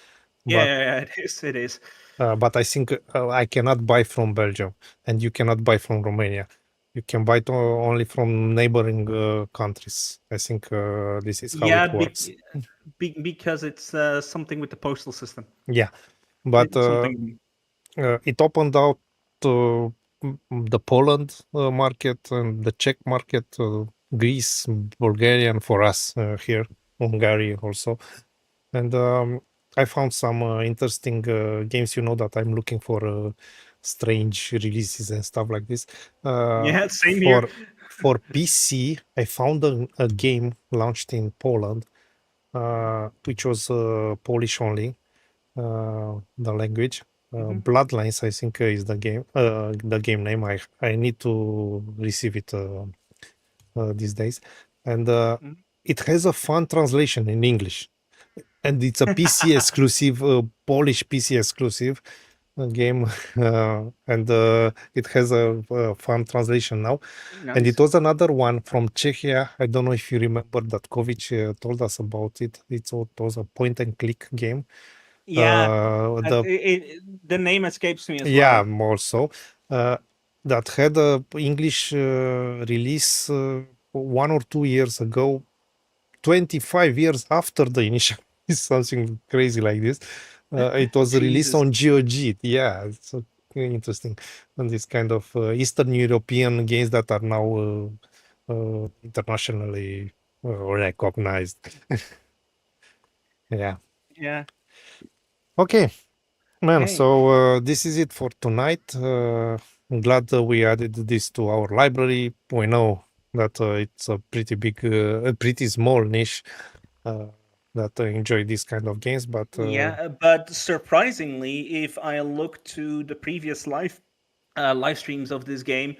but Yeah, it is. It is. but I think I cannot buy from Belgium, and you cannot buy from Romania. You can buy it only from neighboring countries. I think this is how it Yeah, works. because it's something with the postal system. Yeah, but It's something. it opened out the Poland market and the Czech market, Greece, Bulgarian for us here, Hungary also. And I found some interesting games. You know that I'm looking for strange releases and stuff like this. Yeah, same for here. for PC, I found a game launched in Poland, which was Polish only, the language. Bloodlines, I think, is the game name. I need to receive it these days, and it has a fun translation in English, and it's a PC exclusive, Polish PC exclusive game, and it has a fun translation now. Nice. And it was another one from Czechia. I don't know if you remember that Kovic told us about it. It was a point and click game. Yeah, the name escapes me as well. Also that had a English release 1 or 2 years ago, 25 years after the initial. Is something crazy like this. It was released Jesus. on GOG. Yeah, it's so interesting. And this kind of Eastern European games that are now internationally recognized. Yeah. Yeah. Okay. Man, Okay. so this is it for tonight. I'm glad we added this to our library. We know that it's a pretty big, a pretty small niche that enjoy these kind of games, but Yeah, but surprisingly, if I look to the previous live streams of this game,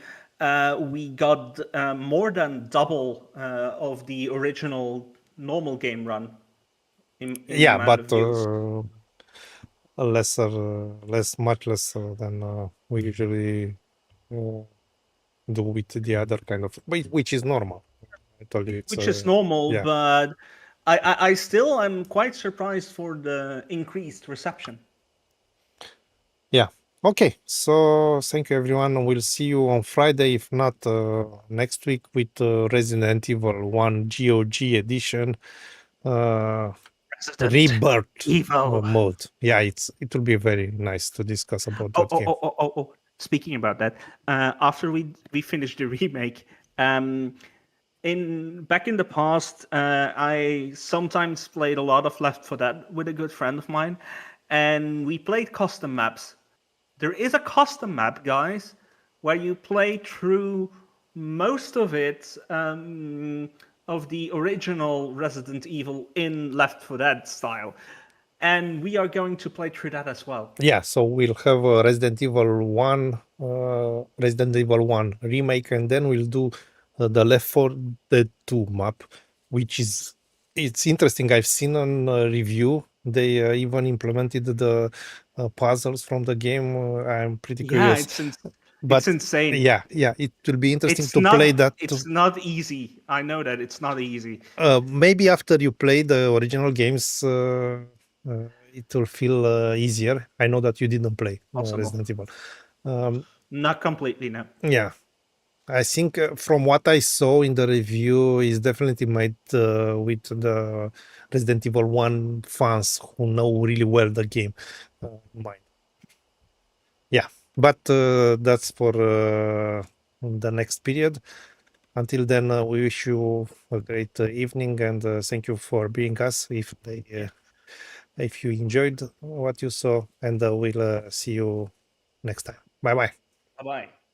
we got more than double of the original normal game run in the yeah, amount of but views. much less than we usually do with the other kind of, which is normal. I told you it's Which is normal, yeah. but I still am quite surprised for the increased reception. Yeah. Okay. So thank you, everyone. We'll see you on Friday, if not next week, with Resident Evil 1 GOG edition, Resident rebirth Evil. mode. Yeah, it will be very nice to discuss about that game. Oh. Speaking about that, after we finished the remake, back in the past, I sometimes played a lot of Left 4 Dead with a good friend of mine, and we played custom maps. There is a custom map, guys, where you play through most of it of the original Resident Evil in Left 4 Dead style. And we are going to play through that as well. Yeah, so we'll have Resident Evil 1 remake, and then we'll do the Left 4 Dead 2 map, which it's interesting. I've seen on a review they even implemented the puzzles from the game. I'm pretty curious. It's insane. Yeah, it will be interesting to play that. It's not easy. I know that it's not easy. Maybe after you play the original games, it will feel easier. I know that you didn't play Resident Evil. Not completely, no. Yeah, I think from what I saw in the review is definitely made with the Resident Evil 1 fans who know really well the game in mind. Yeah, but that's for the next period. Until then, we wish you a great evening, and thank you for being us. If you enjoyed what you saw, and we'll see you next time. Bye bye. Bye bye.